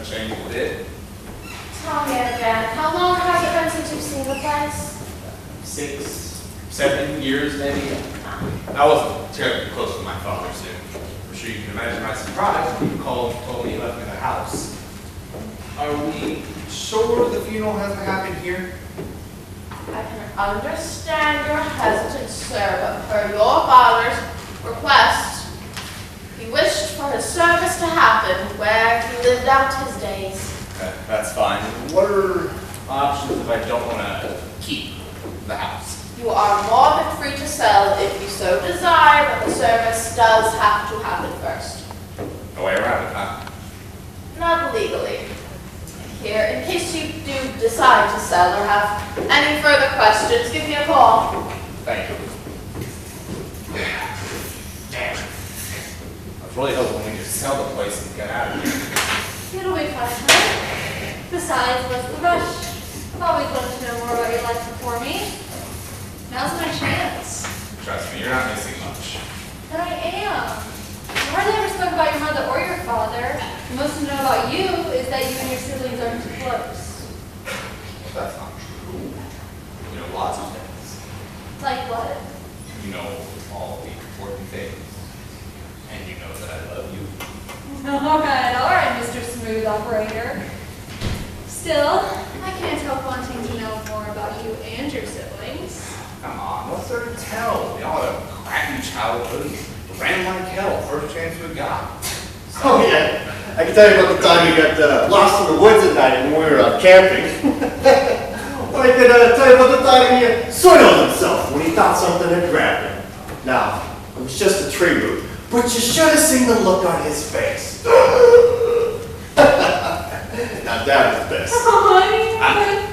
change a bit. Tell me again, how long has it been since you've seen the place? 6, 7 years maybe. I wasn't terribly close to my father soon. I'm sure you can imagine my surprise when he called and told me he left me the house. Are we sure the funeral hasn't happened here? I can understand your hesitance, sir, but per your father's request, he wished for his service to happen where he lived out his days. Okay, that's fine. What are options if I don't want to keep the house? You are more than free to sell if you so desire, but the service does have to happen first. No way around it, huh? Not legally. Here, in case you do decide to sell or have any further questions, give me a call. Thank you. Damn. I was really hoping we could sell the place and get out of here. It'll be fun, huh? Besides, what's the rush? I've always wanted to know more about your life before me. Now's my chance. Trust me, you're not missing much. But I am. You hardly ever spoke about your mother or your father. The most to know about you is that you and your siblings aren't too close. That's not true. You know lots of things. Like what? You know all the important things. And you know that I love you. All right, Mr. Smooth Operator. Still, I can't help wanting to know more about you and your siblings. Come on, what's there to tell? We all had a crappy childhood. Ran like hell, first chance we got. Oh yeah, I can tell you about the time we got lost in the woods at night when we were camping. Or I could tell you about the time he soiled himself when he thought something had grabbed him. Now, it was just a tree root, but you should have seen the look on his face. Now that was the best.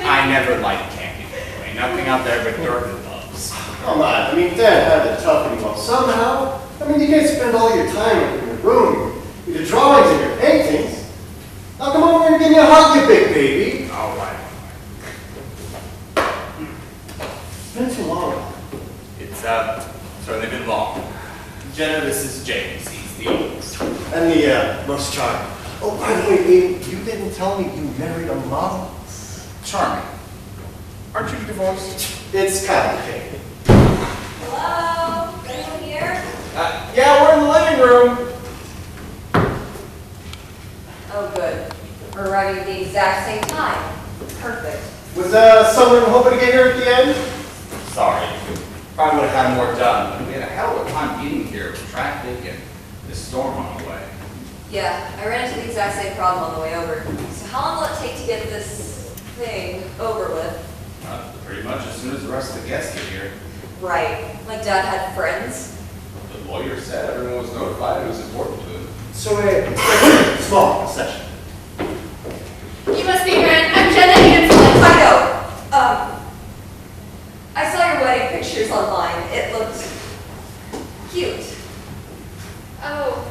I never liked camping anyway. Nothing out there but dirt and bugs. Come on, I mean, Dad had to toughen him up somehow. I mean, you guys spend all your time in your room, with your drawings and your paintings. Now come over and give me a hug, you big baby. All right. It's been too long. It's certainly been long. Jenna, this is James. He's the oldest. And the most charming. Oh, by the way, baby, you didn't tell me you married a model. Charming. Aren't you divorced? It's complicated. Hello? Anyone here? Yeah, we're in the living room. Oh, good. We're arriving at the exact same time. Perfect. Was someone hoping to get here at the end? Sorry. Probably would have had more done, but we had a hell of a time getting here with traffic and this storm on the way. Yeah, I ran into the exact same problem on the way over. So how long will it take to get this thing over with? Pretty much as soon as the rest of the guests get here. Right. Like Dad had friends. The lawyer said everyone was notified it was important to him. So a small session. You must be Ren. I'm Jenna Hanson. I know. I saw your wedding pictures online. It looked cute. Oh,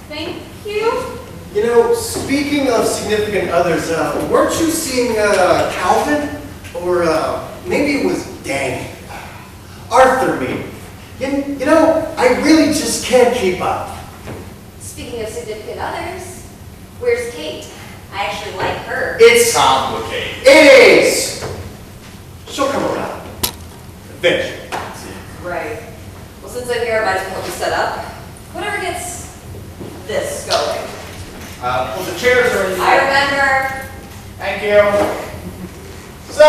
thank you. You know, speaking of significant others, weren't you seeing Calvin? Or maybe it was Danny. Arthur, maybe. You know, I really just can't keep up. Speaking of significant others, where's Kate? I actually like her. It's Complicated. It is! She'll come around. Eventually. Right. Well, since I'm here, I might as well help you set up. Whatever gets this going. Well, the chairs are in the... I remember. Thank you. So,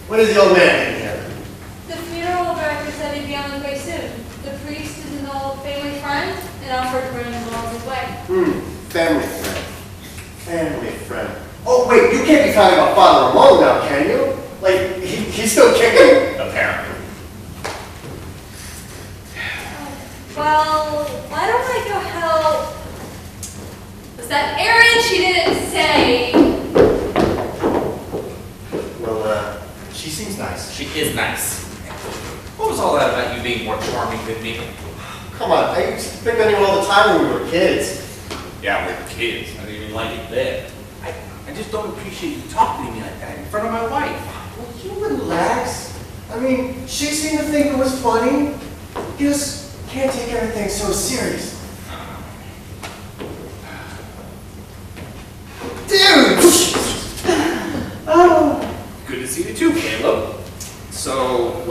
when is the old man in here? The funeral director said he'd be on his way soon. The priest is an old family friend and offered to bring him along his way. Family friend. Family friend. Oh, wait, you can't be talking about Father Ramon now, can you? Like, he's still kicking? Apparently. Well, why don't I go help? Was that Erin? She didn't say. Well, she seems nice. She is nice. What was all that about you being more charming than me? Come on, I used to pick on you all the time when we were kids. Yeah, we were kids. I didn't even like it then. I just don't appreciate you talking to me like that in front of my wife. Will you relax? I mean, she seemed to think it was funny. You just can't take everything so serious.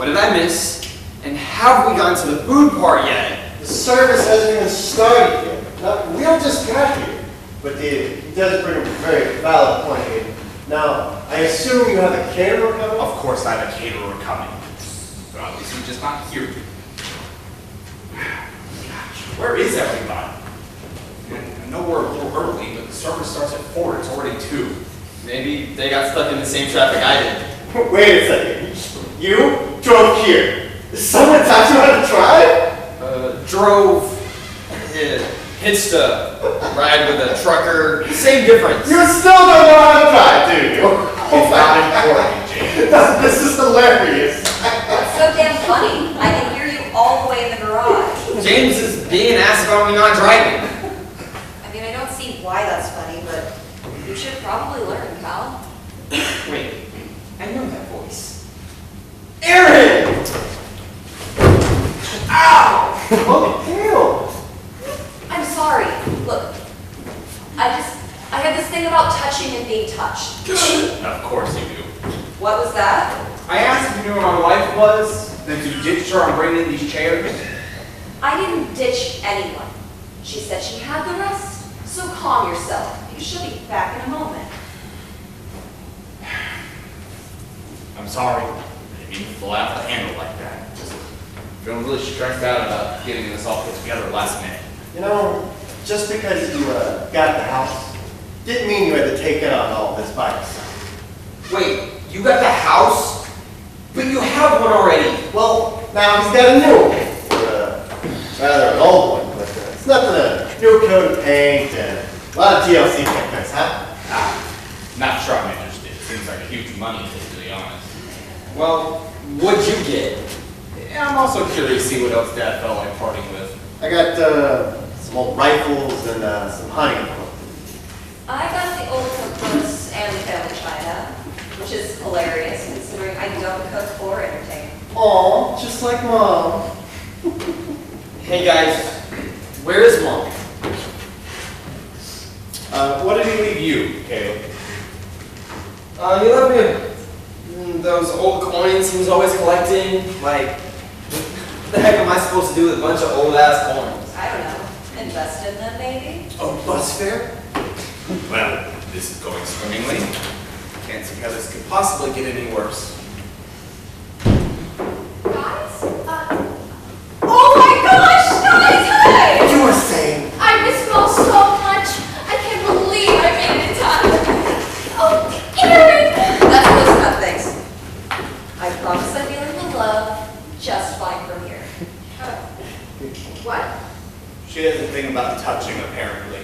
What did I miss? And have we gotten to the food part yet? The service hasn't even started yet. Now, we all just got here. But he does bring a very valid point here. Now, I assume you have a caterer coming? Of course I have a caterer coming. But obviously just not here. Gosh, where is everybody? I know we're a little early, but the service starts at 4. It's already 2. Maybe they got stuck in the same traffic I did. Wait a second. You drove here. Someone taught you how to drive? Drove, hitched a ride with a trucker, same difference. You still don't know how to drive, do you? It's not important, James. This is hilarious. What's so damn funny? I can hear you all the way in the garage. James is being an ass about me not driving. I mean, I don't see why that's funny, but you should probably learn, pal. Wait, I know that voice. Aaron! Ow! Oh, ew. I'm sorry. Look, I had this thing about touching and being touched. Of course you do. What was that? I asked if you knew where my wife was, then to ditch her on bringing in these chairs. I didn't ditch anyone. She said she had the rest. So calm yourself. You should be back in a moment. I'm sorry. I didn't mean to pull out the handle like that. Just feeling really stressed out about getting this all put together last minute. You know, just because you got the house, didn't mean you had to take it on all this by yourself. Wait, you got the house? But you have one already. Well, now he's got a new one. Rather an old one, but it's nothing a new coat of paint and a lot of TLC techniques, huh? Not sure I'm interested. Seems like a huge money hit, to be honest. Well, what'd you get? Yeah, I'm also curious to see what else Dad felt like parting with. I got some old rifles and some hunting equipment. I got the old cookbooks and the family china, which is hilarious considering I don't cook or entertain. Aw, just like Mom. Hey guys, where is Mom? What did he leave you, Caleb? He left me those old coins he was always collecting. Like, what the heck am I supposed to do with a bunch of old ass coins? I don't know. Invest in them, maybe? Oh, bus fare? Well, this is going swimmingly. Can't see how this could possibly get any worse. Guys? Oh my gosh, guys, hi! You were saying? I miss you all so much. I can't believe I made it in time. Oh, Aaron! That's close enough, thanks. I promise I'm feeling the love just fine from here. What? She doesn't think about touching, apparently.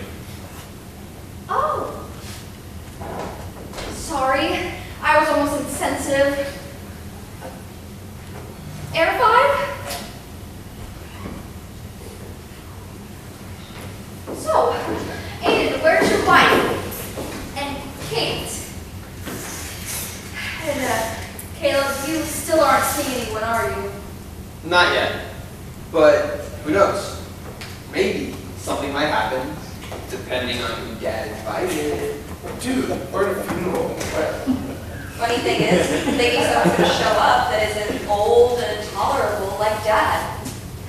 Oh. Sorry, I was almost insensitive. Air 5? So, Aiden, where's your wife? And Kate? And, Caleb, you still aren't seeing anyone, are you? Not yet. But who knows? Maybe something might happen, depending on who Dad invited. Dude, we're at a funeral. Funny thing is, thinking someone's going to show up that isn't old and tolerable like Dad.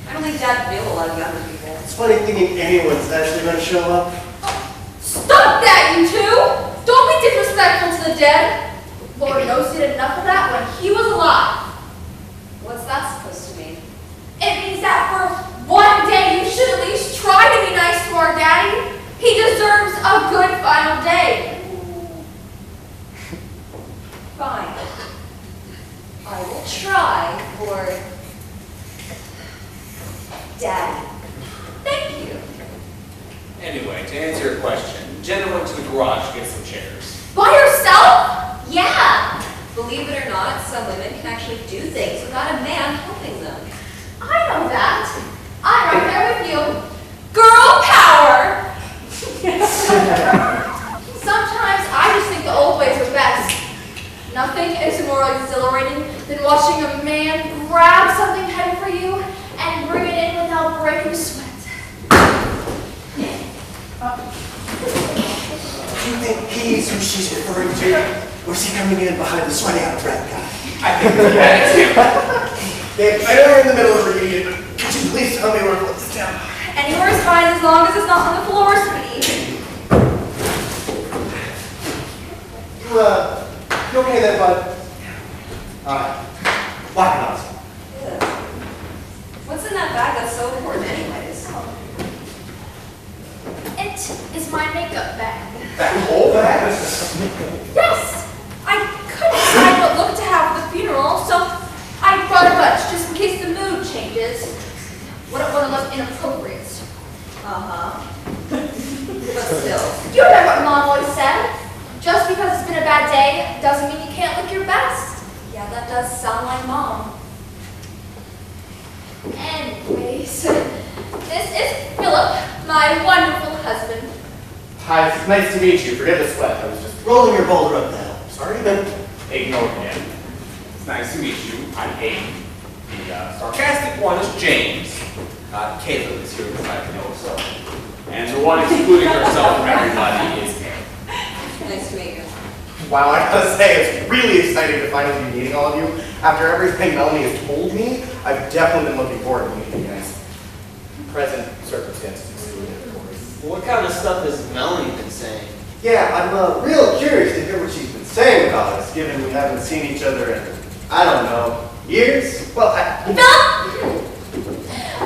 I don't think Dad knew a lot of younger people. It's funny thinking anyone's actually going to show up. Stop that, you two! Don't be disrespectful to the dead. Lord knows he did enough of that when he was alive. What's that supposed to mean? It means that for one day you should at least try to be nice to our daddy. He deserves a good final day. Fine. I will try for Daddy. Thank you. Anyway, to answer your question, Jenna went to the garage to get some chairs. By yourself? Yeah! Believe it or not, some women can actually do things without a man helping them. I know that. I'm right there with you. Girl power! Sometimes I just think the old ways are best. Nothing is more exhilarating than watching a man grab something heavy for you and bring it in without breaking sweat. Do you think he's who she's referring to? Or is he coming in behind the sweaty out of breath guy? I think that's him. Babe, I know you're in the middle of a reunion, but could you please tell me where to put this down? Anywhere is fine as long as it's not on the floor, sweetie. You okay there, bud? Alright. Whack it on. Ew. What's in that bag that's so important anyways? It is my makeup bag. That whole bag? Yes! I couldn't decide what look to have for the funeral, so I brought a bunch just in case the mood changes. Wouldn't want to look inappropriate. Uh-huh. But still. You remember what Mom always said? Just because it's been a bad day doesn't mean you can't look your best. Yeah, that does sound like Mom. Anyways, this is Philip, my wonderful husband. Hi, it's nice to meet you. Forget the sweat. I was just rolling your boulder up the hill. Sorry? Ignore him. It's nice to meet you. I'm Aiden. The sarcastic one is James. Caleb is here beside me also. And the one excluding herself from everybody is Anne. Nice to meet you. Wow, I gotta say, it's really exciting to finally be meeting all of you. After everything Melanie has told me, I've definitely been looking forward to meeting you guys. Present circumstances excluded, of course. What kind of stuff has Melanie been saying? Yeah, I'm real curious to hear what she's been saying about us, given we haven't seen each other in, I don't know, years? Well, Philip!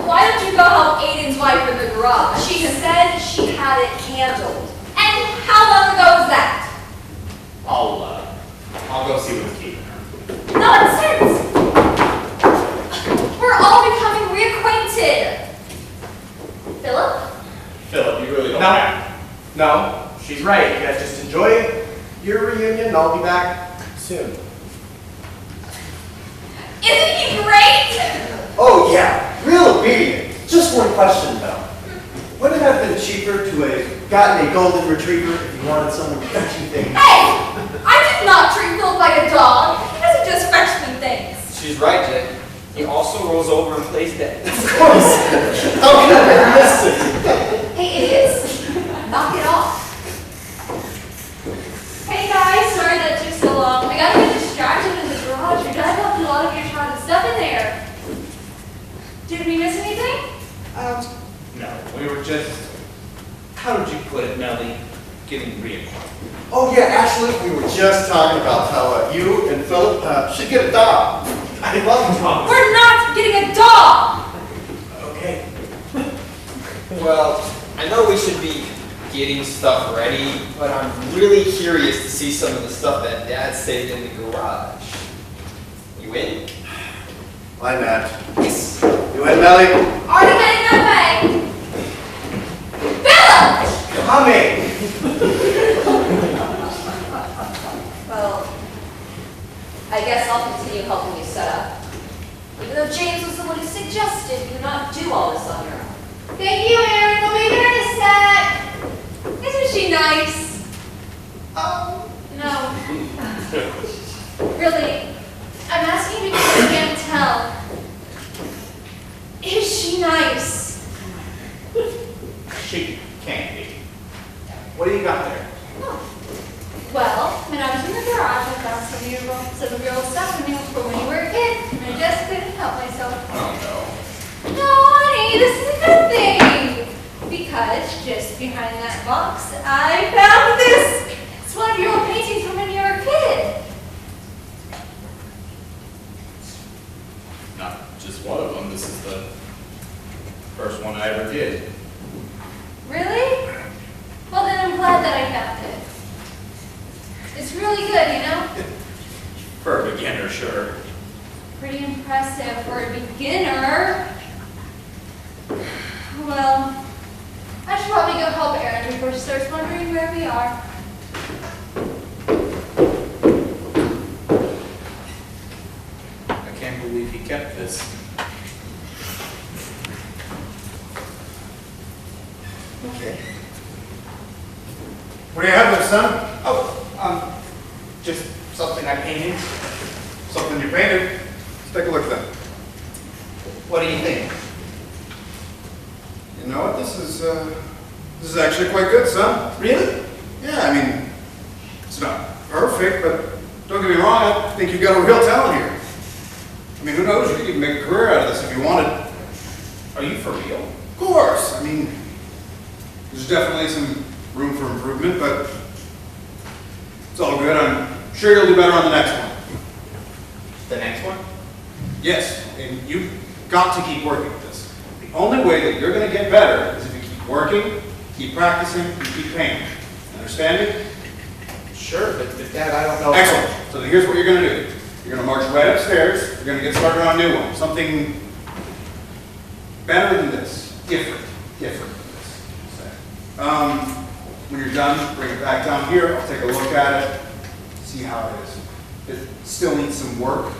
Why don't you go help Aiden's wife in the garage? She said she had it handled. And how long ago was that? I'll go see what's keeping her. Nonsense! We're all becoming reacquainted. Philip? Philip, you really don't No. have. no, she's right. You guys just enjoy your reunion, and I'll be back soon. Isn't he great? Oh yeah, real obedient. Just one question though. Wouldn't it have been cheaper to have gotten a golden retriever if you wanted someone to fetch you things? Hey! I did not treat Philip like a dog. He doesn't just fetch me things. She's right, Jay. He also rolls over and plays dead. Of course. How can I miss it? Hey, idiots. Knock it off. Hey guys, sorry that took so long. I got a bit distracted in the garage. Your dad left a lot of your childhood stuff in there. Did we miss anything? No, we were just, how did you put it, Melly? Getting reacquainted. Oh yeah, actually, we were just talking about how you and Philip should get a dog. I love dogs. We're not getting a dog! Okay. Well, I know we should be getting stuff ready, but I'm really curious to see some of the stuff that Dad saved in the garage. You in? Why not? Yes. You in, Melly? Already heading that way. Philip! Coming. Well, I guess I'll continue helping you set up. Even though James was the one who suggested you not do all this on your own. Thank you, Aaron. We'll be there in a sec. Isn't she nice? Oh, No. Really, I'm asking because I can't tell. Is she nice? She can't be. What do you got there? Well, when I was in the garage, I found some of your old stuff from when you were a kid, and I just couldn't help myself. Oh No, honey, this is a good thing. Because just behind that box, I found this. It's one of your old paintings from when you were a kid. no. Not just one of them. This is the first one I ever did. Really? Well, then I'm glad that I found it. It's really good, you know? For a beginner, sure. Pretty impressive for a beginner. Well, I should probably go help Aaron before she starts wondering where we are. I can't believe he kept this. Okay. What do you have there, son? Oh, just something I painted. Something you painted. Let's take a look then. What do you think? You know what? This is actually quite good, son. Really? Yeah, I mean, it's not perfect, but don't get me wrong, I think you've got a real talent here. I mean, who knows? You could even make a career out of this if you wanted. Are you for real? Of course. I mean, there's definitely some room for improvement, but it's all good. I'm sure you'll do better on the next one. The next one? Yes, and you've got to keep working at this. The only way that you're going to get better is if you keep working, keep practicing, and keep painting. Understand me? Sure, but Dad, I don't know. Excellent. So then here's what you're going to do. You're going to march right upstairs. You're going to get started on a new one. Something better than this. Different than this. Say. When you're done, bring it back down here. I'll take a look at it, see how it is. If it still needs some work,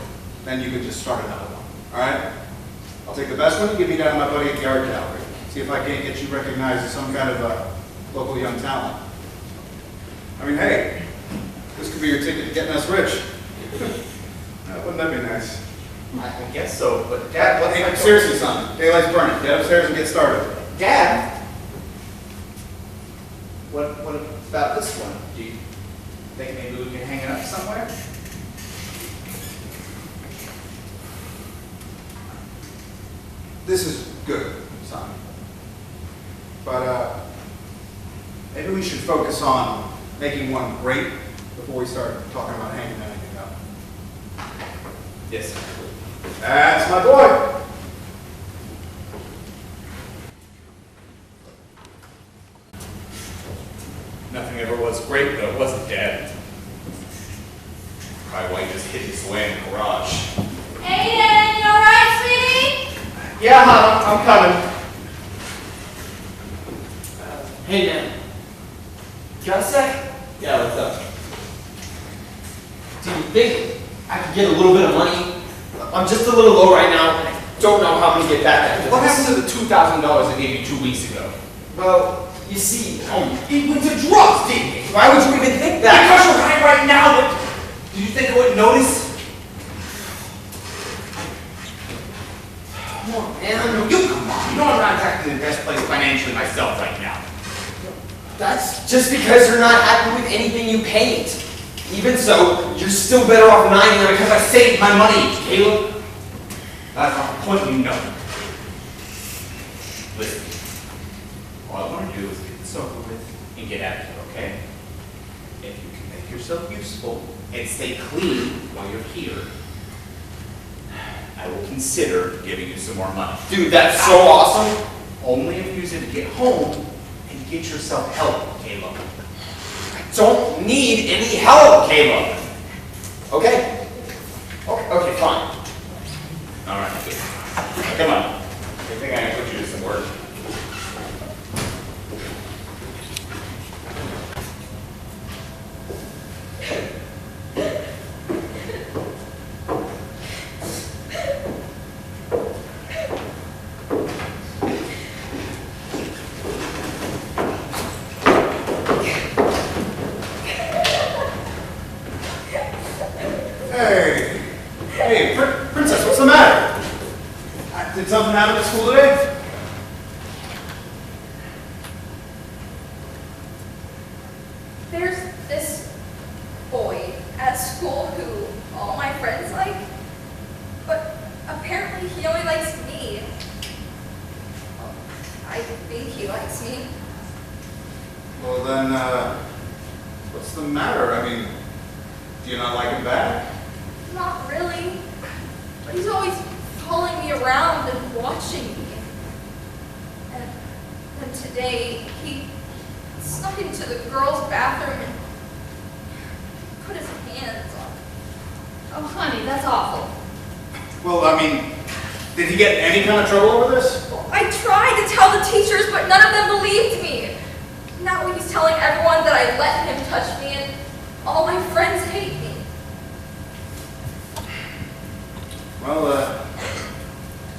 then you can just start another one. All right? I'll take the best one and give me down to my buddy at the art gallery. See if I can't get you recognized as some kind of a local young talent. I mean, hey, this could be your ticket to getting us rich. Wouldn't that be nice? I guess so, but Dad, what's Hey, seriously, son. Daylight's burning. Get upstairs and get started. Dad? What about this one? Do you think maybe we can hang it up somewhere? This is good, son. But maybe we should focus on making one great before we start talking about hanging anything up. Yes, sir. That's my boy. Nothing ever was great though, was it, Dad? Probably why he just hid this away in the garage. Aiden, you alright, sweetie? Yeah, Mom, I'm coming. Hey, Dan. Got a sec? Yeah, what's up? Do you think I could get a little bit of money? I'm just a little low right now, and I don't know how I'm gonna get back after What this. happened to the $2,000 I gave you 2 weeks ago? Well, you see, He went to drugs, didn't he? why would you even think that? Because you're high right now, but did you think I wouldn't notice? Come on, man. You come on. You know I'm not exactly in the best place financially myself right now. That's just because you're not happy with anything you paint. Even so, you're still better off than I am Because I saved my money, Caleb. That's not the point, you know. Listen, all I want to do is get this over with and get out of here, okay? If you can make yourself useful and stay clean while you're here, I will consider giving you some more money. Dude, that's so awesome. Only if you use it to get home and get yourself help, Caleb. I don't need any help, Caleb. Okay. Okay, fine. All right, good. Come on. I think I can put you to some work. Hey, Princess, what's the matter? Did something happen at school today? There's this boy at school who all my friends like, but apparently he only likes me. I think he likes me. Well then, what's the matter? I mean, do you not like him back? Not really, but he's always following me around and watching me. And then today, he snuck into the girls' bathroom and put his hands on me. Oh, honey, that's awful. Well, I mean, did he get in any kind of trouble over this? I tried to tell the teachers, but none of them believed me. Now he's telling everyone that I let him touch me, and all my friends hate me. Well,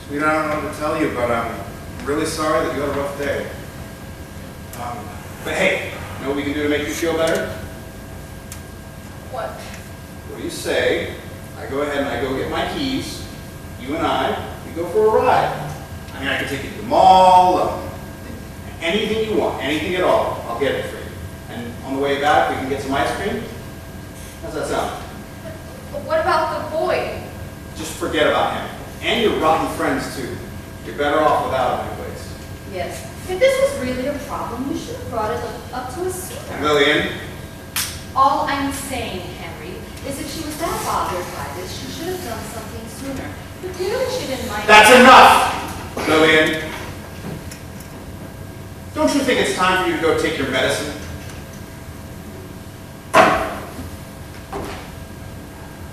sweetie, I don't know what to tell you, but I'm really sorry that you had a rough day. But hey, you know what we can do to make you feel better? What? What do you say? I go ahead and I go get my keys. You and we go for a ride. I mean, I can take you to the mall, anything you want, anything at all. I'll get it for you. And on the way back, we can get some ice cream. How's that sound? But what about the boy? just forget about him. And your rotten friends too. You're better off without him anyways. Yes. If this was really a problem, you should have brought it up to us sooner. Lillian, All I'm saying, Henry, is if she was that bothered by this, she should have done something sooner. But clearly she didn't mind. that's enough! Lillian, don't you think it's time for you to go take your medicine?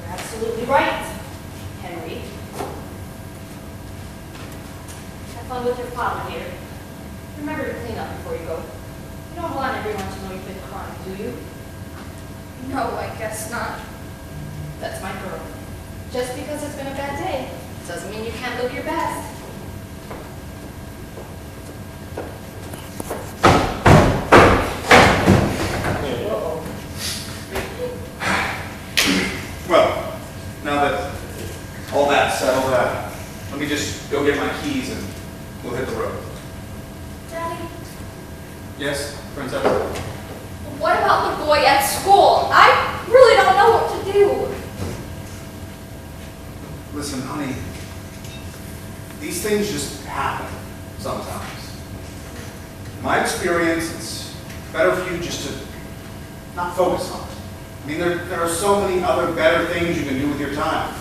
You're absolutely right, Henry. Have fun with your father here. Remember to clean up before you go. You don't want everyone to know you've been crying, do you? No, I guess not. That's my girl. Just because it's been a bad day doesn't mean you can't live your best. Well, now that all that's settled, let me just go get my keys and we'll hit the road. Daddy, Yes, Princess? what about the boy at school? I really don't know what to do. Listen, honey, these things just happen sometimes. In my experience, it's better for you just to not focus on it. I mean, there are so many other better things you can do with your time.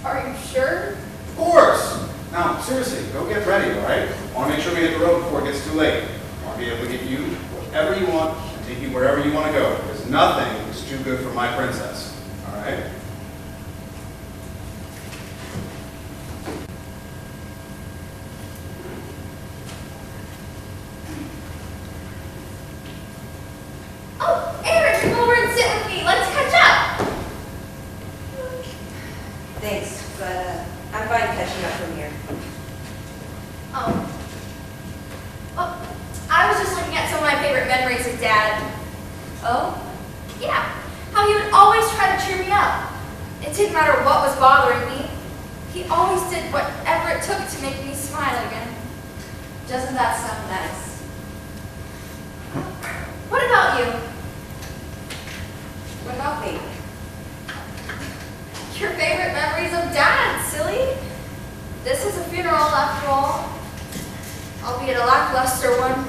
Are you sure? Of course! Now, seriously, go get ready, all right? I want to make sure we hit the road before it gets too late. I want to be able to get you whatever you want and take you wherever you want to go, because nothing is too good for my princess, all right? Oh, Aaron, come over and sit with me. Let's catch up. Thanks, but I'm fine catching up from here. Well, I was just looking at some of my favorite memories of Dad. Oh? Yeah, how he would always try to cheer me up. It didn't matter what was bothering me. He always did whatever it took to make me smile again. Doesn't that sound nice? What about you? What about me? Your favorite memories of Dad, silly. This is a funeral after all, albeit a lackluster one.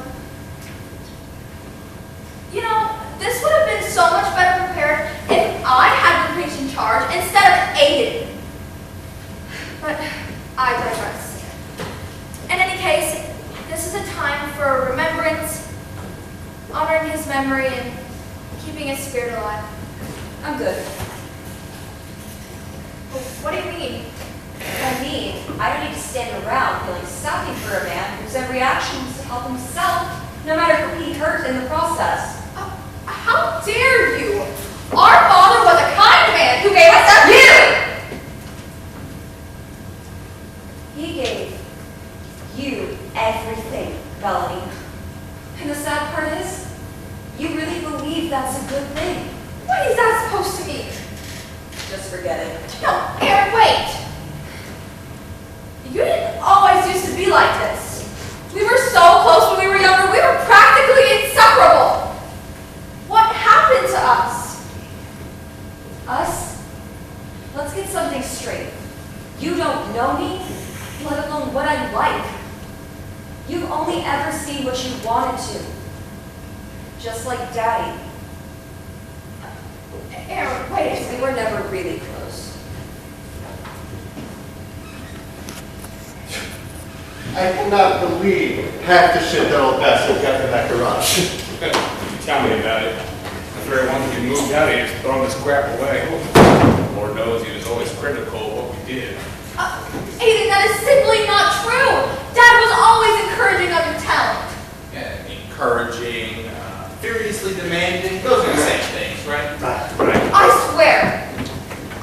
You know, this would have been so much better prepared if I had been placed in charge instead of Aiden. But I digress. In any case, this is a time for remembrance, honoring his memory, and keeping his spirit alive. I'm good. What do you mean? I mean, I don't need to stand around feeling sorry for a man whose every action was to help himself, no matter who he hurt in the process. How dare you? Our father was a kind man who gave us everything. He gave you everything, Melanie. And the sad part is, you really believe that's a good thing. What is that supposed to mean? Just forget it. No, Aaron, wait. You didn't always used to be like this. We were so close when we were younger. We were practically inseparable. What happened to us? Us? Let's get something straight. You don't know me, let alone what I'm like. You've only ever seen what you wanted to. Just like Daddy. Aaron, wait a We second. were never really close. I cannot believe half the shit that old bastard got in that garage. Tell me about it. The very one we moved out, he just thrown this crap away. Lord knows he was always critical of what we did. Aiden, that is simply not true. Dad was always encouraging of your talent. Yeah, encouraging, furiously demanding, those are the same things, right? Right. I swear,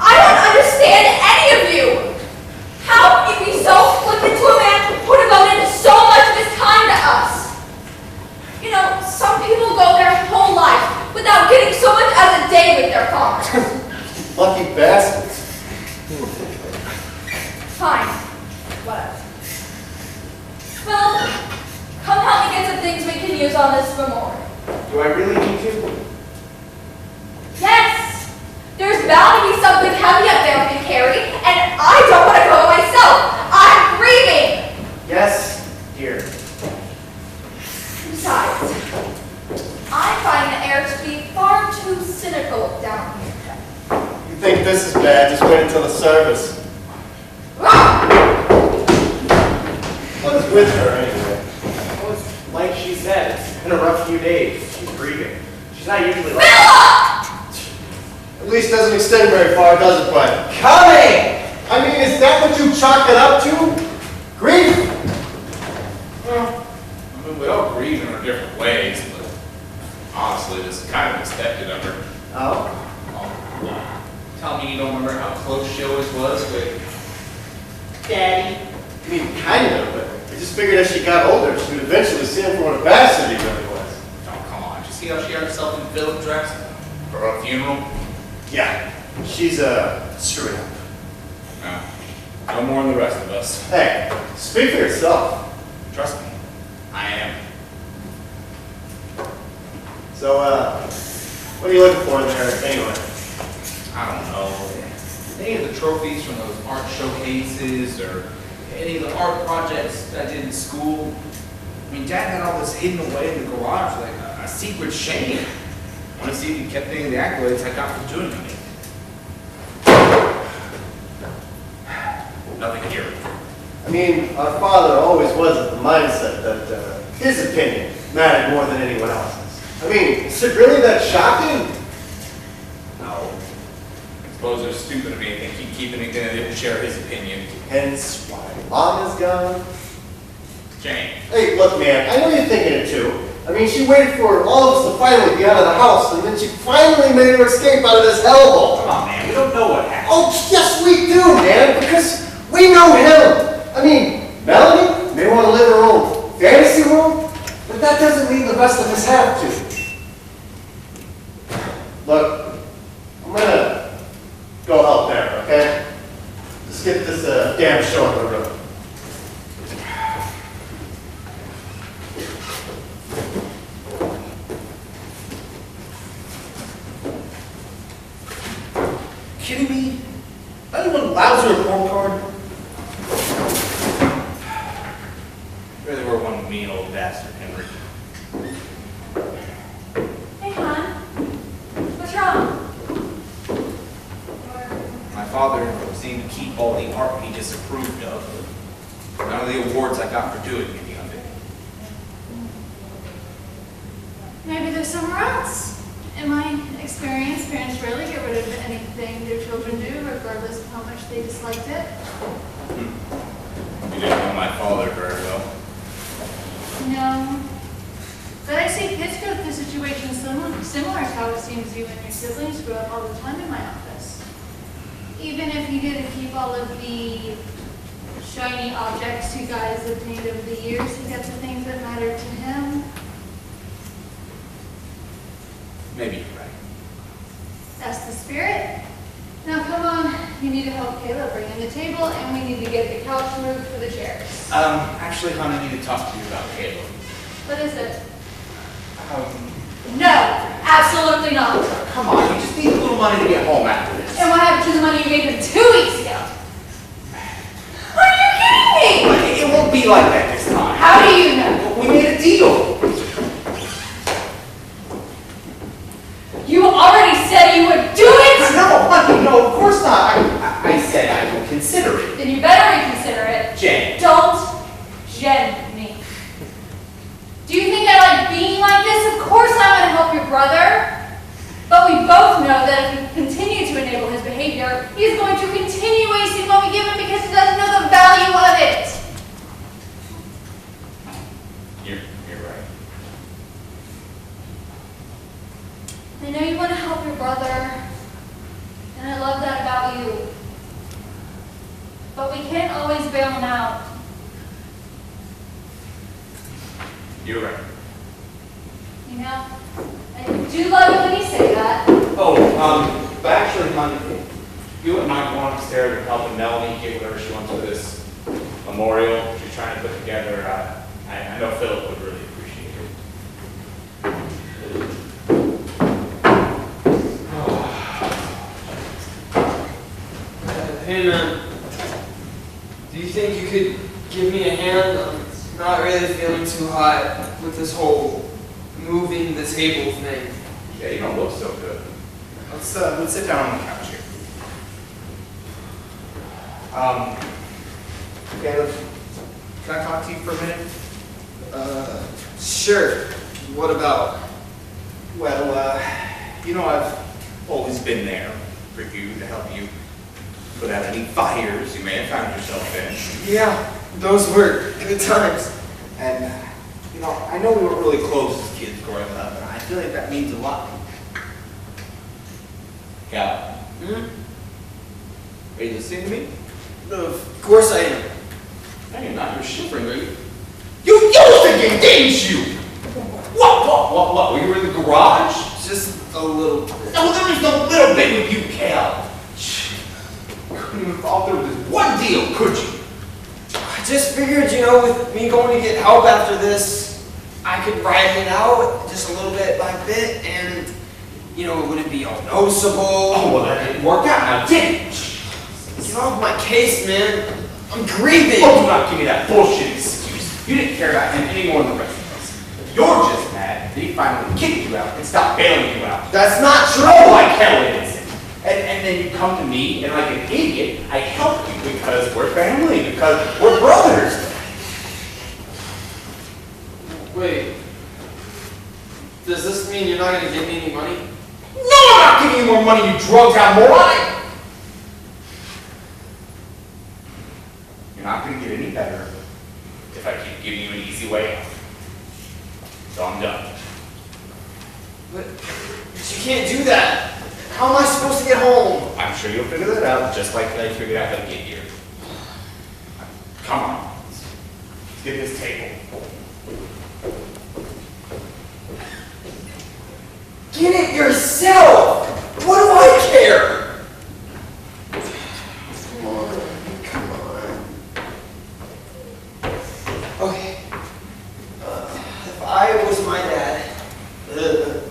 I don't understand any of you. How can you be so flippant to a man who devoted so much of his time to us? You know, some people go their whole life without getting so much as a day with their father. Lucky bastards. Fine, whatever. Well, come help me get some things we can use on this memorial. Do I really need to? Yes! There's bound to be something heavy up there we can carry, and find the air to be far too cynical down here. You think this is bad? Just wait until the service. What is with her anyway? Well, it's like she said, it's been a rough few days. She's grieving. She's not usually like At least doesn't extend very far, does it, bud? coming! I mean, is that what you chalk it up to? Grief? Well, I mean, we all grieve in our different ways, but honestly, this is kind of expected of her. Oh? Tell me you don't remember how close she always was with Daddy? I mean, kind of, but I just figured as she got older, she would eventually see him for what a bastard he really was. Oh, come on. Did you see how she got herself in Philip dress for a funeral? Yeah, she's screwed up. No more than the rest of us. Hey, speak for yourself. Trust me, I am. So, what are you looking for there anyway? I don't know. Any of the trophies from those art showcases or any of the art projects I did in school. I mean, Dad had all this hidden away in the garage like a secret shame. I want to see if he kept any of the accolades I got for doing it. Nothing here. I mean, our father always was of the mindset that his opinion mattered more than anyone else's. I mean, is it really that shocking? No. I suppose it was stupid of me to keep keeping anything that didn't share his opinion. Hence why Mom is gone. Jane. Hey, look, man, I know you're thinking it too. I mean, she waited for all of us to finally be out of the house, and then she finally made her escape out of this hellhole. Come on, man. We don't know what happened. Oh, yes, we do, man, because we know him. I mean, Melanie may want to live her own fantasy world, but that doesn't mean the rest of us have to. Look, I'm gonna go help there, okay? Let's get this damn show on the road. Kidding me? Anyone lousy report card? Really were one mean old bastard, Henry. Hey, hon. What's wrong? My father seemed to keep all the art he disapproved of. None of the awards I got for doing any of it. Maybe they're somewhere else. In my experience, parents rarely get rid of anything their children do, regardless of how much they disliked it. You didn't know my father very well. No. But I see kids go through situations similar to how it seems you and your siblings grew up all the time in my office. Even if he didn't keep all of the shiny objects you guys obtained over the years, he got the things that mattered to him. Maybe you're right. That's the spirit. Now come on, you need to help Kayla bring in the table, and we need to get the couch moved for the chairs. Actually, hon, I need to talk to you about Caleb. What is it? No, absolutely not. Come on, you just need a little money to get home after this. And what happened to the money you gave him 2 weeks ago? Are you kidding me? It won't be like that this time. How do you know? We made a deal. You already said you would do it! No, honey, no, of course not. I said I will consider it. Then you better reconsider it. Jane. Don't Jen me. Do you think I like being like this? Of course I want to help your brother. But we both know that if we continue to enable his behavior, he's going to continue wasting what we give him because he doesn't know the value of it. You're right. I know you want to help your brother, and I love that about you. But we can't always bail him out. You're right. You know, I do love it when you say that. Oh, but actually, hon, if you wouldn't mind going upstairs and helping Melanie get whatever she wants for this memorial she's trying to put together, I know Philip would really appreciate it. Hey man, do you think you could give me a hand? I'm not really feeling too hot with this whole moving the table thing. Yeah, you don't look so good. Let's sit down on the couch here. Caleb, can I talk to you for a minute? Sure. What about? Well, I've always been there for you to help you put out any fires you may have found yourself in. Yeah, those were good times. And, I know we weren't really close as kids growing up, and I feel like that means a lot. Cal, are you listening to me? Of course I am. No, you're not. You're shivering, are you? You used to get, didn't you? What? Were you in the garage? Just a little bit. No, there was no little bit with you, Cal. Couldn't even fall through this one deal, could you? I just figured, with me going to get help after this, I could ride it out just a little bit by bit, and, it wouldn't be all noticeable. Oh, well, that didn't work out, now did it? Get off my case, man. I'm grieving. Oh, do not give me that bullshit excuse. You didn't care about him any more than the rest of us. You're just mad that he finally kicked you out and stopped bailing you out. That's not true. Oh, like hell it isn't. And then you come to me, and like an idiot, I help you because we're family, because we're brothers. Wait. Does this mean you're not going to give me any money? No, I'm not giving you more money, you drugged out more. You're not going to get any better if I keep giving you an easy way out. So I'm done. But you can't do that. How am I supposed to get home? I'm sure you'll figure that out, just like I figured out how to get here. Come on. Let's get this table. Get it yourself! What do I care? Come on. Okay. If I was my dad, then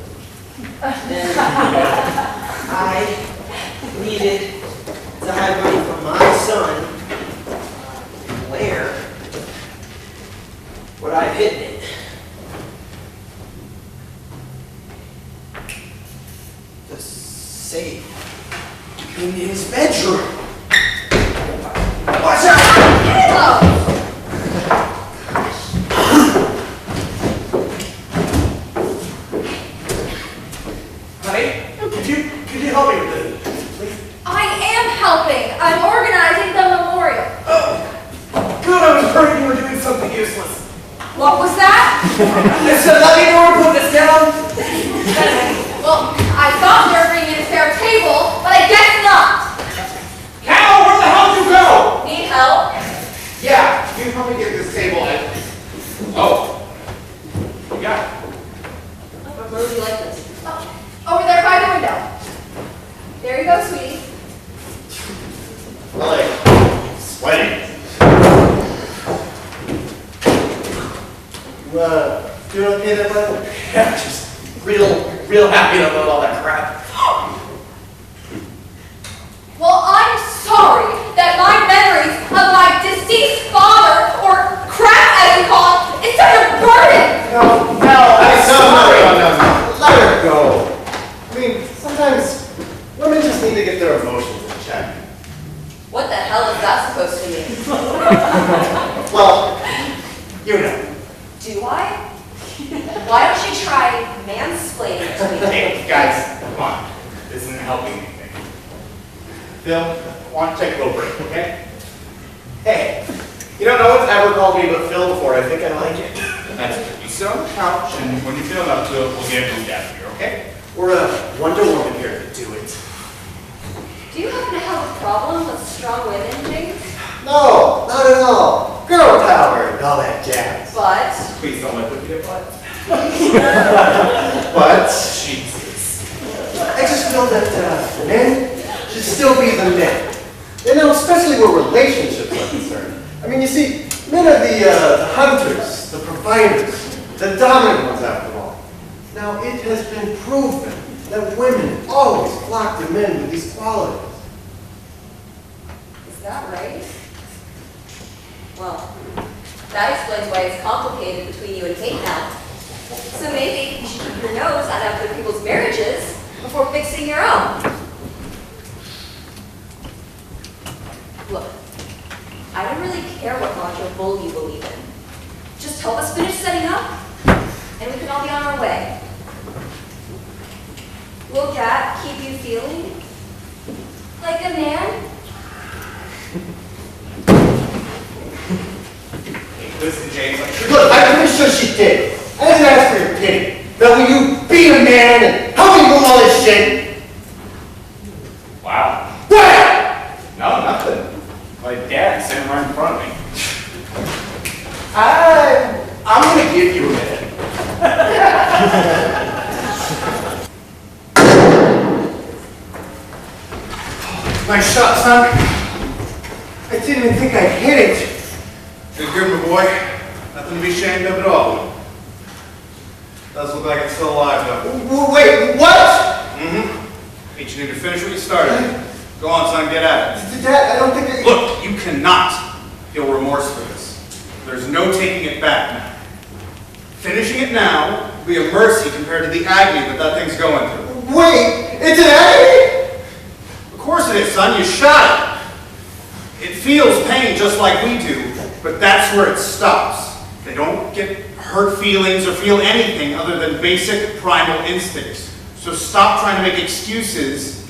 I needed to have money for my son, where would I have hidden it? The safe in his bedroom. Watch out! Honey, could you help me with this, please? I am helping. I'm organizing the memorial. Oh, good, I was afraid you were doing something useless. What was that? So let me know where to put this down. Well, I thought they were bringing in a fair table, but I guess not. Cal, where the hell did you go? Need help? Yeah, you help me get this table in. Oh, you got it. Where would you like this? Oh, over there by the window. There you go, sweetie. Really sweating. You doing okay there, bud? Yeah, just real happy to load all that crap. Well, I'm sorry that my memories of my deceased father, or crap as you call it, is such a burden. No, I'm sorry. No. Let her go. I mean, sometimes women just need to get their emotions in check. What the hell is that supposed to mean? Well, you know. Do I? Why don't you try mansplaining to me? Hey, guys, come on. This isn't helping anything. Phil, why don't you take a little break, okay? Hey, no one's ever called me but Phil before. I think I like it. That's good. You sit on the couch, and when you feel up to it, we'll get moved out of here, okay? We're a Wonder Woman here to do it. Do you happen to have a problem with strong women, James? No, not at all. Girl power and all that jazz. But Please don't let me get butt. But Jesus. I just feel that men should still be the men. Especially where relationships are concerned. I mean, you see, men are the hunters, the providers, the dominant ones after all. Now, it has been proven that women always flock to men with these qualities. is that right? Well, that explains why it's complicated between you and Kate now. So maybe you should keep your nose out of other people's marriages before fixing your own. Look, I don't really care what macho bull you believe in. Just help us finish setting up, and we can all be on our way. Will that keep you feeling like a man? Listen, James, Look, I'm pretty sure she did. I didn't ask for your pity. Now will you be a man and help me move all this shit? wow. What? No, nothing. My dad's sitting right in front of me. I'm gonna give you a minute. Nice shot, son. I didn't even think I'd hit it. Good, good, my boy. Nothing to be ashamed of at all. Does look like it's still alive, though. Wait, what? Mm-hmm. Each you need to finish what you started. Go on, son, get at it. Dad, I don't think I... Look, you cannot feel remorse for this. There's no taking it back now. Finishing it now will be a mercy compared to the agony that thing's going through. Wait, it's an agony? Of course it is, son. You shot it. It feels pain just like we do, but that's where it stops. They don't get hurt feelings or feel anything other than basic primal instincts. So stop trying to make excuses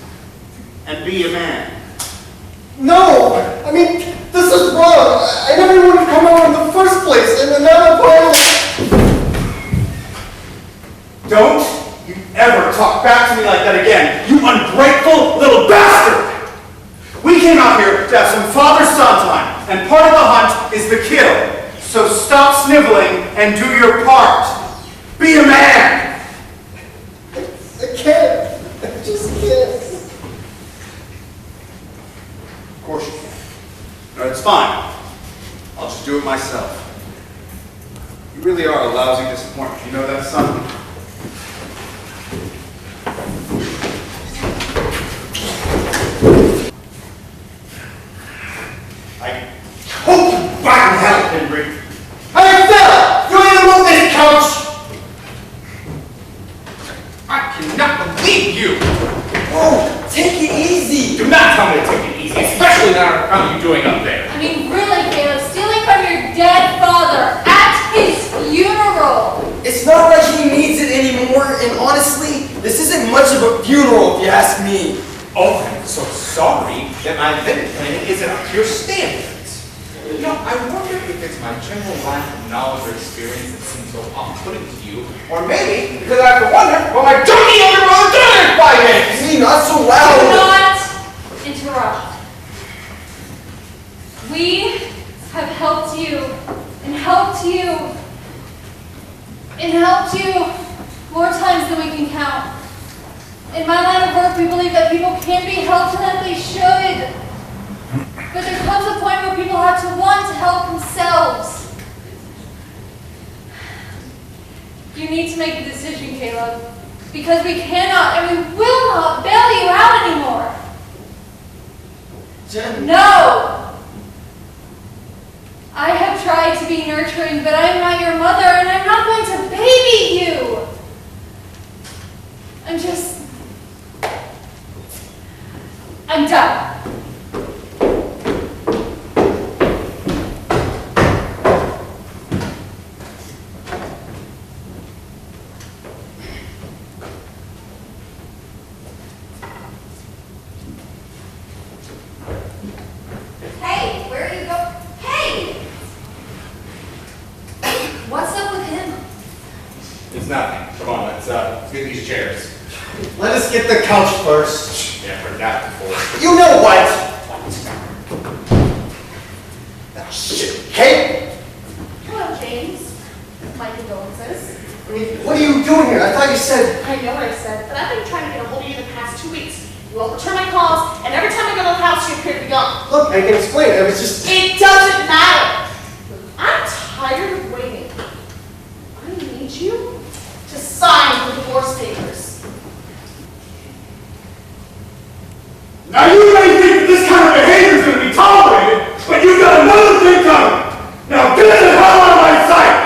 and be a man. No, I mean, this is wrong. I never wanted to come over in the first place, and now I'm violent. Don't you ever talk back to me like that again, you ungrateful little bastard! We came out here to have some father-son time, and part of the hunt is the kill. So stop sniveling and do your part. Be a man! I can't. I just can't. Of course you can. No, it's fine. I'll just do it myself. You really are a lousy disappointment. You know that, son? I hope you fucking hell, Henry. Hey, Phil! You ain't gonna move this couch! I cannot believe you! Whoa, take it easy. Do not tell me to take it easy, especially not around you doing up there. I mean, really, Caleb, stealing from your dead father at his funeral. It's not like he needs it anymore, and honestly, this isn't much of a funeral if you ask me. Oh, I'm so sorry that my event planning isn't up to your standards. You know, I wonder if it's my general lack of knowledge or experience that seems so off-putting to you, or maybe because I have to wonder what my junkie older brother did in 5 minutes. Hey, not so Do loud. not interrupt. We have helped you and helped you and helped you more times than we can count. In my line of work, we believe that people can be helped and that they should. But there comes a point where people have to want to help themselves. You need to make a decision, Caleb. Because we cannot and we will not bail you out anymore. Jen. No! I have tried to be nurturing, but I am not your mother and I'm not going to baby you! I'm done. Hey, where are you going? Hey! What's up with him? It's nothing. Come on, let's get these chairs. Let us get the couch first. Yeah, I've heard that before. You know what? Ah, shit, Kate! Hello, James. My condolences. I mean, what are you doing here? I thought you said... I know what I said, but I've been trying to get a hold of you the past 2 weeks. You won't return my calls, and every time I go to the house, you appear to be gone. Look, I can explain. I was just... It doesn't matter. I'm tired of waiting. I need you to sign the divorce papers. Now you may think that this kind of behavior is going to be tolerated, but you've got another thing coming. Now get the hell out of my sight!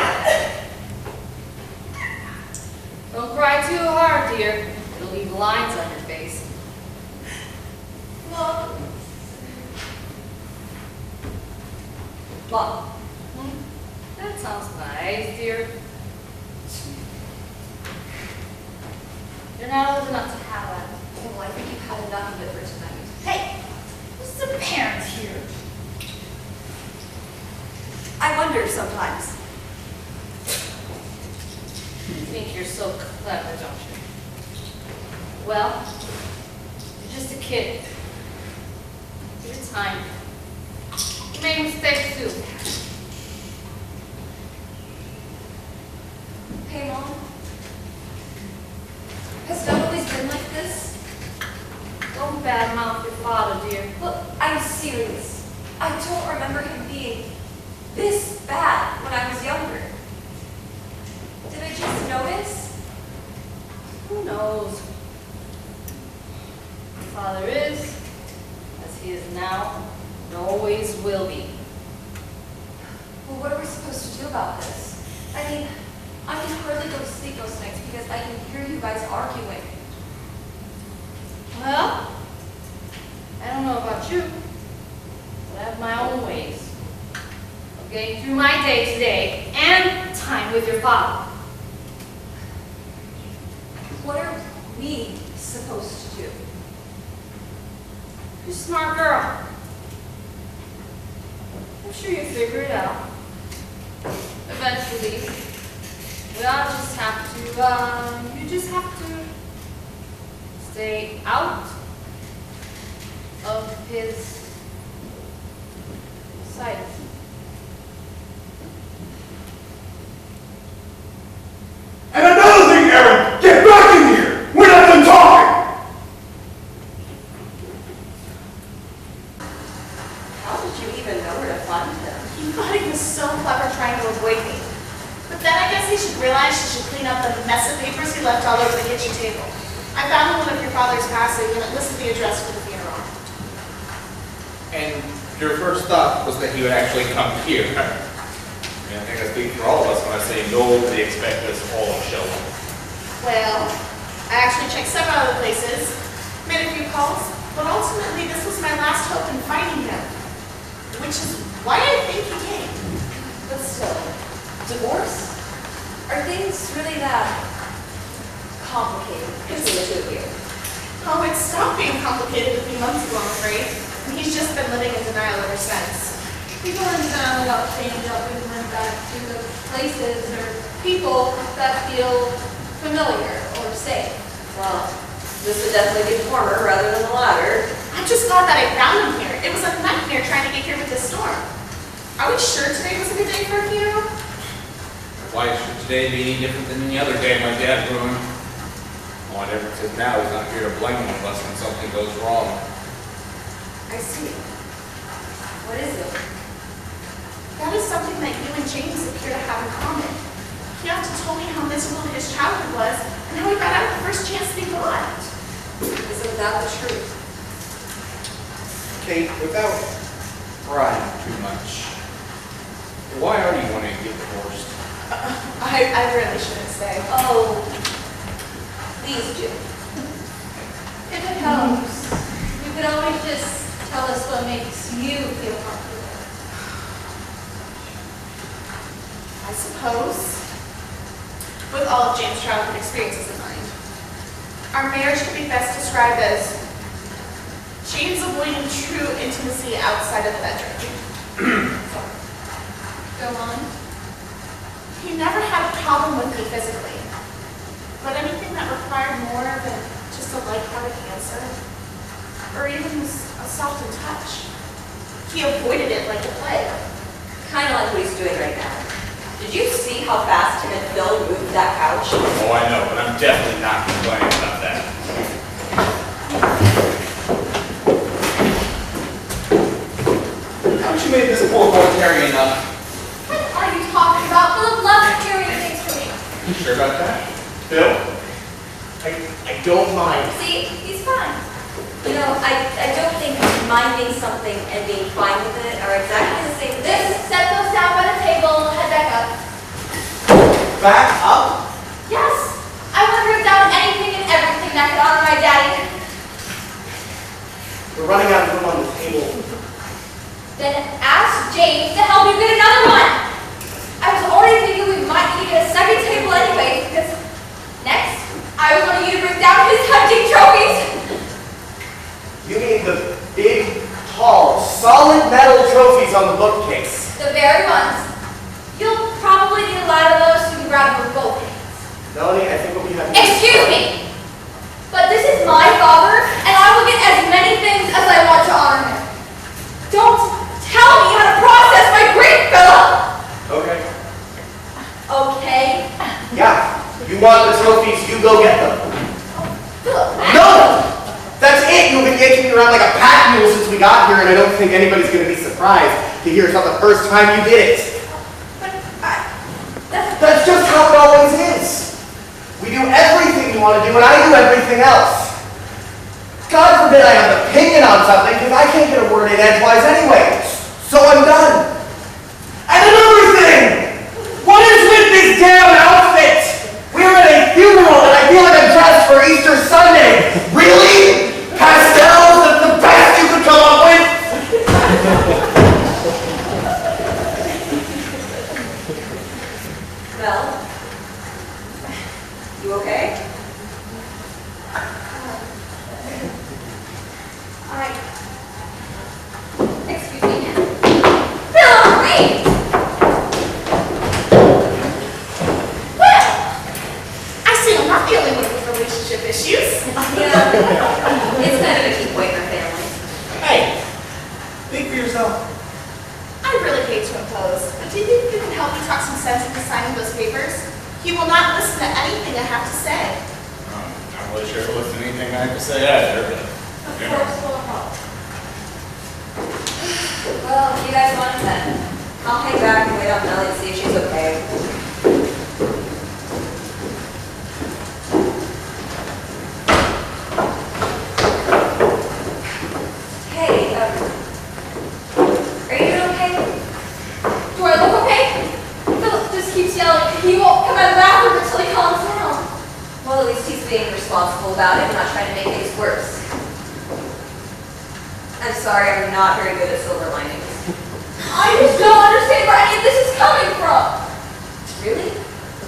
dear. It'll leave lines on your face. Mom, Mom, That sounds nice, dear. You're not old enough to have that. well, I think you've had enough of it for tonight. Hey, who's the parent here? I wonder sometimes. You think you're so clever, don't you? Well, you're just a kid. Your time. You made mistakes too. Hey, Mom. Has Dad always been like this? Don't badmouth your father, dear. Look, I'm serious. I don't remember him being this bad when I was younger. Did I just notice? Who knows? Your father is, as he is now, and always will be. Well, what are we supposed to do about this? I mean, I can hardly go to sleep those nights because I can hear you guys arguing. Well, I don't know about you, but I have my own ways of getting through my day-to-day and time with your father. What are we supposed to do? You're a smart girl. I'm sure you'll figure it out. Eventually. We all just have to, you just have to stay out of his sight. And another thing, Aaron, get back in here! We're not done talking! How did you even know where to find him? He thought he was so clever trying to avoid me. But then I guess he should realize she should clean up the mess of papers he left all over the kitchen table. I found one of your father's passing and it listed the address for the funeral. And your first thought was that he would actually come here. I think I speak for all of us when I say nobody expect us all to show up. Well, I actually checked several other places, made a few calls, but ultimately this was my last hope in finding him. Which is why I think he came. But still, divorce? Are things really that complicated between the two of you? Oh, it stopped being complicated a few months ago, I'm afraid. And he's just been living in denial ever since. people in town got changed up and went back to the places or people that feel familiar or safe. Well, this would definitely be the former rather than the latter. I'm just glad that I found him here. It was a nightmare trying to get here with this storm. Are we sure today was a good day for a funeral? Why should today be any different than any other day my dad ruined? All the difference is now he's not here to blame one of us when something goes wrong. I see. What is it? That is something that you and James appear to have in common. He often told me how miserable his childhood was and how he got out the first chance that he got. Isn't that the truth? Kate, without crying too much, why are you wanting to get divorced? I really shouldn't say. Oh, please do. If it helps, you could always just tell us what makes you feel comfortable. I suppose, with all of James' childhood experiences in mind, our marriage could be best described as James avoiding true intimacy outside of the bedroom. Go on. He never had a problem with me physically, but anything that required more than just a light-hearted answer, or even a softened touch, he avoided it like the plague. Kind of like what he's doing right now. Did you see how fast him and Phil moved that couch? Oh, I know, but I'm definitely not complaining about that. Haven't you made this poor boy carry enough? What are you talking about? Philip loves carrying things for me. You sure about that? Phil? I don't mind. See, he's fine. You know, I don't think minding something and being fine with it are exactly the same thing. Just set those down by the table and head back up. Back up? Yes, I would have written down anything and solid metal trophies on the bookcase. The very ones. You'll probably need a lot of those so you can grab them with both hands. Melanie, I think what we have to Excuse me! But this is my father, and I will get as many things as I want to honor him. Don't tell me how to process my grief, Philip! Okay. Okay? Yeah. You want the trophies, you go get them. Philip, No! That's it! You've been yanking me around like a pack mule since we got here, and I don't think anybody's going to be surprised to hear it's not the first time you did it. That's just how it always is. We do everything you want to do, and I do everything else. God forbid I have an opinion on something, because I can't get a word in edgewise anyway. So I'm done. And another thing! What is with this damn outfit? We're at a funeral, and I feel like I'm dressed for Easter Sunday. Really? Pastels? That's the best you could come up with? Mel? You okay? Excuse me. Philip, wait! Well, I see I'm not the only one with relationship issues. Yeah. It's kind of a key point in our family. Hey, think for yourself. I really hate to impose, but do you think you can help me talk some sense into signing those papers? He will not listen to anything I have to say. Not really sure to listen to anything I have to say either, but. Of course, we'll help. Well, if you guys want it then, I'll hang back and wait on Melly to see if she's okay. Hey, are you doing okay? Do I look okay? Philip just keeps yelling. He won't come out of the bathroom until he calms down. Well, at least he's being responsible about it and not trying to make things worse. I'm sorry, I'm not very good at silver linings. I just don't understand where any of this is coming from. Really?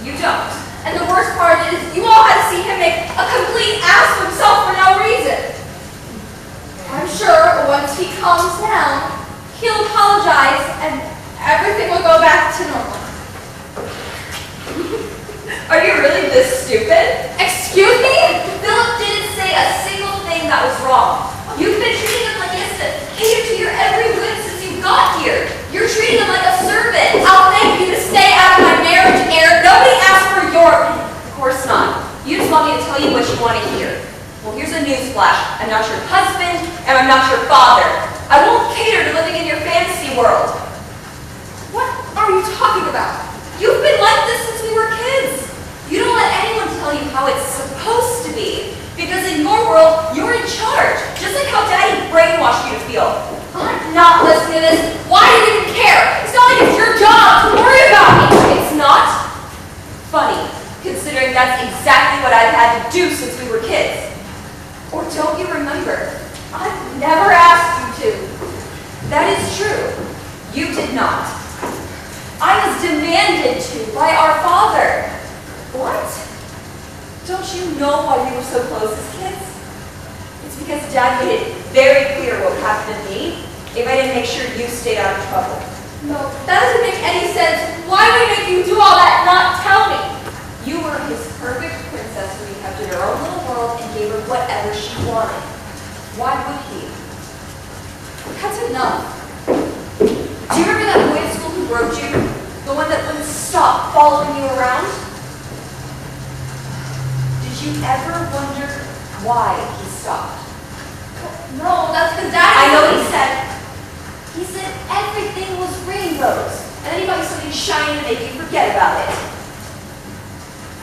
You don't. And the worst part is, you all had to see him make a complete ass of himself for no reason. I'm sure once he calms down, he'll apologize and everything will go back to normal. Are you really this stupid? Excuse me? Philip didn't say a single thing that was wrong. You've been treating him like he has to cater to your every whim since you got here. You're treating him like a servant. I'll thank you to stay out of my marriage, Aaron. Nobody asked for your opinion. Of course not. You just want me to tell you what you want to hear. Well, here's a newsflash. I'm not your husband, and I'm not your father. I won't cater to living in your fantasy world. What are you talking about? You've been like this since we were kids. You don't let anyone tell you how it's supposed to be. Because in your world, you're in charge. Just like how Daddy brainwashed you to feel. I'm not listening to this. Why do you even care? It's not like it's your job to worry about me. It's not funny, considering that's exactly what I've had to do since we were kids. Or don't you remember? I've never asked you to. That is true. You did not. I was demanded to by our father. What? Don't you know why we were so close as kids? It's because Dad made it very clear what would happen to me if I didn't make sure you stayed out of trouble. No, that doesn't make any sense. Why would he make you do all that and not tell me? You were his perfect princess who he kept in her own little world and gave her whatever she wanted. Why would he? That's enough. Do you remember that boy at school who wrote you? The one that wouldn't stop following you around? Did you ever wonder why he stopped? No, that's because Dad. I know what he said. He said everything was rainbows, and then he bought you something shiny to make you forget about it.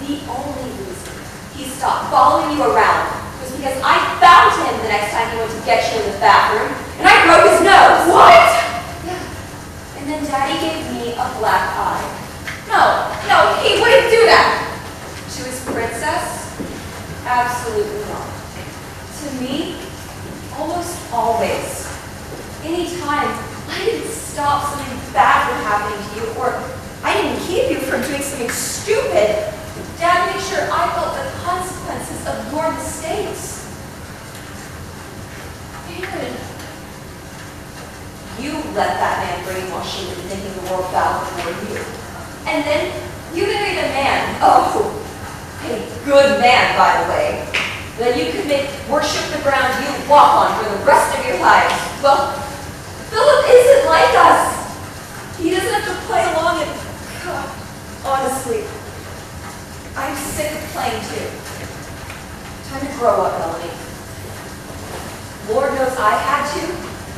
The only reason he stopped following you around was because I found him the next time he went to get you in the bathroom, and I broke his nose. What? Yeah. And then Daddy gave me a black eye. No, he wouldn't do that. To his princess? Absolutely not. To me, almost always. Anytime I didn't stop something bad from happening to you, or I didn't keep you from doing something stupid, Dad made sure I felt the consequences of your mistakes. Aaron, let that man brainwash you into thinking the world bowed before you. And then you married a man, oh, a good man, by the way, that you could make worship the ground you walk on for the rest of your lives. Well, Philip isn't like us. He doesn't have to play along and, God, honestly, I'm sick of playing too. Time to grow up, Melanie. Lord knows I had to,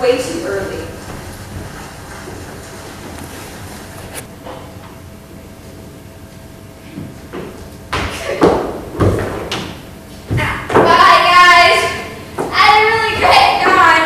way too early. Bye, guys. Had a really great time.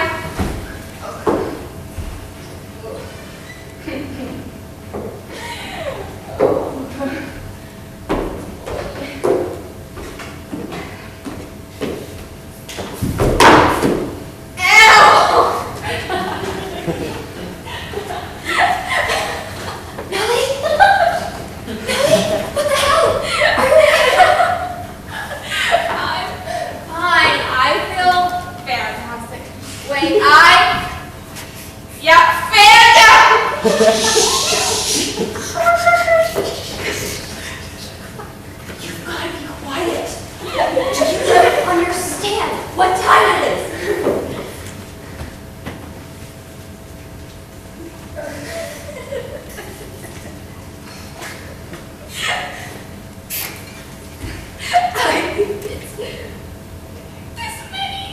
You've got to be quiet. Do you not understand what time it is? I think it's this many.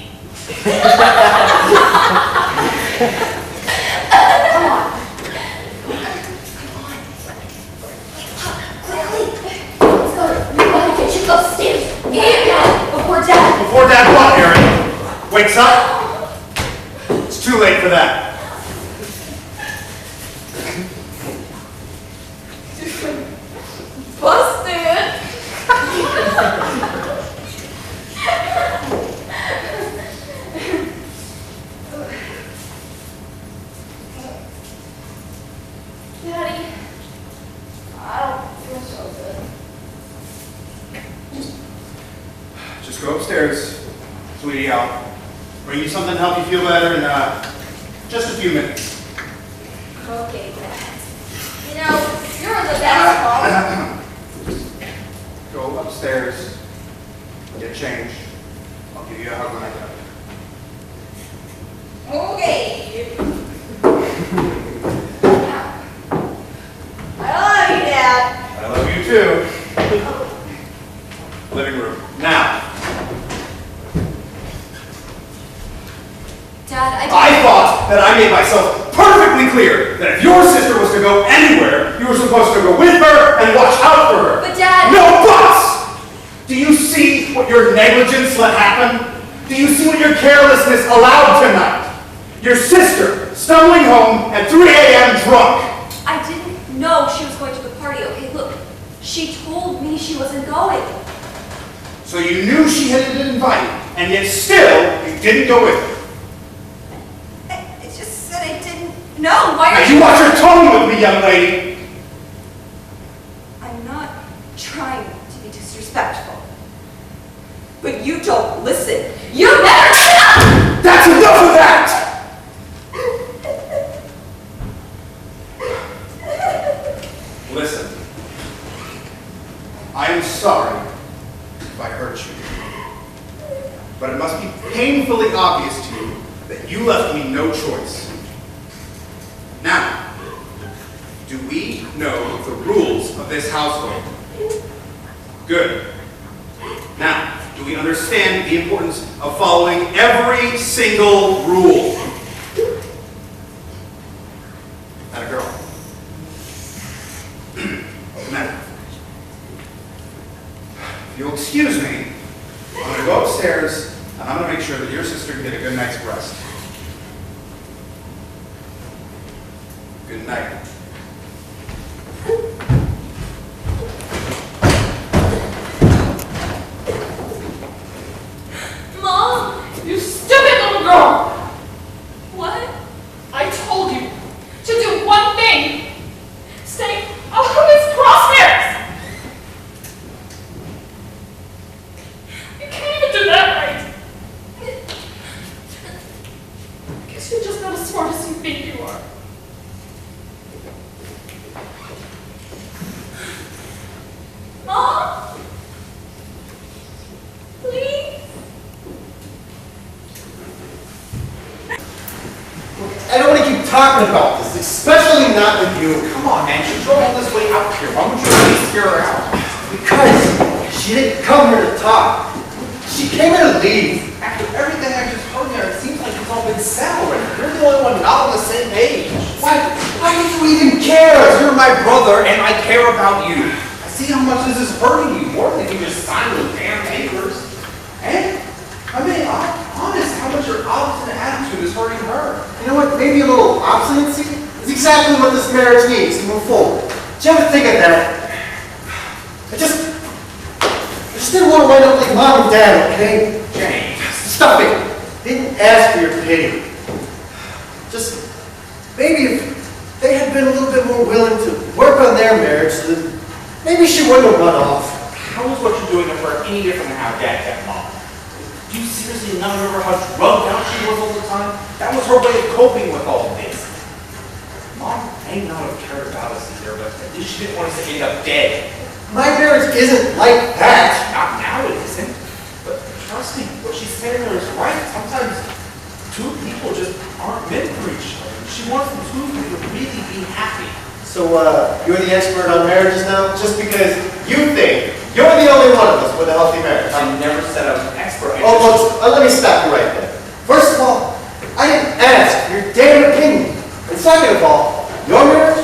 Come on. Quickly. Let's go. We want to get you upstairs. Before Dad. Before Dad what, Aaron? Wakes up? It's too late for that. Busted. Daddy, I don't feel so good. Just go upstairs, sweetie. I'll bring you something to help you feel better in just a few minutes. Okay, Dad. You know, you're the best mom. Go upstairs, get changed. I'll give you a hug when I get up. Okay. I love you, Dad. I love you too. Living room. Now, Dad, I thought that I made myself perfectly clear that if your sister was to go anywhere, you were supposed to go with her and watch out for her. But Dad... No buts! Do you see what your negligence let happen? Do you see what your carelessness allowed tonight? Your sister stumbling home at 3 a.m. drunk. I didn't know she was going to the party. Okay, look. She told me she wasn't going. So you knew she had been invited, and yet still you didn't go with her. I just said I didn't know. Why Now are you watch your tone with me, young lady. I'm not trying to be disrespectful. But you don't listen. You never stop! That's enough of that! Listen, I am sorry if I hurt you, but it must be painfully obvious to you that you left me no choice. Now, do we know the rules of this household? Good. Now, do we understand the importance of following every single rule? That a girl. Now, if you'll excuse me, I'm going to go upstairs and I'm going to make sure that your sister can get a good night's rest. Good night. Mom, you stupid little girl! What? I told you to do one thing. Stay out of his crosshairs. You can't even do that right. I guess you're just not as smart as you think you are. talking about this, especially not with you. Come on, man, she drove all this way out here. Why would you at least hear her out? Because she didn't come here to talk. She came here to leave. After everything I just heard there, it seems like it's all been settled. You're the only one not on the same page. Why do you even care? Because you're my brother and I care about you. I see how much this is hurting you, more than you just signed those damn papers. And, I mean, I'm honest how much your obstinate attitude is hurting her. You know what? Maybe a little obstinacy is exactly what this marriage needs to move forward. Did you ever think of that? I just didn't want to wind up like mom and dad, okay? James. Stop it. Didn't ask for your pity. Just maybe if they had been a little bit more willing to work on their marriage, then maybe she wouldn't have run off. How is what you're doing to her any different than how Dad kept Mom? Do you seriously not remember how drugged out she was all the time? That was her way of coping with all of this. Mom may not have cared about us either, but at least she didn't want us to end up dead. My marriage isn't like that. Not now it isn't. But trust me, what she's saying there is right. Sometimes two people just aren't meant for each other. She wants the two of you to really be happy. So, you're the expert on marriages now? Just because you think you're the only one of us with a healthy marriage? I never said I was an expert. Oh, well, let me stop you right there. First of all, I didn't ask your damn opinion. And second of all, your marriage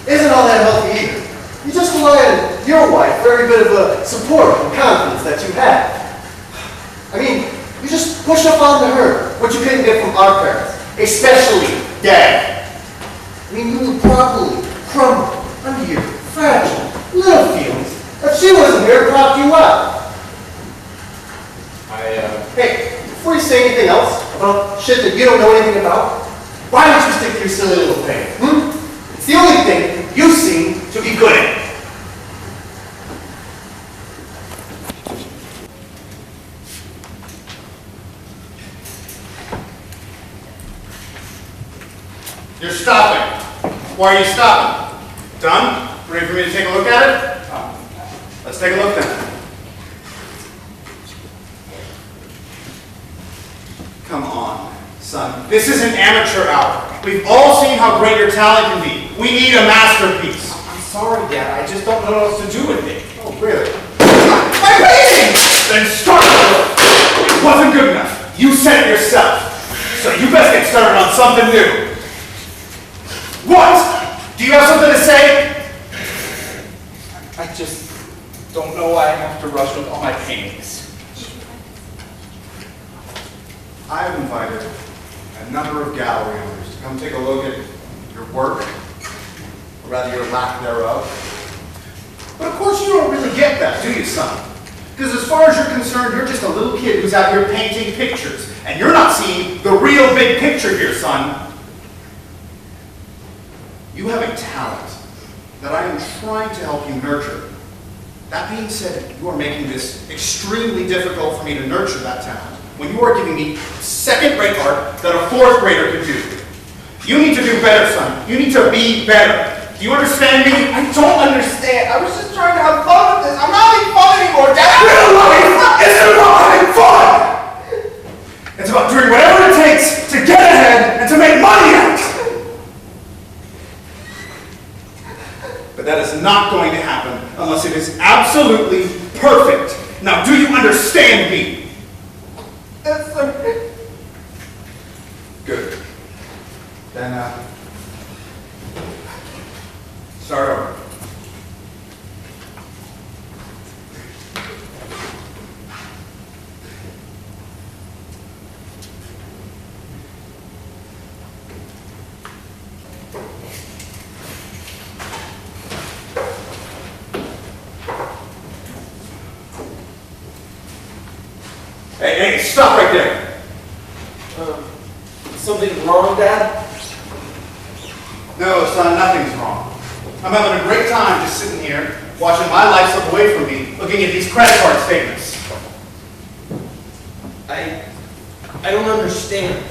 isn't all that healthy either. You just rely on your wife for every bit of support and confidence that you have. I mean, you just push up onto her what you couldn't get from our parents, especially Dad. I mean, you would probably crumble under your fragile little feelings if she wasn't here to prop you up. Hey, before you say anything else about shit that you don't know anything about, why don't you stick to your silly little thing? It's the only thing you seem to be good at. You're stopping. Why are you stopping? Done? Ready for me to take a look at it? Let's take a look then. Come on, son. This is an amateur hour. We've all seen how great your talent can be. We need a masterpiece. I'm sorry, Dad. I just don't know what else to do with it. Oh, really? My painting! Then start over. It wasn't good enough. You said it yourself. So you best get started on something new. What? Do you have something to say? I just don't know why I have to rush with all my paintings. I've invited a number of gallery owners to come take a look at your work, or rather your lack thereof. But of course you don't really get that, do you, son? Because as far as you're concerned, you're just a little kid who's out here painting pictures, and you're not seeing the real big picture here, son. You have a talent that I am trying to help you nurture. That being said, you are making this extremely difficult for me to nurture that talent when you are giving me second-rate art that a fourth grader could do. You need to do better, son. You need to be better. Do you understand me? I don't understand. I was just trying to have fun with this. I'm not having fun anymore, Dad. Real life isn't about having fun. It's about doing whatever it takes to get ahead and to make money out. But that is not going to happen unless it is absolutely perfect. Now, do you understand me? Yes, sir. Good. Then, start over. Hey, stop right there. Something wrong, Dad? No, son, nothing's wrong. I'm having a great time just sitting here, watching my life slip away from me, looking at these credit card statements. I don't understand.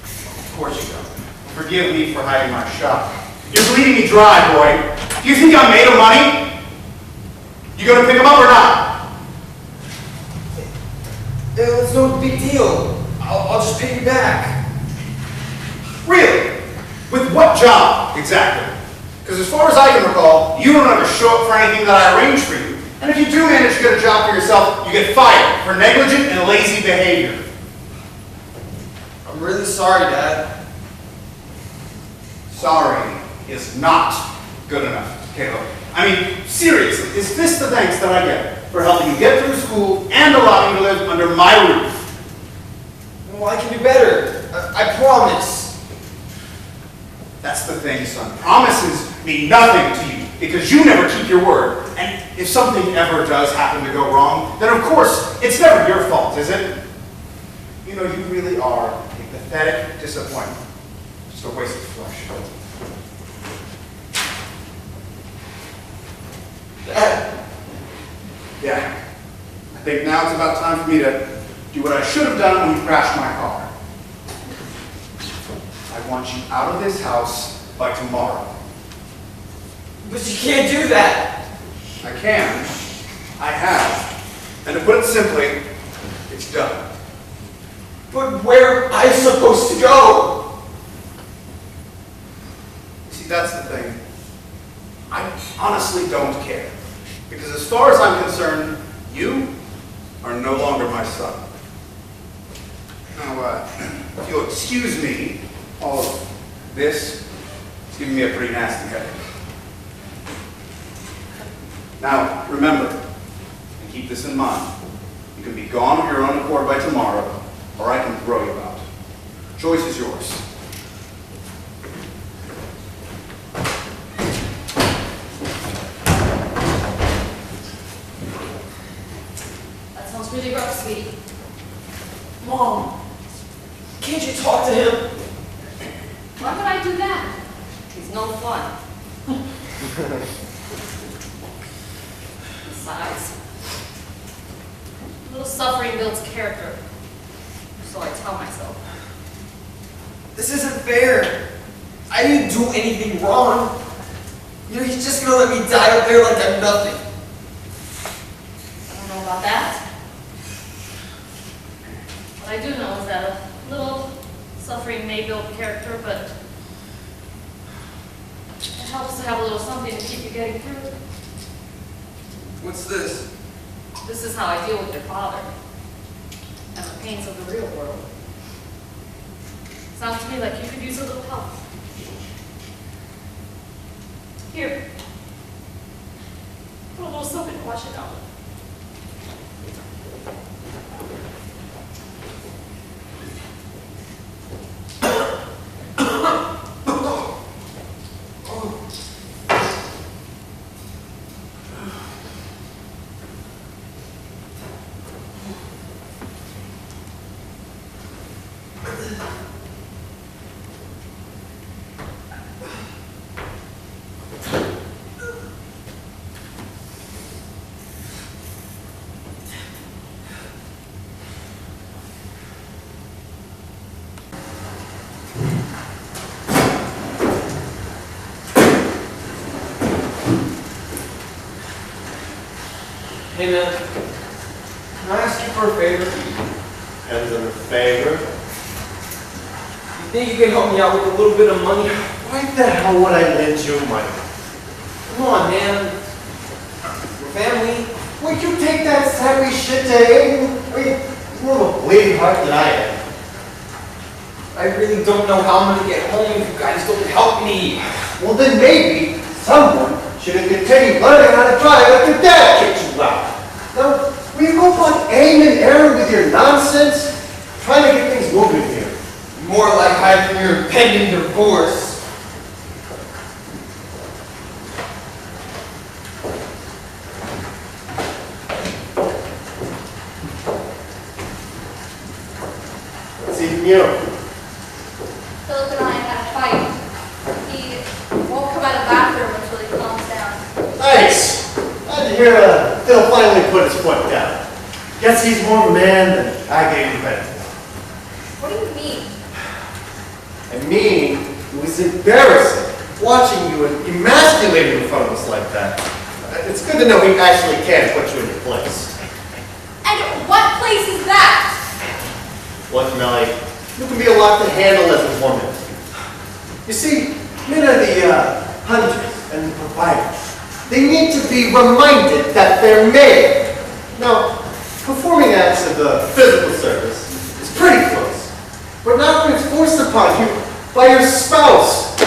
Of course you don't. Forgive me for hiding my shop. You're bleeding me dry, boy. Do you think I'm made of money? You gonna pick them up or not? It's no big deal. I'll just pay you back. Really? With what job, exactly? Because as far as I can recall, you don't ever show up for anything that I arrange for you. And if you do manage to get a job for yourself, you get fired for negligent and lazy behavior. I'm really sorry, Dad. Sorry is not good enough, Caleb. I mean, seriously, is this the thanks that I get for helping you get through school and allowing you to live under my roof? Well, I can do better. I promise. That's the thing, son. Promises mean nothing to you because you never keep your word. And if something ever does happen to go wrong, then of course, it's never your fault, is it? You know, you really are a pathetic disappointment. Just a waste of flesh. Dad. Yeah. I think now it's about time for me to do what I should have done when you crashed my car. I want you out of this house by tomorrow. But you can't do that. I can. I have. And to put it simply, it's done. But where am I supposed to go? See, that's the thing. I honestly don't care. Because as far as I'm concerned, you are no longer my son. Now, if you'll excuse me, all of this is giving me a pretty nasty headache. Now, remember, and keep this in mind, you can be gone of your own accord by tomorrow, or I can throw you out. Choice is yours. That sounds really rough, sweetie. Mom, can't you talk to him? Why would I do that? He's no fun. Besides, a little suffering builds character. So I tell myself. This isn't fair. I didn't do anything wrong. You know, he's just gonna let me die up there like I'm nothing. I don't know about that. What I do know is that a little suffering may build character, but it helps to have a little something to keep you getting through. What's this? This is how I deal with your father and the pains of the real world. Sounds to me like you could use a little help. Here. Put a little something to wash it out. Hey man, can I ask you for a favor? Depends on the favor. You think you can help me out with a little bit of money? Why the hell would I lend you money? Come on, man. We're family. Would you take that sappy shit to Aiden? I mean, he's more of a bleeding heart than I am. I really don't know how I'm gonna get home if you guys don't help me. Well, then maybe someone should have continued learning how to drive after Dad kicked you out. Now, will you go on aim and error with your nonsense? Trying to get things moving here. More like hiding from your impending divorce. Let's see from you. Philip and I had a fight. He won't come out of the bathroom until he calms down. Nice. Glad to hear Phil finally put his foot down. Guess he's more of a man than I gave him credit for. What do you mean? I mean, it was embarrassing watching you emasculated in front of us like that. It's good to know he actually can put you in your place. And what place is that? What, Melly? You can be a lot to handle as a woman. You see, men are the hunters and providers. They need to be reminded that they're male. Now, performing acts of physical service is pretty close, but not when it's forced upon you by your spouse.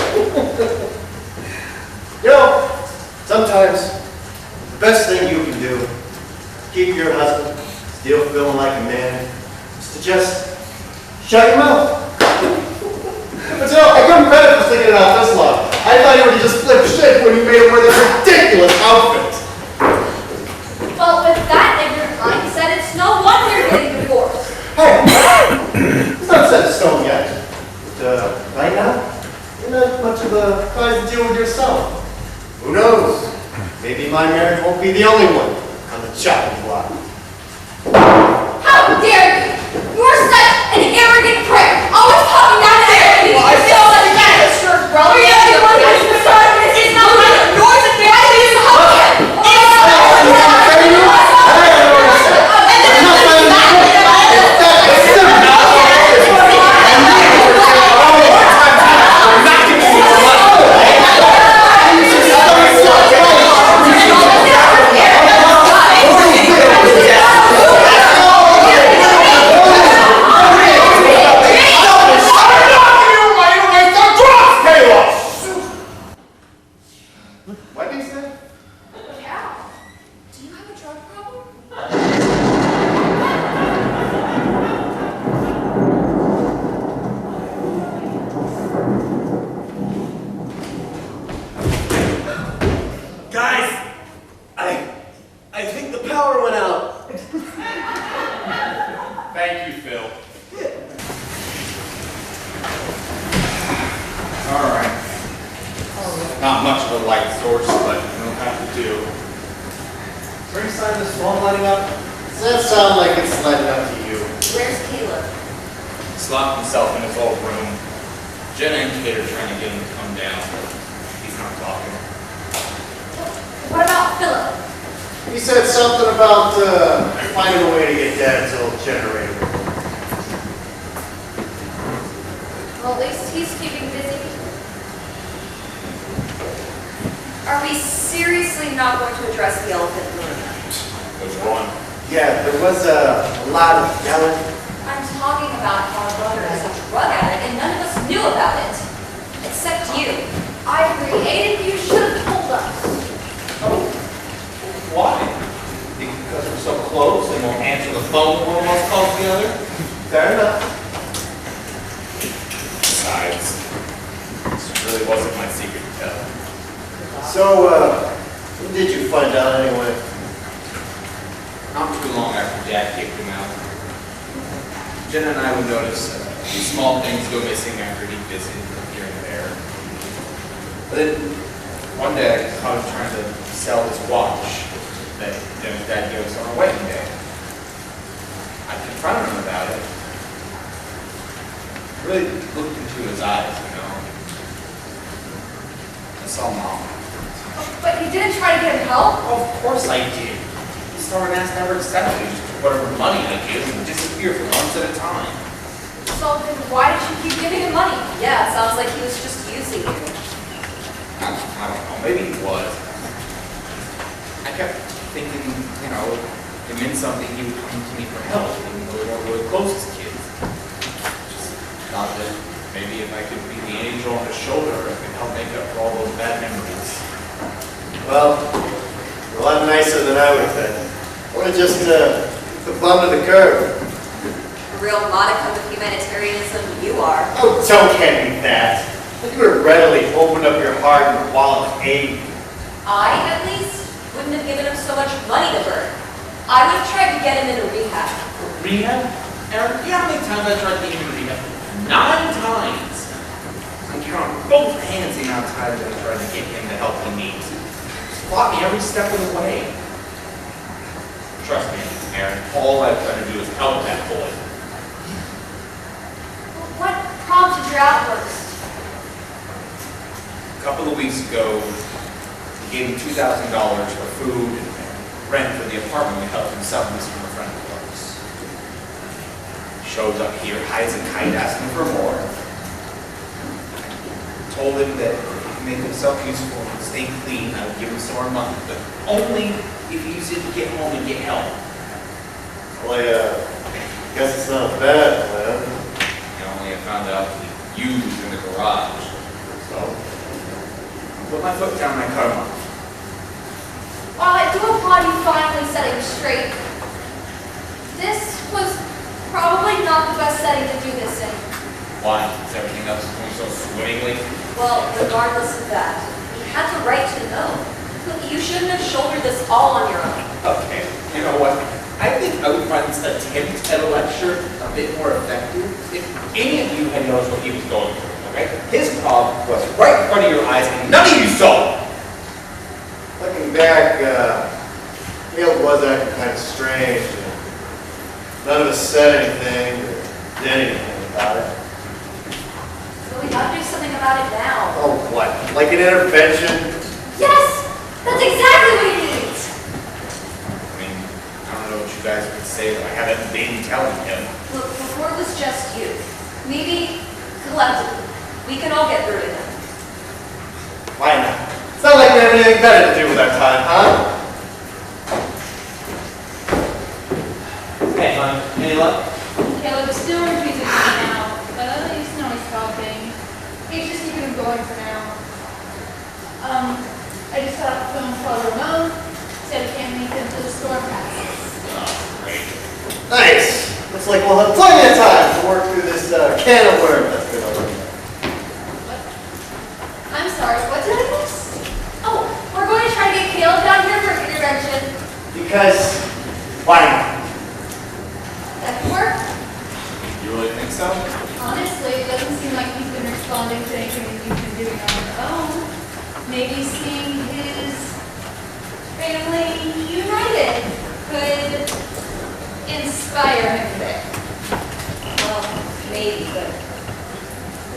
You know, sometimes the best thing you can do to keep your husband still feeling like a man is to just shut your mouth. But you know, I couldn't benefit for sticking it out this long. I thought you were just flip shit when you made him wear this ridiculous outfit. Well, with that ignorant mindset, it's no wonder you're getting divorced. Hey, it's not set in stone yet. But right now, you're not much of a guy to deal with yourself. Who knows? Maybe my marriage won't be the only one on the chopping block. How dare you! You're such an arrogant prick! Always talking down to everything! Well, I feel like that! Mr. Brother, Are you the only one who's decided this is not right? Yours and why do you hug him? What did you say? Yeah. Do you have a drug problem? Guys, I think the power went out. Thank you, Phil. All right. Not much of a light source, but it'll have to do. Is there any sign of the storm lighting up? Does that sound like it's lighting up to you? Where's Caleb? He's locked himself in his old room. Jenna and Kate are trying to get him to come down. He's not talking. What about Philip? He said something about finding a way to get Dad's old generator. Well, at least he's keeping busy. Are we seriously not going to address the elephant in the room? Which one? Yeah, there was a lot of yelling. I'm talking about how our brother is a drug addict and none of us knew about it. Except you. I created you should have told us. Oh, why? Because we're so close and won't answer the phone when one of us calls the other? Fair enough. Besides, this really wasn't my secret to tell. So, when did you find out anyway? Not too long after Dad kicked him out. Jenna and I would notice small things go missing after he'd visit here and there. But then one day I caught him trying to sell his watch that Jenna's dad gave us on our wedding day. I confronted him about it. Really looked into his eyes, you know. I saw Mom. But you didn't try to get him help? Of course I did. The store ass never accepted it. Just took whatever money I gave him and disappeared for months at a time. So then why did you keep giving him money? Yeah, it sounds like he was just using you. I don't know, maybe he was. I kept thinking, you know, it meant something he would come to me for help, even though we weren't really close as kids. Just thought that maybe if I could be the angel on his shoulder, I could help make up for all those bad memories. Well, you're a lot nicer than I would have been. I would have just the bum to the curb. A real modicum of humanitarianism you are. Oh, don't hand me that. You would have readily opened up your heart and wallet of aid. I, at least, wouldn't have given him so much money to burn. I would have tried to get him into rehab. Rehab? Aaron, you know how many times I tried to get him to rehab? 9 times! I count on both hands the amount of times I tried to get him the help he needs. Fought me every step of the way. Trust me, Aaron, all I've tried to do is help that boy. What prompted your outburst? A couple of weeks ago, we gave him $2,000 for food and rent for the apartment we helped him sublease from a friend of ours. Shows up here, hides a kite, asking for more. told him that to make himself useful and stay clean, I would give him some more money, but only if he used it to get home and get help. Well, guess it's not bad, man. I found out that you was in the garage. So, Put my foot down my car month. While I do applaud you finally setting straight, this was probably not the best setting to do this in. Why? Is everything else going so swimmingly? Well, regardless of that, you had the right to know. You shouldn't have shouldered this all on your own. Okay, you know what? I think I would find this attempt at a lecture a bit more effective if any of you had noticed what he was going through, okay? His problem was right in front of your eyes and none of you saw it. looking back, Caleb was acting kind of strange. None of us said anything or did anything about it. So we gotta do something about it now. Oh, what? Like an intervention? Yes! That's exactly what he needs! I mean, I don't know what you guys would say, but I haven't been telling him. Look, before it was just you. Maybe, collectively, we can all get through to him. Why not? It's not like we have anything better to do with our time, huh? Hey, hon, any luck? Caleb is still refusing to come out, but at least now he's talking. He's just keeping him going for now. I just got off the phone with Father Ramon, said he can't meet him till the storm passes. Oh, great. Nice! Looks like we'll have plenty of time to work through this can of worms that's been opened. I'm sorry, what did I miss? Oh, we're going to try to get Caleb down here for an intervention. Because, why not? That can work. You really think so? Honestly, it doesn't seem like he's been responding to anything that you've been doing on your own. Maybe seeing his family united could inspire him a bit. Well, maybe, but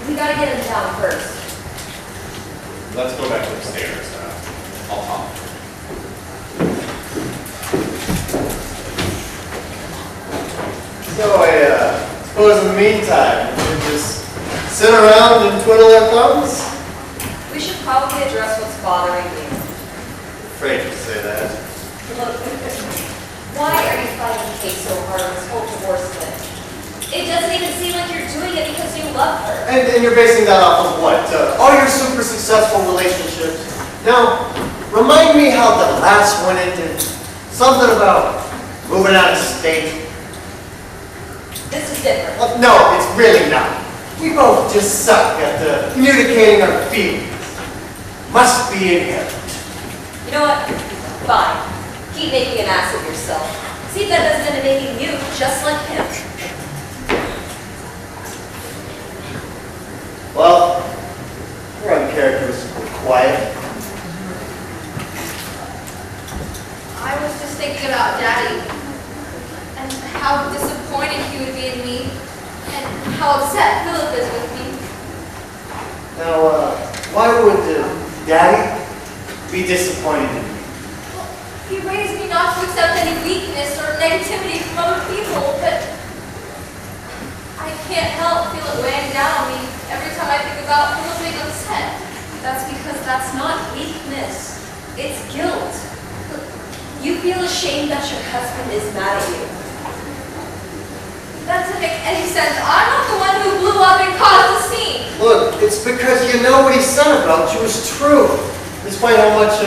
we gotta get him down first. Let's go back upstairs. I'll talk. So I suppose in the meantime, we can just sit around and twiddle our thumbs? We should probably address what's bothering you. Afraid to say that. Look, why are you fighting the case so hard on this whole divorce thing? It doesn't even seem like you're doing it because you love her. And you're basing that off of what? All your super successful relationships? Now, remind me how the last one ended. Something about moving out of state. This is different. No, it's really not. We both just suck at communicating our feelings. Must be inherent. You know what? Fine. Keep making an ass of yourself. See if that doesn't end up making you just like him. Well, you're uncharacteristically quiet. I was just thinking about Daddy and how disappointed he would be in me and how upset Philip is with me. Now, why would Daddy be disappointed in me? Well, he raised me not to accept any weakness or negativity from other people, but I can't help feel it weighing down on me every time I think about Philip being upset. That's because that's not weakness. It's guilt. Look, you feel ashamed that your husband is mad at you. That doesn't make any sense. I'm not the one who blew up and caused the scene. Look, it's because you know what he said about you is true. Despite how much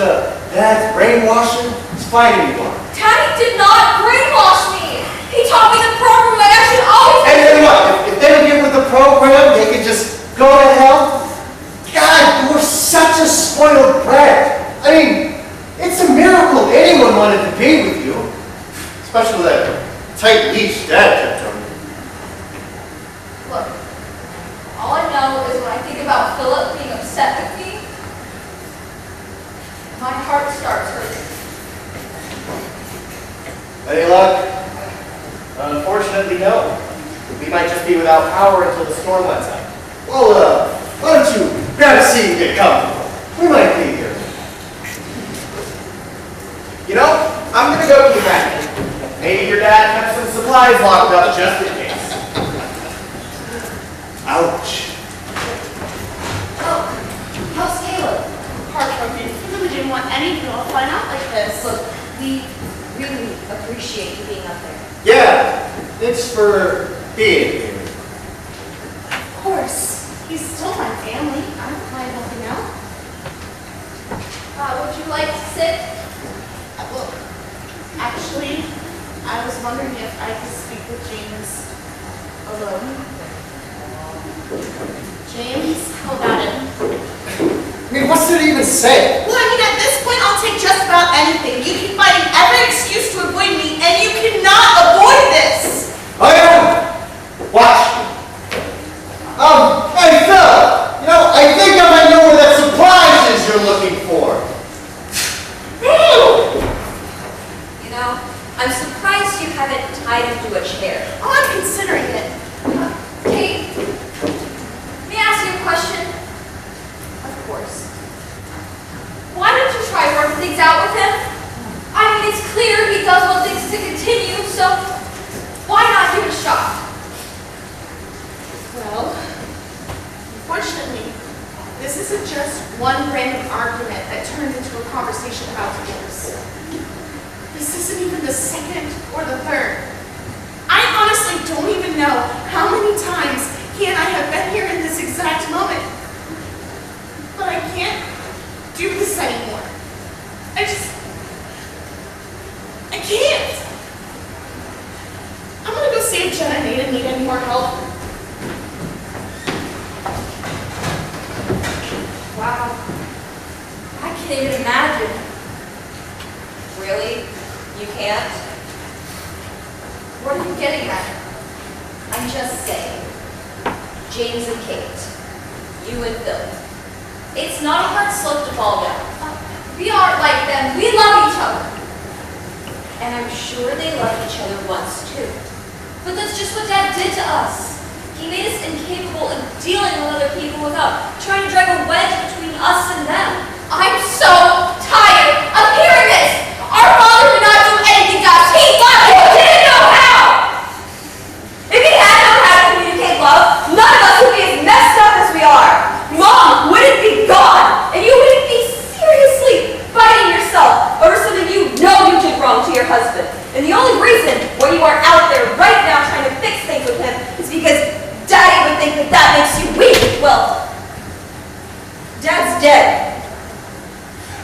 Dad's brainwashing, it's fighting you on. Daddy did not brainwash me. He taught me the program that I should always And then what? If they don't get with the program, they can just go to hell? God, you were such a spoiled brat. I mean, it's a miracle anyone wanted to be with you. Especially with that tight leash Dad kept on you. Look, all I know is when I think about Philip being upset with me, my heart starts hurting. Any luck? Unfortunately, no. We might just be without power until the storm lets out. Well, why don't you grab a seat and get comfortable? We might be here. You know, I'm gonna go keep packing. Maybe your dad has some supplies locked up just in case. Ouch. Oh, want any girl flying out like this. Look, we really appreciate you being up there. Yeah, thanks for being here. Of course. He's still my family. I don't mind helping out. Would you like to sit? Well, actually, I was wondering if I could speak with James alone. James, how about it? I mean, what's there to even say? Well, I mean, at this point, I'll take just about anything. You keep finding every excuse to avoid me, and you cannot avoid this. Oh yeah? Watch. Hey Phil, you know, I think I might know where that surprise is you're looking for. You know, I'm surprised you haven't tied him to a chair. Oh, I'm considering it. Kate, may I ask you a question? Of course. Why don't you try working things out with him? I mean, it's clear he does want things to continue, so why not give it a shot? Well, unfortunately, this isn't just one random argument that turned into a conversation about divorce. This isn't even the second or the third. I honestly don't even know how many times he and I have been here in this exact moment. But I can't do this anymore. I can't. I'm gonna go see if Jen and Nada need any more help. Wow. I can't even imagine. Really? You can't? What are you getting at? I'm just saying. James and Kate. You and Phil. It's not a hard slope to fall down. We aren't like them. We love each other. And I'm sure they loved each other once too. But that's just what Dad did to us. He made us incapable of dealing with other people without trying to drive a wedge between us and them. I'm so tired of hearing this. Our father did not do anything to us. He loved you. Didn't know how. If he had known how to communicate love, none of us would be as messed up as we are. Mom wouldn't be gone, and you wouldn't be seriously fighting yourself over something you know you did wrong to your husband. And the only reason why you are out there right now trying to fix things with him is because Daddy would think that that makes you weak. Well, Dad's dead.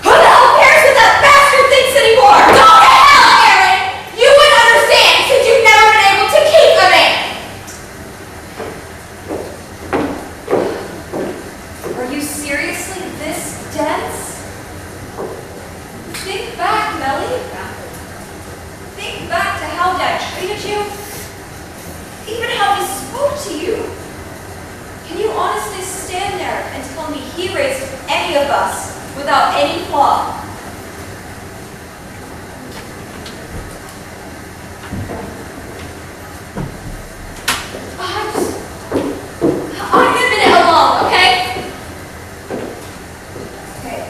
Who the hell cares what that bastard thinks anymore? Go to hell, Aaron. You wouldn't understand since you've never been able to keep a man. Are you seriously this dense? Think back, Melly. Think back to how Dad treated you. Even how he spoke to you. Can you honestly stand there and tell me he raised any of us without any flaw? I'm a minute alone, okay? Okay.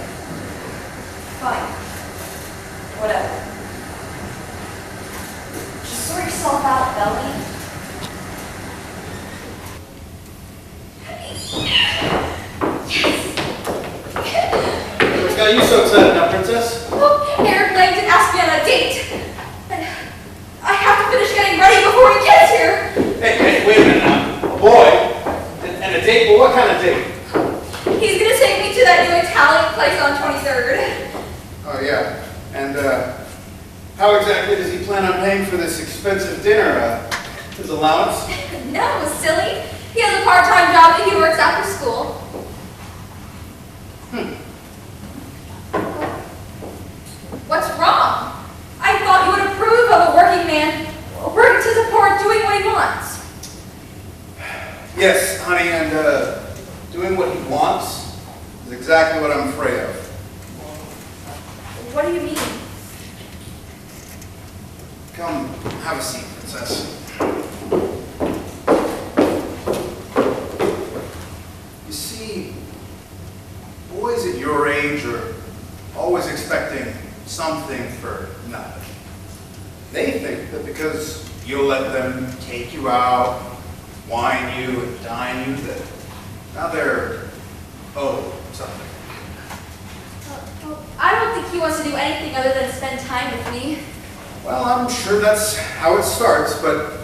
Fine. Whatever. Just sort yourself out, Belly. What's got you so excited now, Princess? Well, Aaron begged and asked me on a date. And I have to finish getting ready before he gets here. Hey, wait a minute now. A boy? And a date? Well, what kind of date? He's gonna take me to that new Italian place on 23rd. Oh, yeah. And, how exactly does he plan on paying for this expensive dinner? His allowance? No, silly. He has a part-time job and he works after school. What's wrong? I thought you would approve of a working man working to support doing what he wants. Yes, honey, and, doing what he wants is exactly what I'm afraid of. What do you mean? Come, have a seat, Princess. You see, boys at your age are always expecting something for nothing. They think that because you'll let them take you out, wine you, and dine you, that now they're owed something. Well, I don't think he wants to do anything other than spend time with me. Well, I'm sure that's how it starts, but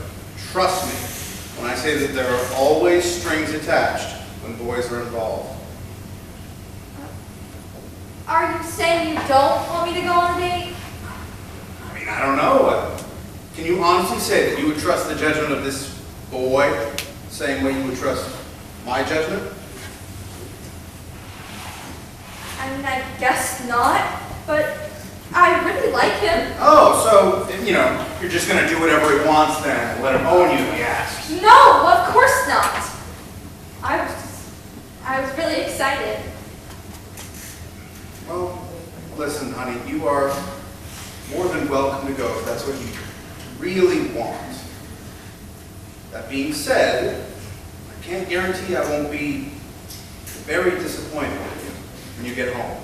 trust me when I say that there are always strings attached when boys are involved. Are you saying you don't want me to go on a date? I mean, I don't know. Can you honestly say that you would trust the judgment of this boy the same way you would trust my judgment? I mean, I guess not, but I really like him. Oh, so, you're just going to do whatever he wants then and let him own you if he asks. No, of course not. I was really excited. Well, listen, honey, you are more than welcome to go if that's what you really want. That being said, I can't guarantee I won't be very disappointed with you when you get home.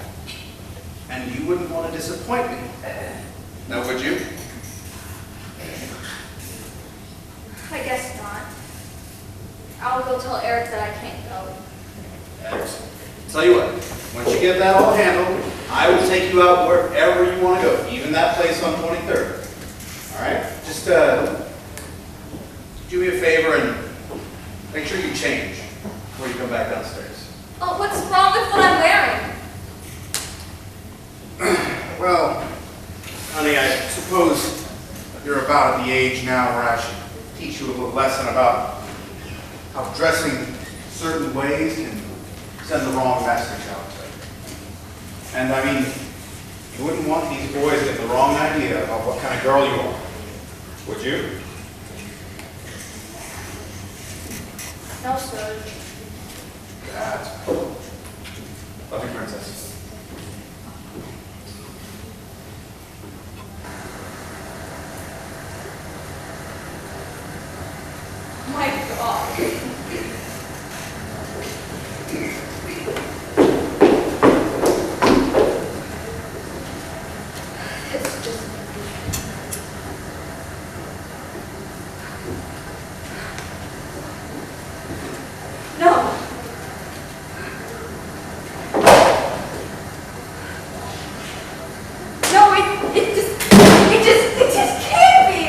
And you wouldn't want to disappoint me. Now, would you? I guess not. I'll go tell Eric that I can't go. Excellent. Tell you what, once you get that all handled, I will take you out wherever you want to go, even that place on 23rd. All right? Just do me a favor and make sure you change before you come back downstairs. Oh, what's wrong with what I'm wearing? Well, honey, I suppose you're about at the age now where I should teach you a little lesson about how dressing certain ways can send the wrong message out there. And I mean, you wouldn't want these boys to get the wrong idea about what kind of girl you are, would you? No, sir. That's cool. Love you, princess. My God. It's just... No. No, it just can't be.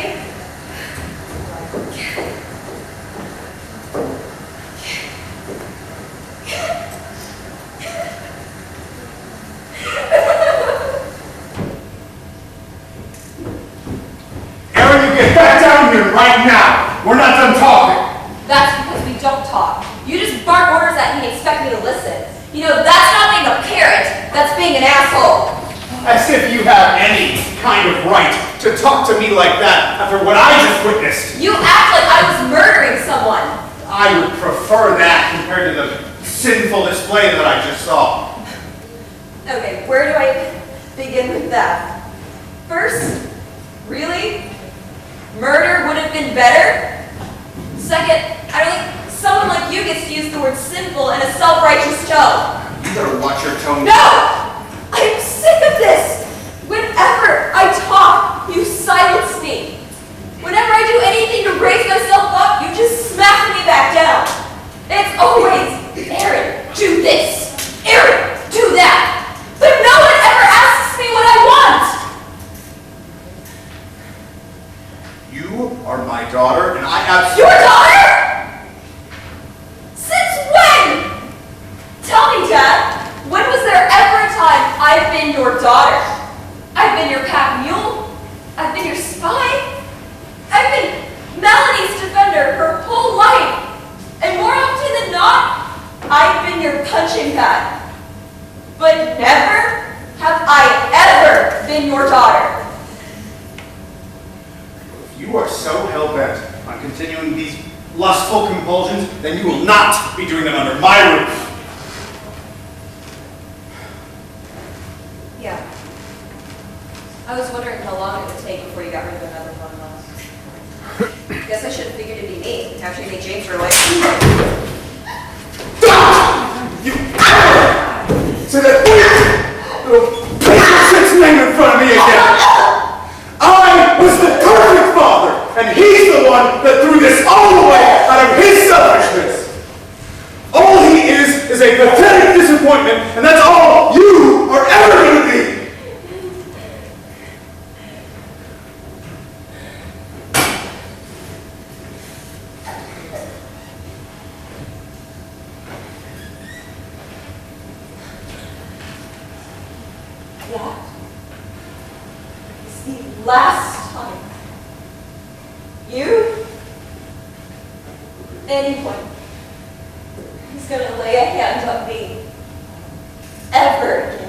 Aaron, you get back down here right now. We're not done talking. That's because we don't talk. You just bark orders at me and expect me to listen. You know, that's not being a parent. That's being an asshole. As if you have any kind of right to talk to me like that after what I just witnessed. You act like I was murdering someone. I would prefer that compared to the sinful display that I just saw. Okay, where do I begin with that? First, really? Murder would have been better? Second, I don't think someone like you gets to use the word sinful in a self-righteous tone. You better watch your tone. No! I'm sick of this! Whenever I talk, you silence me. Whenever I do anything to raise myself up, you just smack me back down. It's always, Aaron, do this. Aaron, do that. But no one ever asks me what I want. You are my daughter, and I absolutely... Your daughter? Since when? Tell me, Dad, when was there ever a time I've been your daughter? I've been your pack mule. I've been your spy. I've been Melanie's defender her whole life. And more often than not, I've been your punching bag. But never have I ever been your daughter. If you are so hell-bent on continuing these lustful compulsions, then you will not be doing them under my roof. Yeah. I was wondering how long it would take before you got rid of another one of us. Guess I should have figured it'd be me after you made James her wife. You say that little bitch name in front of me again. I was the perfect father, and he's the one that threw this all away out of his selfishness. All he is a pathetic disappointment, and that's all you are ever going to last time. You, anyone, who's gonna lay a hand on me ever again.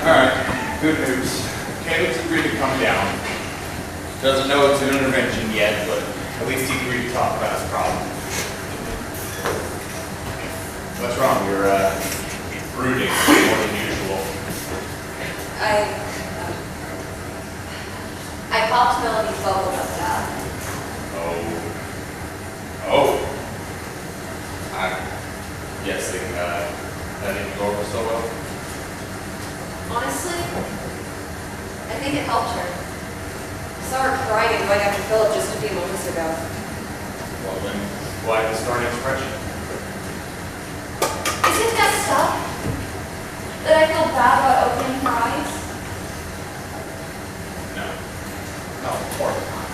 Alright, good news. Caleb's agreed to come down. Doesn't know it's an intervention yet, but at least he agreed to talk about his problem. What's wrong? You're brooding more than usual. I popped Melody's bubble up, Dad. Oh. I'm guessing that didn't go over so well. Honestly, I think it helped her. I saw her crying and going after Philip just a few moments ago. Well then, why the starting expression? Is it messed up that I feel bad about opening her eyes? No, of course not.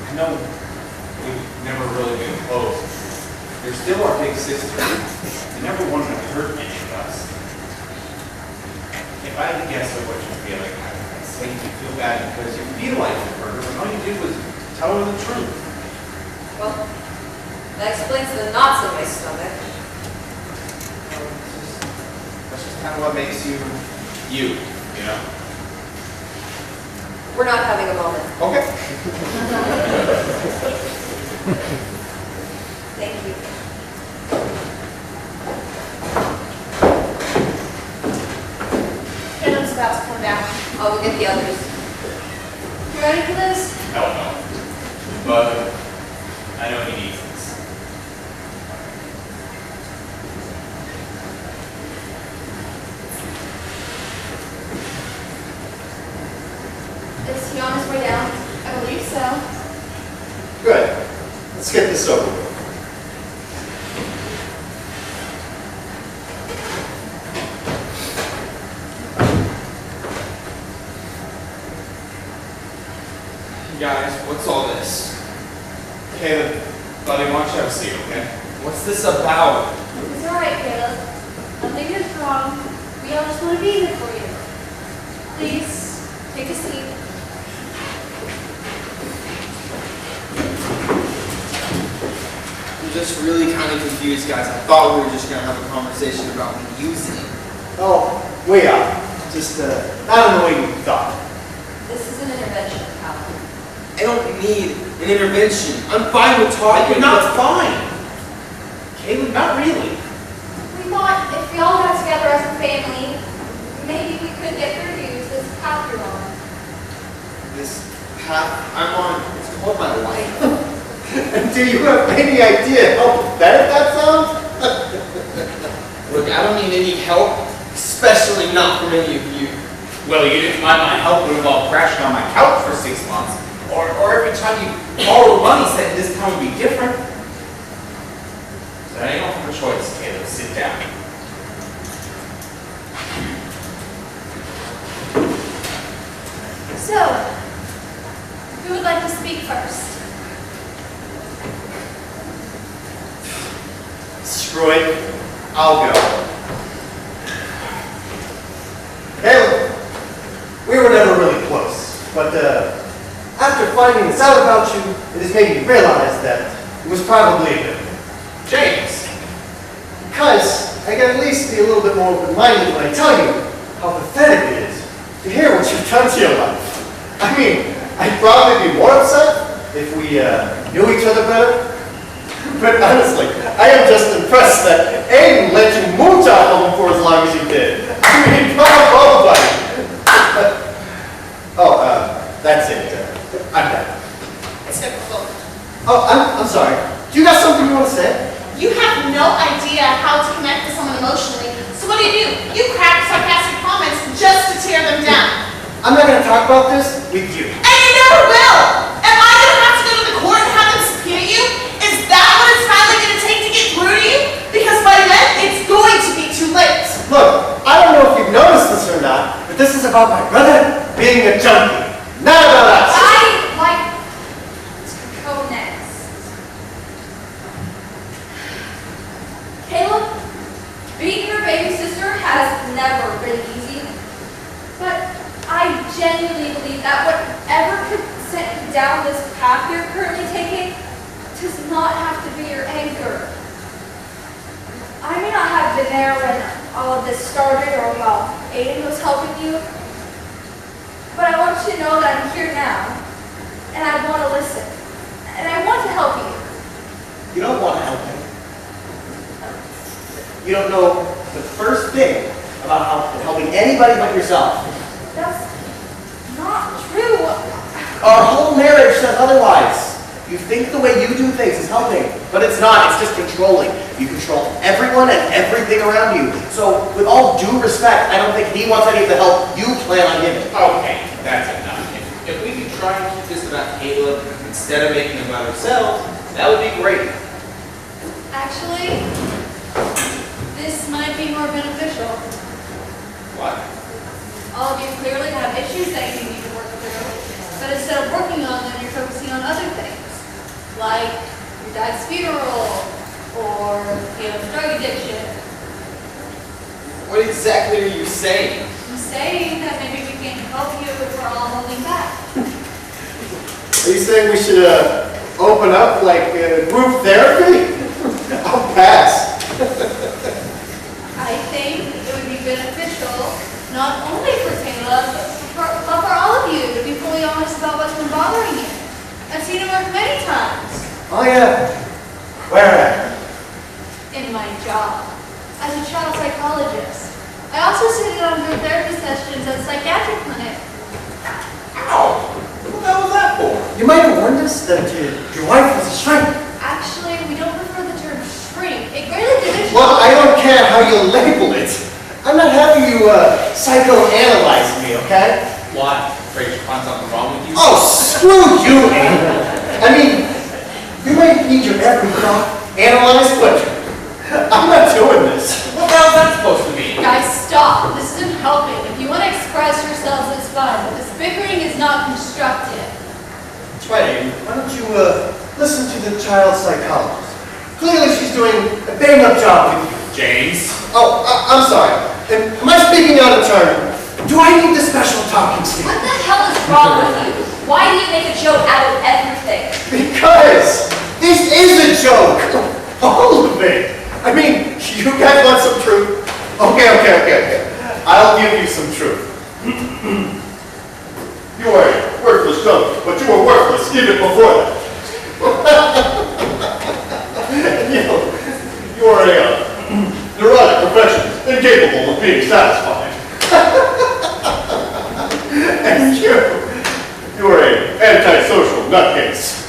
I know we've never really been close. You're still our big sister. You never wanted to hurt any of us. If I had to guess at what you're feeling, I'd say you feel bad because you feel like you hurt her, when all you did was tell her the truth. Well, that explains the knots in my stomach. That's just kind of what makes you, you know? We're not having a moment. Okay. Thank you. Caleb's about to come down. I'll go get the others. You ready for this? Hell no. But I know he needs this. Is he on his way down? I believe so. Good. Let's get this over with. Guys, what's all this? Caleb, buddy, why don't you have a seat, okay? What's this about? It's all right, Caleb. Nothing is wrong. We all just want to be here for you. Please, take a seat. I'm just really kind of confused, guys. I thought we were just going to have a conversation about me using it. Oh, way out. Just not in the way you thought. This is an intervention, Cal. I don't need an intervention. I'm fine with talking. You're not fine. Caleb, not really. We thought if we all got together as a family, maybe we could get through to use this path you're on. This path I'm on, it's called my life. And do you have any idea how pathetic that sounds? Look, I don't need any help, especially not from any of you. Well, you didn't mind my help when we were all crashing on my couch for 6 months. Or every time you borrowed money said this time would be different. So I don't have a choice, Caleb. Sit down. So, who would like to speak first? Screw it. I'll go. Caleb, we were never really close, but after finding this out about you, it has made me realize that it was probably a good thing. James. Because I can at least be a little bit more open-minded when I tell you how pathetic it is to hear what you've done to your life. I mean, I'd probably be more upset if we knew each other better. But honestly, I am just impressed that Aiden let you mooch off of him for as long as you did. I mean, bravo, buddy. That's it. I'm done. Except for Philip. Oh, I'm sorry. Do you got something you want to say? You have no idea how to connect with someone emotionally. So what do? You crack sarcastic comments just to tear them down. I'm not going to talk about this with you. And you never will! Am I going to have to go to the court and have them subpoena you? Is that what it's finally going to take to get through to you? Because by then, it's going to be too late. Look, I don't know if you've noticed this or not, but this is about my brother being a junkie. Not about us. I like to go next. that whatever could set you down this path you're currently taking does not have to be your anchor. I may not have been there when all of this started or while Aiden was helping you, but I want you to know that I'm here now, and I want to listen, and I want to help you. You don't want to help him. You don't know the first thing about helping anybody but yourself. That's not true. Our whole marriage says otherwise. You think the way you do things is helping, but it's not. It's just controlling. You control everyone and everything around you. So, with all due respect, I don't think he wants any of the help you plan on giving. Okay, that's enough. If we could try and keep this about Caleb instead of making it about ourselves, that would be great. Actually, this might be more beneficial. What? All of you clearly have issues that you need to work through, but instead of working on them, you're focusing on other things, like your dad's funeral, or Caleb's drug addiction. What exactly are you saying? I'm saying that maybe we can help you if we're all holding back. Are you saying we should open up like group therapy? I'll pass. I think it would be beneficial, not only for Caleb, but for all of you to be fully honest about what's been bothering you. I've seen it work many times Oh yeah. Where at? in my job as a child psychologist. I also sit in on group therapy sessions at a psychiatric clinic. Ow! What the hell was that for? You might have warned us that your wife was a shrink. Actually, we don't prefer the term shrink. It greatly diminishes. Well, I don't care how you label it. I'm not having you psychoanalyze me, okay? What? Afraid you find something wrong with you? Oh, screw you, Aiden. I mean, you might need your every thought analyzed, but I'm not doing this. What the hell is that supposed to mean? Guys, stop. This isn't helping. If you want to express yourselves, it's fine, but this bickering is not constructive. That's right, Aiden. Why don't you listen to the child psychologist? Clearly she's doing a bang-up job with you. James? Oh, I'm sorry. Am I speaking out of turn? Do I need the special talking stick? What the hell is wrong with you? Why do you make a joke out of everything? Because this is a joke. All of it. I mean, you guys want some truth? Okay. I'll give you some truth. You are a worthless junkie, but you were worthless even before that. You are a neurotic perfectionist, incapable of being satisfied. And you are an antisocial nutcase.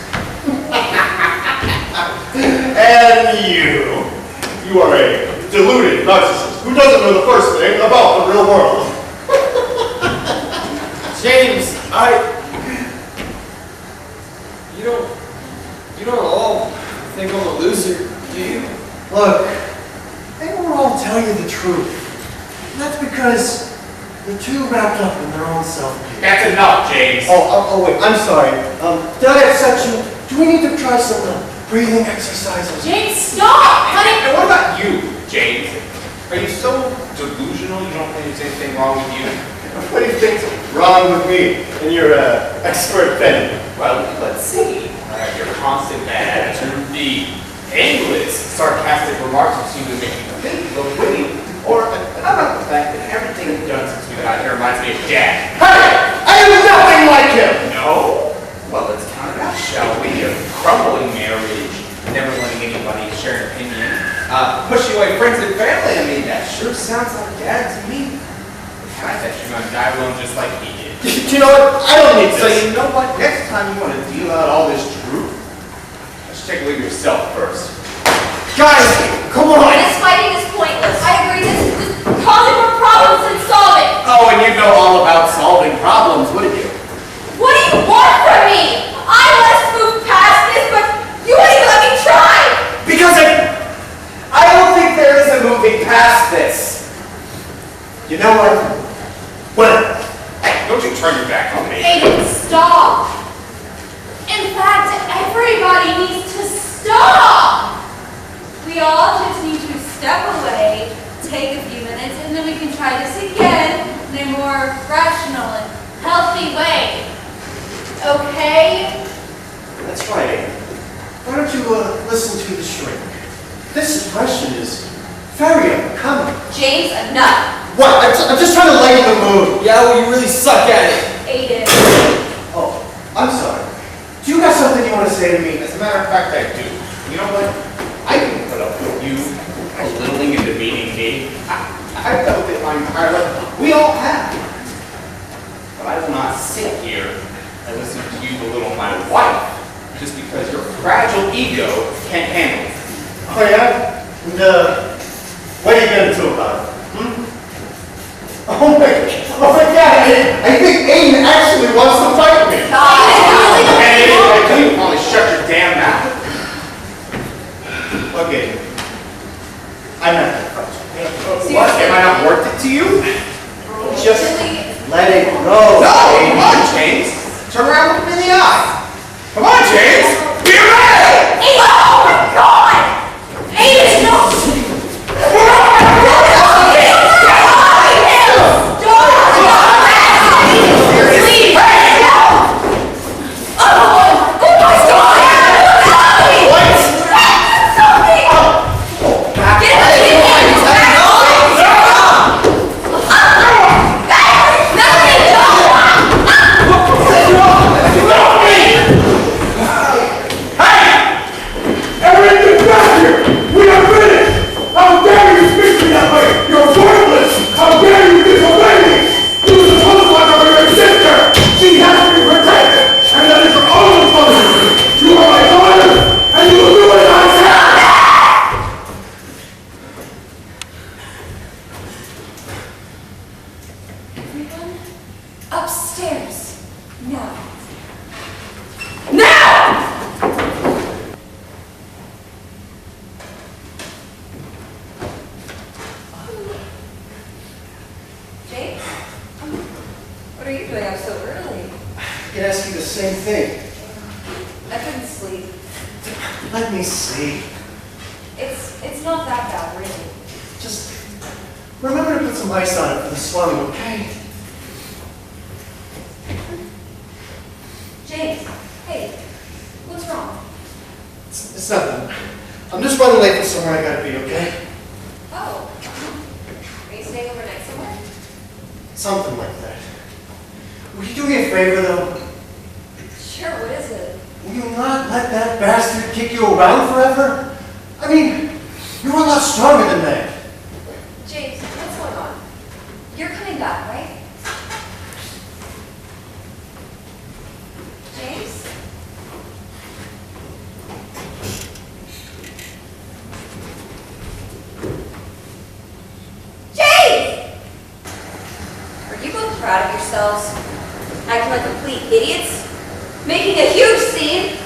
And you are a deluded narcissist who doesn't know the first thing about the real world. James, you don't at all think I'm a loser, do you? Look, they won't all tell you the truth. And that's because they're too wrapped up in their own self-pity. That's enough, James. Oh, wait, I'm sorry. Did I upset you? Do we need to try some breathing exercises? James, stop! Honey! And what about you, James? Are you so delusional you don't think there's anything wrong with you? What do you think's wrong with me and your expert opinion? Well, let's see. Your constant bad attitude, the endless sarcastic remarks that seem to make you think you look witty, or how about the fact that everything you've done since we got here reminds me of Dad? Hey! I am nothing like him! No? Well, let's count it out, shall we? A crumbling marriage, never letting anybody share an opinion, pushing away friends and family. I mean, that sure sounds like Dad to me. I bet you're gonna die alone just like he did. You know what? I don't need So this. you know what? Next time you want to deal out all this truth, let's take a look at yourself first. Guys, come on! This fighting is pointless. I agree, this is just causing more problems than solving. Oh, and you know all about solving problems, wouldn't you? What do you want from me? I want us to move past this, but you won't even let me try. Because I don't think there is a moving past this. You know what? Well, Hey, don't you turn your back on me. Aiden, stop! In fact, everybody needs to stop! We all just need to step away, take a few minutes, and then we can try this again in a more rational and healthy way. Okay? That's right, Amy. Why don't you listen to the shrink? This impression is very uncommon. James, enough. What? I'm just trying to lighten the mood. Yeah, well, you really suck at it. Aiden. Oh, I'm sorry. Do you got something you want to say to me? As a matter of fact, I do. You know what? I can put up with you belittling and demeaning me. I've dealt it my entire life. We all have. But I will not sit here and listen to you belittle my wife just because your fragile ego can't handle it. Oh, yeah? And, what are you going to do about it? Hmm? Oh my God, I think Aiden actually wants to fight me. Hey, can you finally shut your damn mouth? Okay. I'm not going to fight you. What? Am I not worth it to you? Just let it go. No! Come on, James! Turn around and look me in the eye! Come on, James! Be a man! Oh my God! Aiden, no! Upstairs. Now. Now! James? What are you doing up so early? I can ask you the same thing. I couldn't sleep. Let me see. It's not that bad, really. Just remember to put some ice on it for the swelling, okay? James, hey, what's wrong? It's nothing. I'm just running late for somewhere I gotta be, okay? Oh. Are you staying overnight somewhere? Something like that. Will you do me a favor, though? Sure, what is it? Will you not let that bastard kick you around forever? I mean, you're a lot stronger than that. James, what's going on? You're coming back, right? James? James! Are you both proud of yourselves? Acting like complete idiots? Making a huge scene?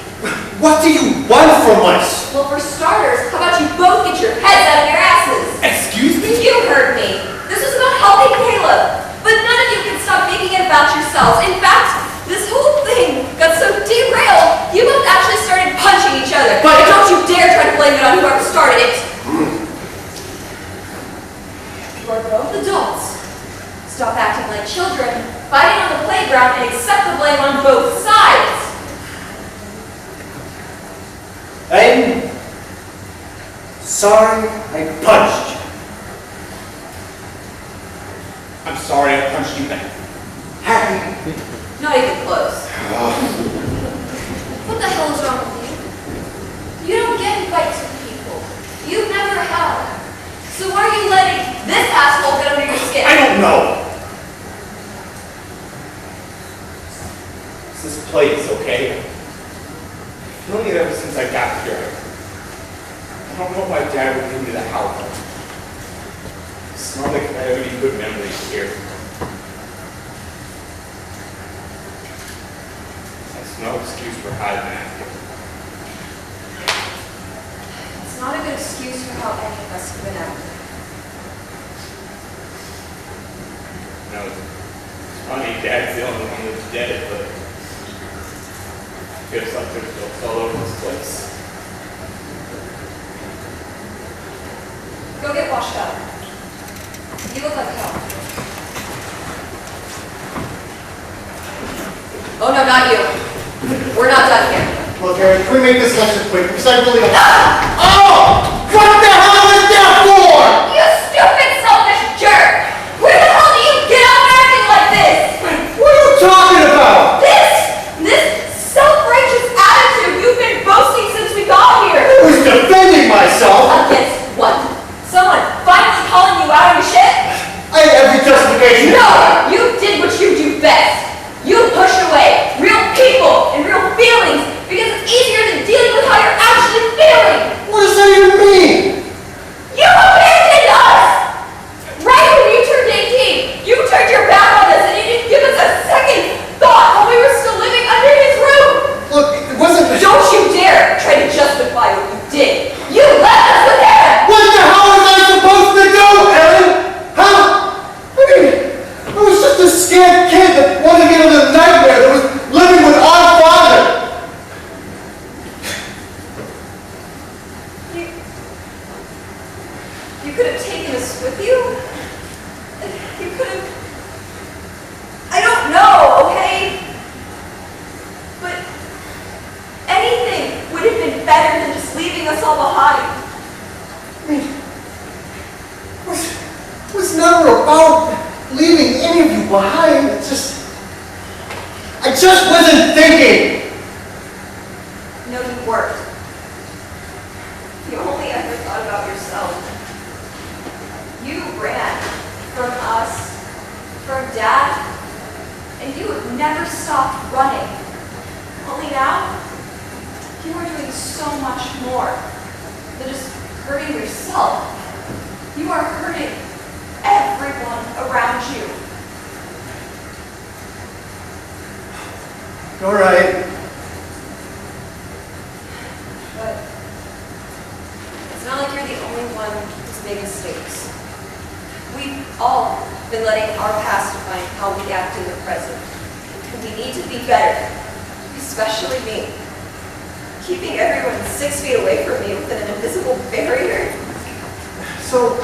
What do you want from us? Well, for starters, how about you both get your heads out of your asses? Excuse me? You heard me. This was about helping Caleb. But none of you can stop making it about yourselves. In fact, this whole thing got so derailed, you both actually started punching each other. But don't you dare try to blame it on whoever started it. You are both adults. Stop acting like children, fighting on the playground, and accept the blame on both sides. I'm sorry I punched you. I'm sorry I punched you back. Not even close. What the hell is wrong with you? You don't get in fights with people. You never have. So why are you letting this asshole get under your skin? I don't know. It's this place, okay? I've known it ever since I got here. I don't know why Dad would give me the house. It's not like I have any good memories here. That's no excuse for hiding after. It's not a good excuse for how any of us have been acting. No, it's funny, Dad's the only one that's dead, but it feels like there's ghosts all over this place. Go get washed up. You look like hell. Oh no, not you. Look, Aaron, can we make this lecture quick? Because I really don't... Oh! What the hell is that for? You stupid, selfish jerk! Where the hell do you get out acting like this? What are you talking about? This self-righteous attitude you've been boasting since we got here. I was defending myself. Against what? Someone finally calling you out on your shit? I had every justification. No! You did what you do best. You pushed away real people and real feelings because it's easier than dealing with how you're actually feeling. What does that even mean? You abandoned us! Right when you turned 18, you turned your back on us and you didn't give us a second thought while we were still living under his roof! Look, it wasn't... Don't you dare try to justify what you did! You left us with him! What the hell was I supposed to do, Ellen? Huh? I mean, I was just a scared kid that wanted to get out of the nightmare that was living with our father. You could have taken us with you? You could have... I don't know, okay? But anything would have been better than just leaving us all behind. I mean, it was never about leaving any of you behind. I just wasn't thinking. No, you weren't. You only ever thought about yourself. You ran from us, from Dad, and you have never stopped running. Only now, you are doing so much more than just hurting yourself. You are hurting everyone around you. All right. But it's not like you're the only one who's made mistakes. We've all been letting our past define how we act in the present. And we need to be better, especially me. Keeping everyone 6 feet away from me with an invisible barrier. So,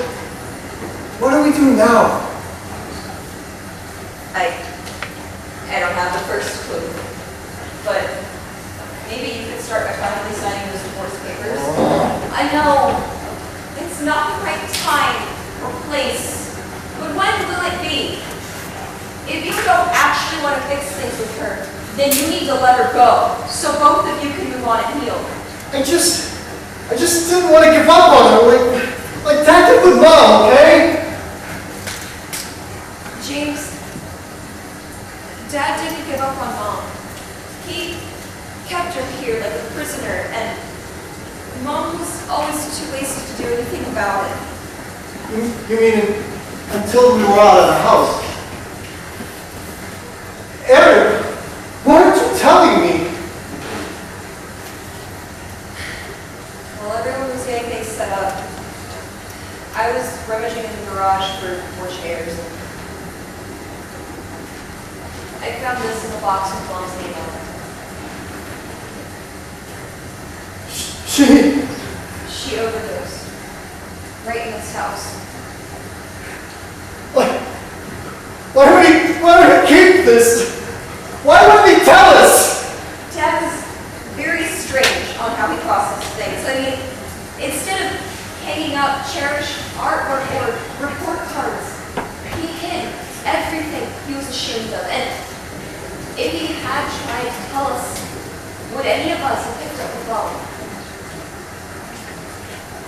what do we do now? I don't have the first clue. But maybe you could start by finally signing those divorce papers. I know it's not the right time or place, but when will it be? If you don't actually want to fix things with her, then you need to let her go, so both of you can move on and heal. I just didn't want to give up on her, like Dad did with Mom, okay? James, Dad didn't give up on Mom. He kept her here like a prisoner, and Mom was always too wasted to do anything about it. You mean until we were out of the house? Aaron, why aren't you telling me? While everyone was getting things set up, I was rummaging in the garage for more chairs. I found this in the box with Mom's name on it. She overdosed. Right in this house. Why would he keep this? Why wouldn't he tell us? Dad was very strange on how he processed things. I mean, instead of hanging up cherished artwork or report cards, he hid everything he was ashamed of. And if he had tried to tell us, would any of us have picked up the phone?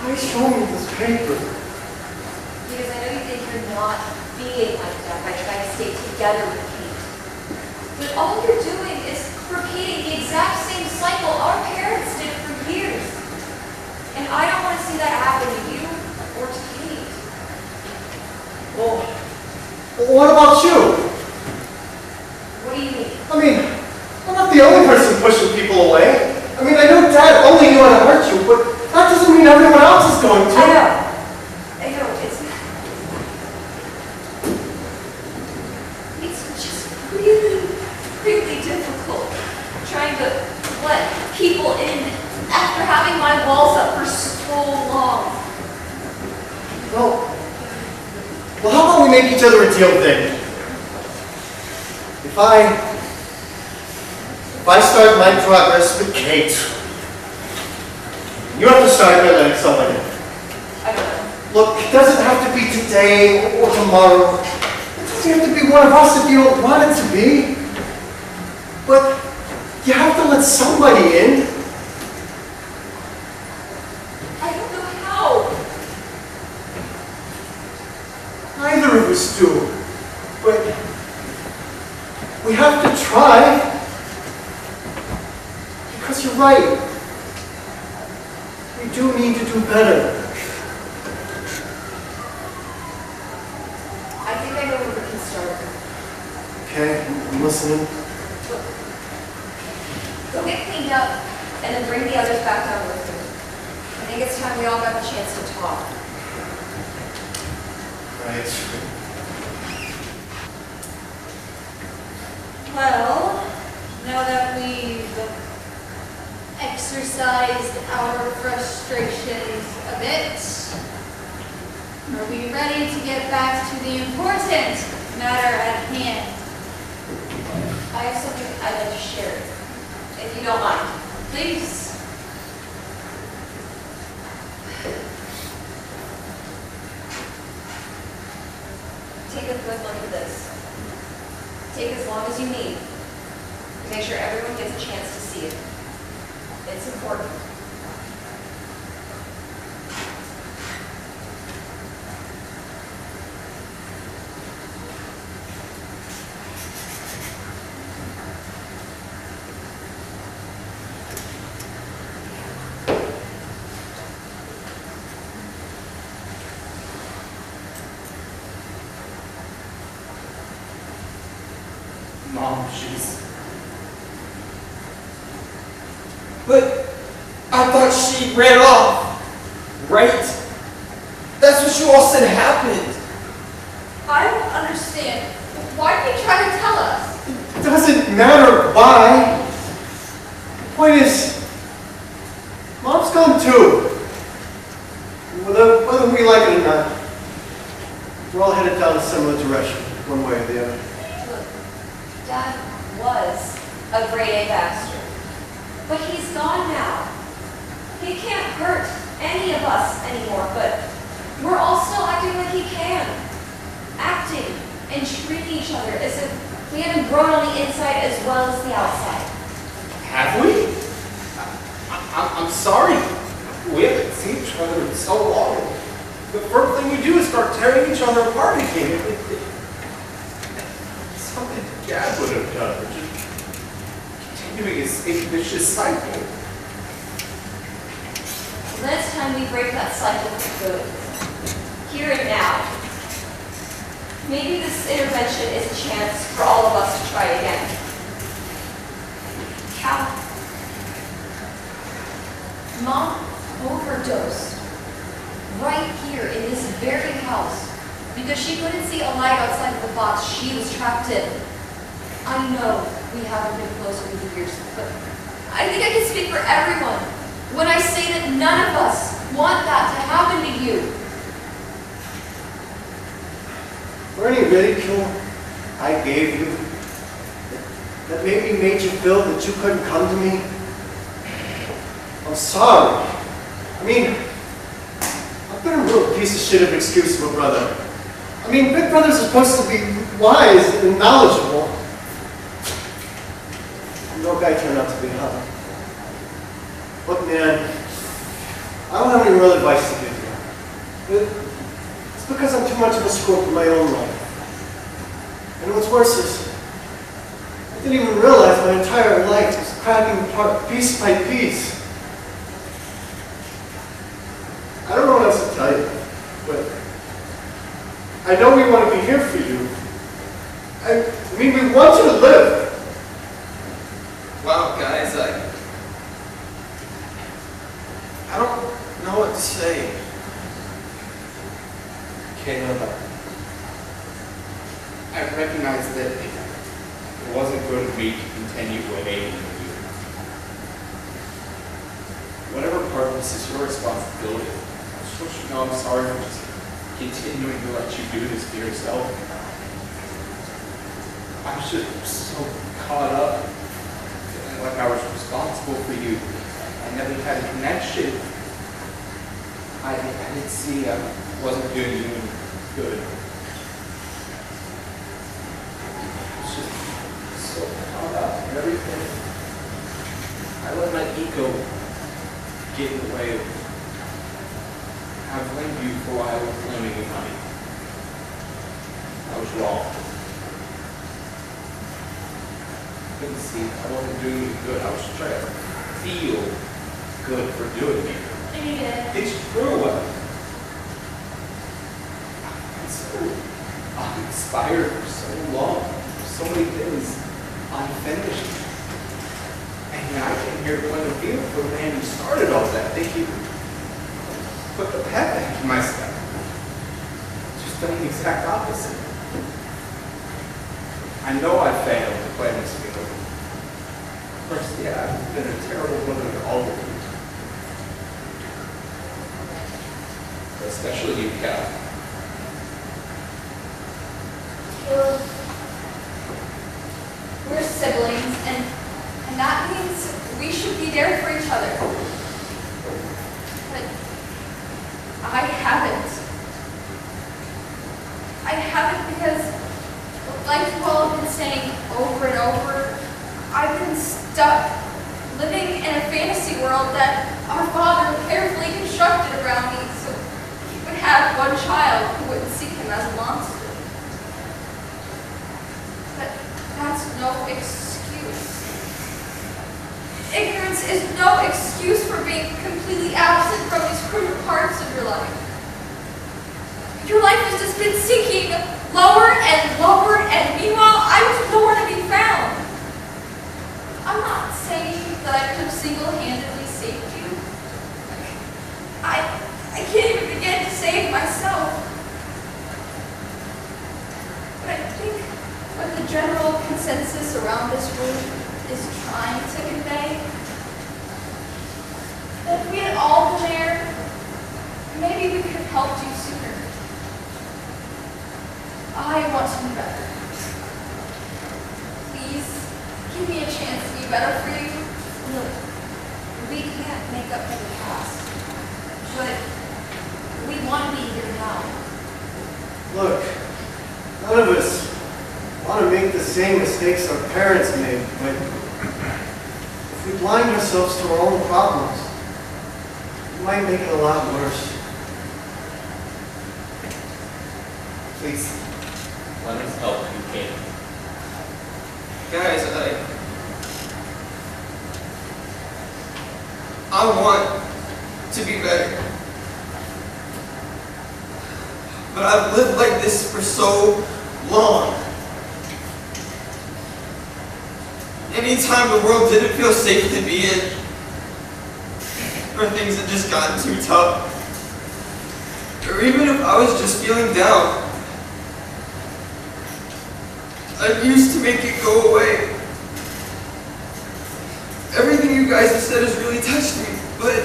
Why show me this paper? Because I know you think you're not being like that by trying to stay together with Kate. But all you're doing is repeating the exact same cycle our parents did for years. And I don't want to see that happen to you or to Kate. Well, what about you? What do you mean? I mean, I'm not the only person pushing people away. I mean, I know Dad only knew how to hurt you, but that doesn't mean everyone else is going to. I know. It's just really, really difficult trying to let people in after having my walls up for so long. Well, how about we make each other a deal then? If if I start my progress with Kate, you have to start by letting someone in. I don't know. Look, it doesn't have to be today or tomorrow. It doesn't have to be one of us if you don't want it to be. But you have to let somebody in. I don't know how. Neither of us do. But we have to try. Because you're right. We do need to do better. I think I know where we can start. Okay, I'm listening. Go get cleaned up, and then bring the others back down with you. I think it's time we all got the chance to talk. Right. Well, now that we've exercised our frustrations a bit, are we ready to get back to the important matter at hand? I have something I'd like to share, if you don't mind. Please. Take a good look at this. Take as long as you need. Make sure everyone gets a chance to see it. It's important. Mom, she's... But I thought she ran off, right? That's what you all said happened. I don't understand. Why did you try to tell us? It doesn't matter why. The point is, Mom's gone too. Whether we like it or not, we're all headed down a similar direction, one way or the other. Look, Dad was a grade A bastard. But he's gone now. He can't hurt any of us anymore, but we're all still acting like he can. Acting and treating each other as if we haven't grown on the inside as well as the outside. Have we? I'm sorry. We haven't seen each other in so long. The first thing we do is start tearing each other apart again. Something Dad would have done. We're just continuing a vicious cycle. Then it's time we break that cycle for good. Here and now. Maybe this intervention is a chance for all of us to try again. Cal. Mom overdosed. Right here in this very house. Because she couldn't see a light outside of the box she was trapped in. I know we haven't been close over the years, but I think I can speak for everyone when I say that none of us want that to happen to you. For any ridicule I gave you, that maybe made you feel that you couldn't come to me, I'm sorry. I mean, I've been a real piece of shit of an excuse for a brother. I mean, big brothers are supposed to be wise and knowledgeable. No guy turned out to be, huh? Look, man, I don't have any real advice to give you. It's because I'm too much of a screw in my own life. And what's worse is, I didn't even realize my entire life was cracking apart piece by piece. I don't know what else to tell you, but I know we want to be here for you. I mean, we want you to live. Wow, guys, I don't know what to say. Caleb, I recognize that it wasn't good of me to continue waiting with you. Whatever part of this is your responsibility. I just want you to know I'm sorry for just continuing to let you do this to yourself. I was just so caught up in like I was responsible for you and that we had a connection. I didn't see I wasn't doing you any good. I was just so caught up in everything. I let my ego get in the way of. I blamed you for why I was blaming you, honey. I was wrong. I couldn't see. I wasn't doing you good. I was trying to feel good for doing it. It's true. It's so uninspired for so long. So many things unfinished. And I came here to point of view for the man who started all that. Thinking, put the pep back in my step. Just done the exact opposite. I know I failed to play this field. First, yeah, I've been a terrible mother to all of you. But especially you, Cal. Caleb, we're siblings, and that means we should be there for each other. But I haven't. I haven't because, like you all have been saying over and over, I've been stuck living in a fantasy world that our father carefully constructed around me so he would have one child who wouldn't see him as a monster. But that's no excuse. Ignorance is no excuse for being completely absent from these crucial parts of your life. Your life has just been sinking lower and meanwhile I was nowhere to be found. I'm not saying that I could have single-handedly saved you. I can't even begin to save myself. But I think what the general consensus around this room is trying to convey, that if we had all been there, maybe we could have helped you sooner. I want to be better. Please, give me a chance to be better for you. Look, we can't make up for the past, but we want to be here now. Look, none of us want to make the same mistakes our parents made, but if we blind ourselves to our own problems, it might make it a lot worse. Please, let us help if you can. Guys, I want to be better. But I've lived like this for so long. Anytime the world didn't feel safe to be in, or things had just gotten too tough, or even if I was just feeling down, I used to make it go away. Everything you guys have said has really touched me, but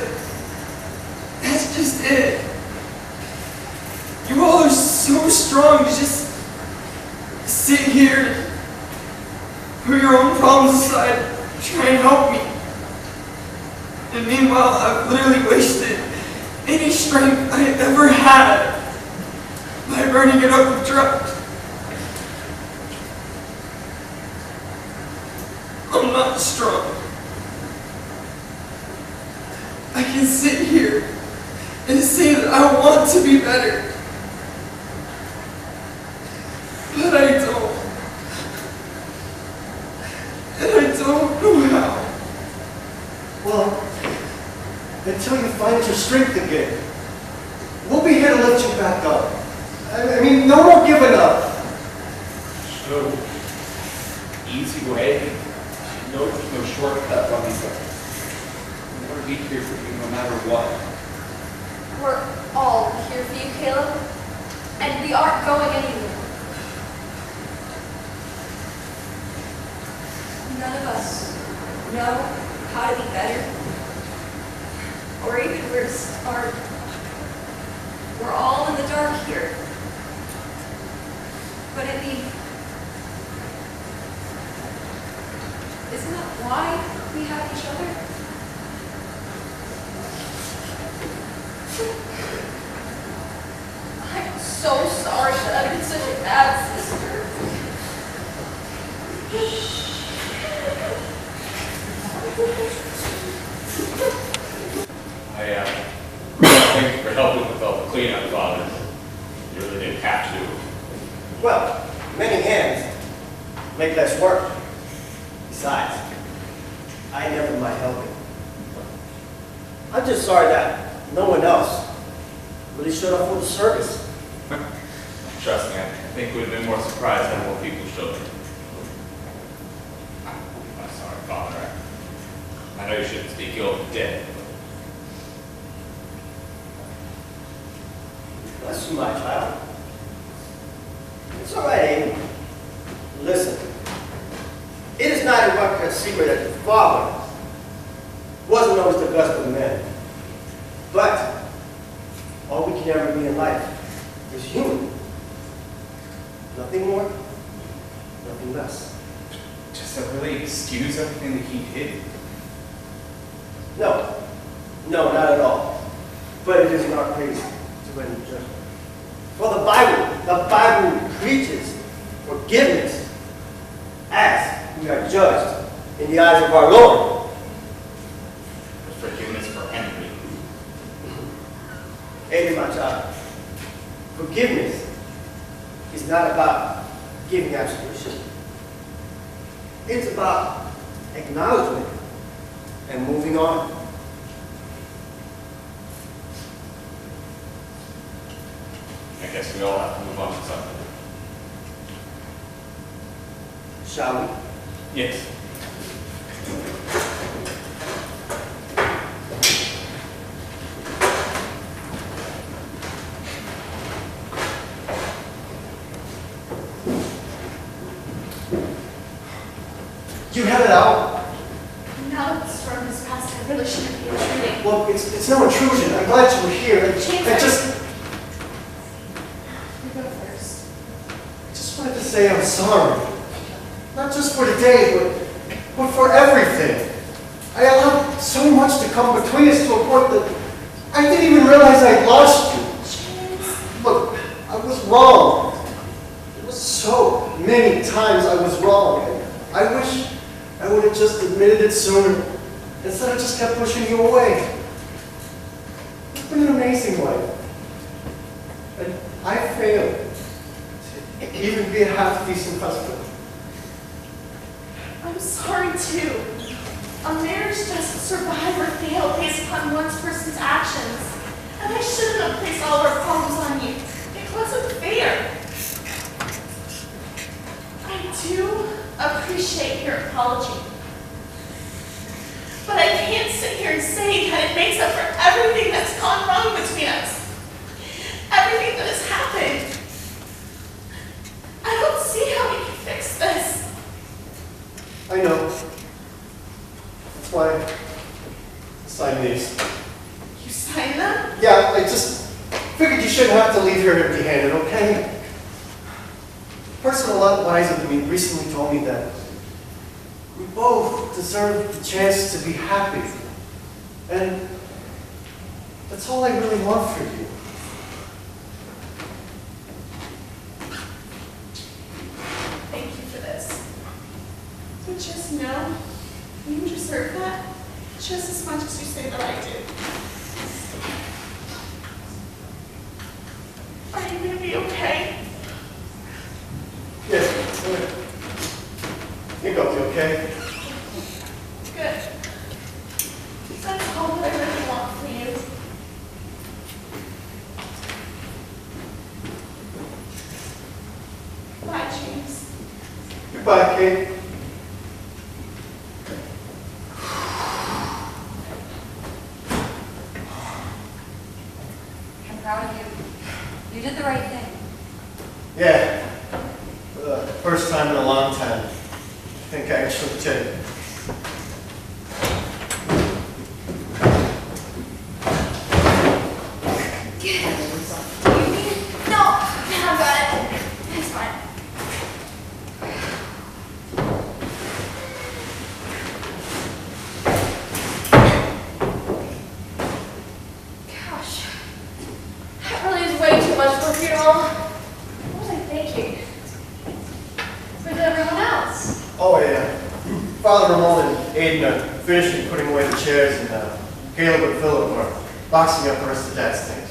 that's just it. You all are so strong to just sit here, put your own problems aside, try and help me. And meanwhile, I've literally wasted any strength I ever had by burning it up with drugs. I'm not strong. I can sit here and say that I want to be better. But I don't. And I don't know how. Well, until you find your strength again, we'll be here to lift you back up. I mean, no more giving up. So easy way. No shortcut on these things. We want to be here for you no matter what. We're all here for you, Caleb, and we aren't going anywhere. None of us know how to be better, or even where to start. We're all in the dark here. But I mean, isn't that why we have each other. I'm so sorry that I've been such a bad sister. Thank you for helping with all the cleanup, Father. You really didn't have to. Well, many hands make less work. Besides, I never mind helping. I'm just sorry that no one else really showed up for the service. Trust me, I think we'd have been more surprised had more people showed up. I'm sorry, Father. I know you shouldn't speak ill of the dead. Bless you, my child. It's all right, Amy. Listen, it is not a secret that your father wasn't always the best of men. But all we can ever be in life is human. Nothing more, nothing less. Does that really excuse everything that he did? No, not at all. But it is not place to any judgment. For the Bible preaches forgiveness as we are judged in the eyes of our Lord. Forgiveness for Henry. Amen, my child. Forgiveness is not about giving absolution. It's about acknowledgement and moving on. I guess we all have to move on to something. Shall we? Yes. You had it out. Now that the storm has passed, I really shouldn't be intruding. Well, it's no intrusion. I'm glad you were here. I You go first. just wanted to say I'm sorry. Not just for today, but for everything. I allowed so much to come between us to a point that I didn't even realize I'd lost you. Look, I was wrong. There was so many times I was wrong. And I wish I would have just admitted it sooner, instead of just kept pushing you away. You've been an amazing wife. And I failed to even be a half-decent husband. I'm sorry too. A marriage doesn't survive or fail based upon one person's actions. And I shouldn't have placed all our problems on you. It wasn't fair. I do appreciate your apology. But I can't sit here and say that it makes up for everything that's gone wrong between us. Everything that has happened. I don't see how we can fix this. I know. That's why I signed these. You signed them? Yeah, I just figured you shouldn't have to leave here empty-handed, okay? A person a lot wiser than me recently told me that we both deserve the chance to be happy. And that's all I really want for you. Thank you for this. But just know, you deserve that just as much as you say that I do. Are you going to be okay? Yes, I think I'll be okay. Good. That's all that I really want for you. Bye, James. Goodbye, Kate. I'm proud of you. You did the right thing. Yeah. For the first time in a long time, I think I actually did. No, I've got it. It's fine. Father Ramon and Aiden are finishing putting away the chairs, and Caleb and Philip are boxing up the rest of Dad's things.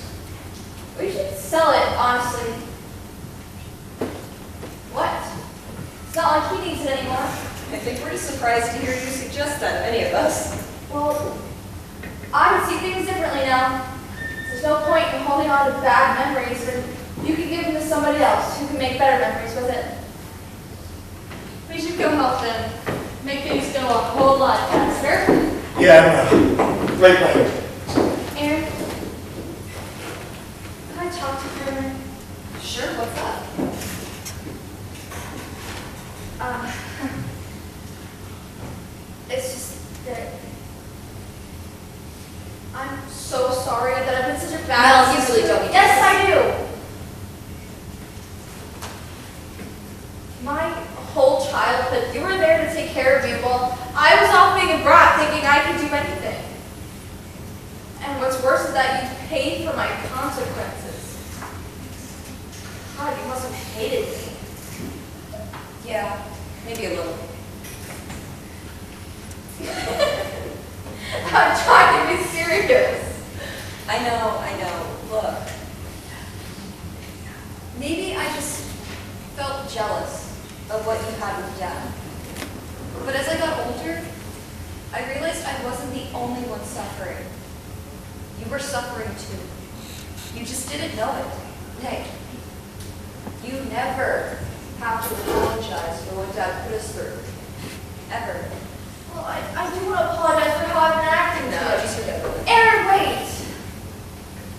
We should sell it, honestly. What? It's not like he needs it anymore. I've been pretty surprised to hear you suggest that of any of us. Well, I see things differently now. There's no point in holding on to bad memories when you can give them to somebody else who can make better memories with it. We should go help them. Make things go a whole lot faster. Yeah, right behind you. Aaron, can I talk to you for a minute? Sure, what's up? It's just that I'm so sorry that I've been such a bad Mel, you really don't need to Yes, I do. My whole childhood, you were there to take care of me while I was off being a brat thinking I could do anything. And what's worse is that you paid for my consequences. God, you must have hated me. Yeah, maybe a little. I'm trying to be serious. I know. Look. Maybe I just felt jealous of what you had with Dad. But as I got older, I realized I wasn't the only one suffering. You were suffering too. You just didn't know it. Hey, you never have to apologize for what Dad put us through. Ever. Well, I do want to apologize for how I've been acting No, now. just forget about it. Aaron, wait!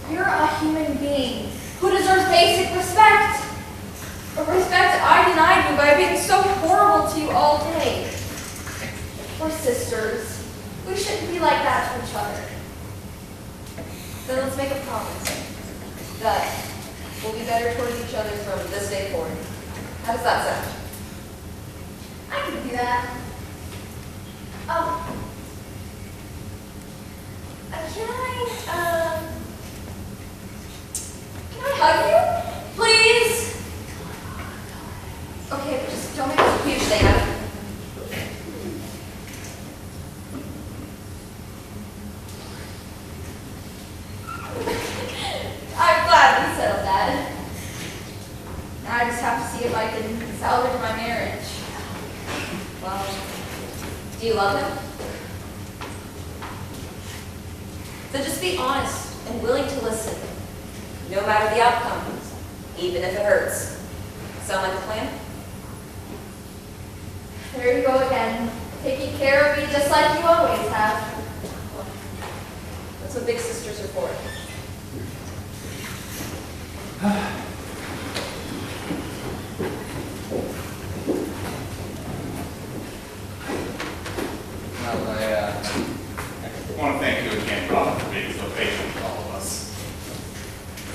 You're a human being who deserves basic respect. A respect I denied you by being so horrible to you all day. We're sisters. We shouldn't be like that to each other. Then let's make a promise that we'll be better towards each other from this day forward. How does that sound? I can do that. Can I hug you? Please? Okay, but just don't make this a huge thing. I'm glad we settled that. Now I just have to see if I can salvage my marriage. Well, do you love him? Then just be honest and willing to listen, no matter the outcome, even if it hurts. Sound like a plan? There you go again, taking care of me just like you always have. That's what big sisters are for. Well, I want to thank you again, Robin, for being so patient with all of us.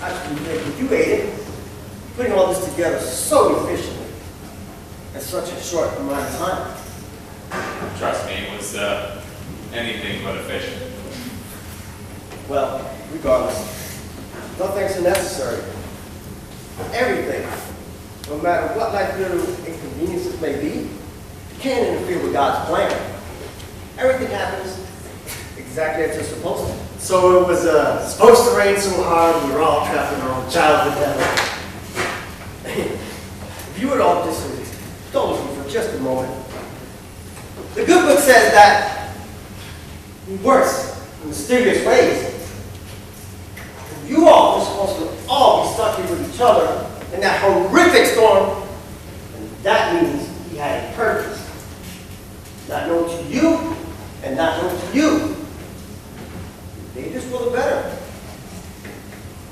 Actually, you ate it. Putting all this together so efficiently in such a short amount of time. Trust me, it was anything but efficient. Well, regardless, no thanks are necessary. Everything, no matter what life little inconveniences may be, can't interfere with God's plan. Everything happens exactly as it's supposed to. So it was supposed to rain so hard, we were all trapped in our own childhood hell. If you would all just indulge me for just a moment. The good book says that in worse, in mysterious ways, you all are supposed to all be stuck here with each other in that horrific storm, and that means he had a purpose. Not known to you, and not known to you. Maybe it's for the better.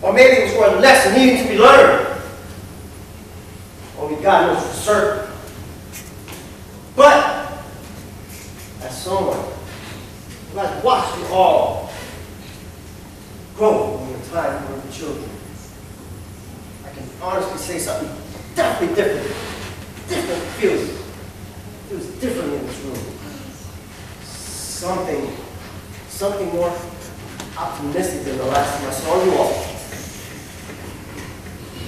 Or maybe it was for a lesson needing to be learned. Only God knows for certain. But, as someone who has watched you all grow in your time for the children, I can honestly say something definitely different. Different feels different in this room. Something more optimistic than the last time I saw you all.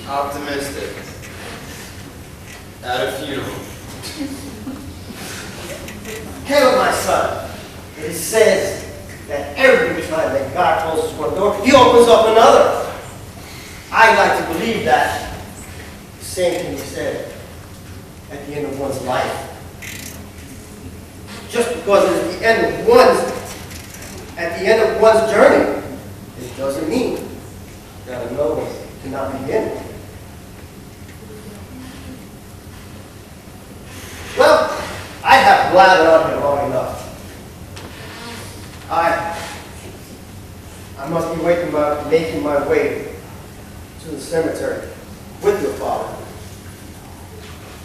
Optimistic. At a funeral. Caleb, my son, it says that every time that God closes one door, he opens up another. I like to believe that the same can be said at the end of one's life. Just because it's the end of one's journey, it doesn't mean that another one cannot begin. Well, I have blathered on here long enough. I must be making my way to the cemetery with your father.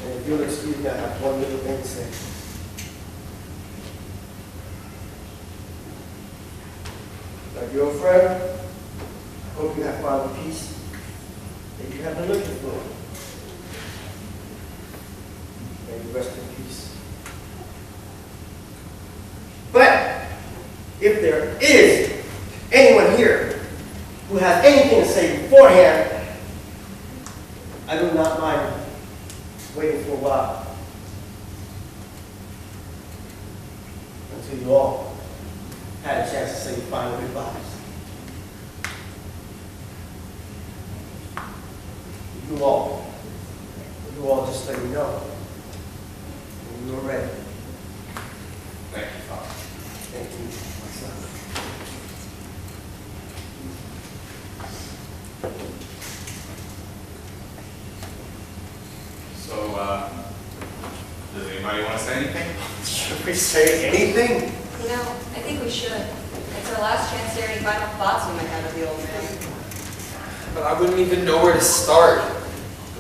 And if you'll excuse me, I have one little thing to say. My girlfriend, I hope you have found the peace that you have been looking for. May you rest in peace. But if there is anyone here who has anything to say beforehand, I do not mind waiting for a while until you all had a chance to say your final goodbyes. You all just let me know when you are ready. Thank you, Father. Thank you, my son. So, does anybody want to say anything? Should we say anything? You know, I think we should. It's our last chance to hear any final thoughts we might have of the old man. But I wouldn't even know where to start.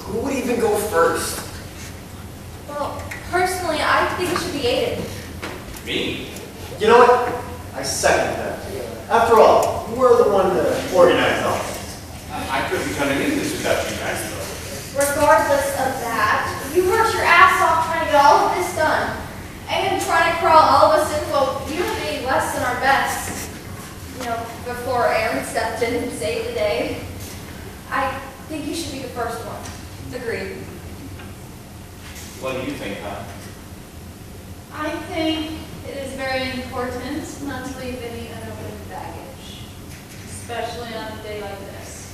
Who would even go first? Well, personally, I think it should be Aiden. Me? You know what? I second that. After all, you were the one that organized all this. I couldn't come in English without you guys, though. Regardless of that, you worked your ass off trying to get all of this done. And trying to crawl all of us in, well, you were doing less than our best. You know, before Aaron stepped in and saved the day. I think you should be the first one. Agreed. What do you think, huh? I think it is very important not to leave any unopened baggage, especially on a day like this.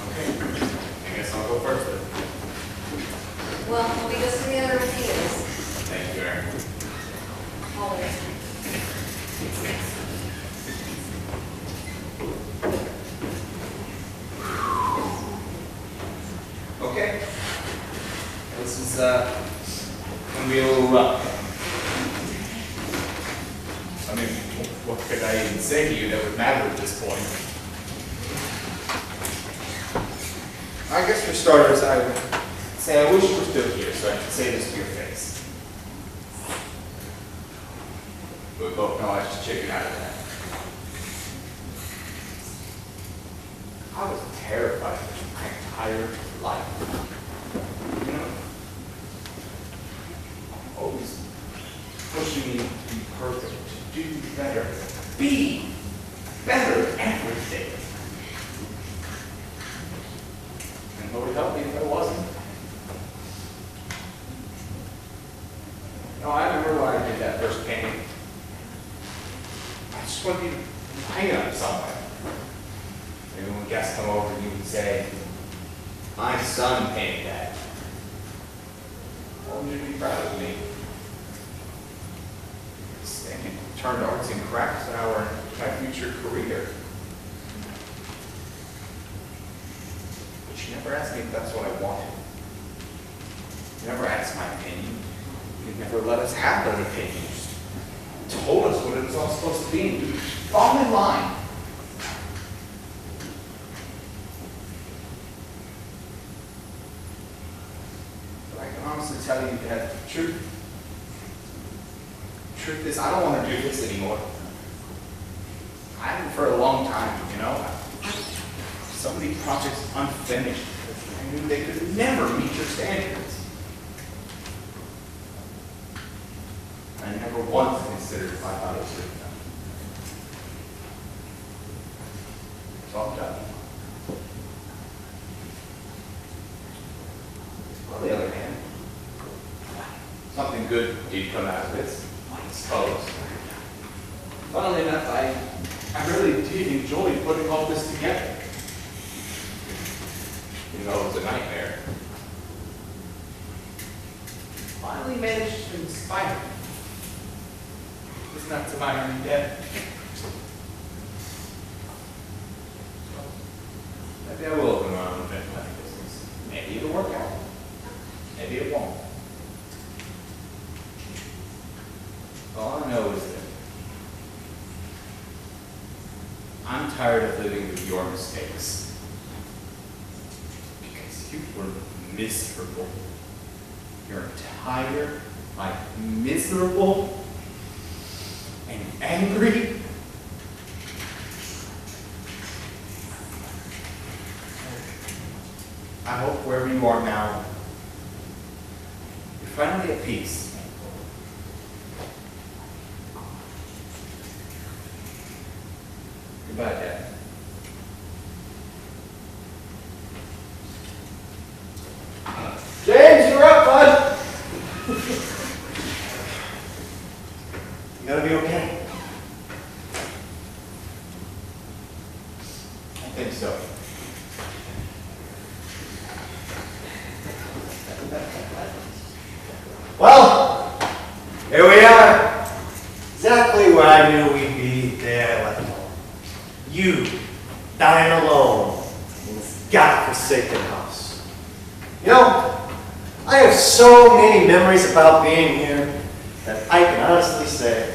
Okay. I guess I'll go first then. Well, when we go through the other reviews, Thank you, Aaron. always. Okay. This is when we'll I mean, what could I even say to you that would matter at this point? I guess for starters, I would say I wish you were still here so I could say this to your face. But we both know I just chickened out of that. I was terrified of my entire life. You know, always pushing me to be perfect, to do better, be better every day. And Lord help me if I wasn't. No, I remember when I did that first painting. I just wanted you to hang it up somewhere. Maybe when guests come over, you would say, my son painted that. I want you to be proud of me. And you turned arts and crafts now my future career. But you never asked me if that's what I wanted. You never asked my opinion. You never let us have an opinion. You just told us what it was all supposed to be and you fall in line. But I can honestly tell you that the truth is, I don't want to do this anymore. I haven't for a long time, you know. So many projects unfinished. I knew they could never meet your standards. I never once considered if I thought it was good enough. So I'm done. On the other hand, something good deed come out of it, I suppose. Funnily enough, I really did enjoy putting all this together. Even though it was a nightmare. Finally managed to inspire me. It's not to my own debt. Maybe I will open my own event planning business. Maybe it'll work out. Maybe it won't. All I know is that I'm tired of living with your mistakes. Because you were miserable. Your entire life, miserable and angry. I hope wherever you are now, you're finally at peace. Goodbye, Dad. James, you're up, bud. You gonna be okay? I think so. Well, here we are. Exactly where I knew we'd be there left home. You, dying alone in this godforsaken house. You know, I have so many memories about being here that I can honestly say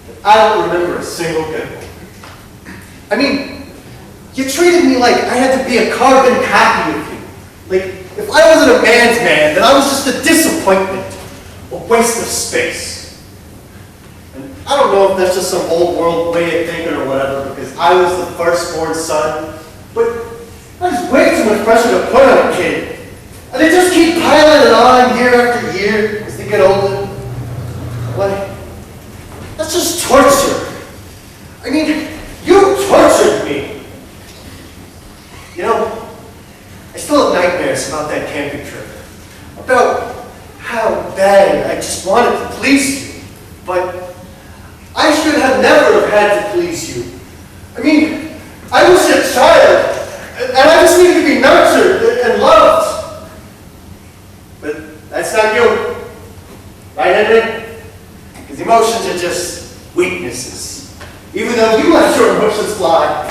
that I don't remember a single good one. I mean, you treated me like I had to be a carbon copy of you. Like, if I wasn't a man's man, then I was just a disappointment, a waste of space. And I don't know if that's just some old world way of thinking or whatever, because I was the firstborn son, but there's way too much pressure to put on a kid. And they just keep piling it on year after year as they get older. Like, that's just torture. I mean, you tortured me. You know, I still have nightmares about that camping trip. About how bad I just wanted to please you. But I should have never have had to please you. I mean, I was your child, and I just needed to be nurtured and loved. But that's not you. Right, Henry? Because emotions are just weaknesses. Even though you let your emotions fly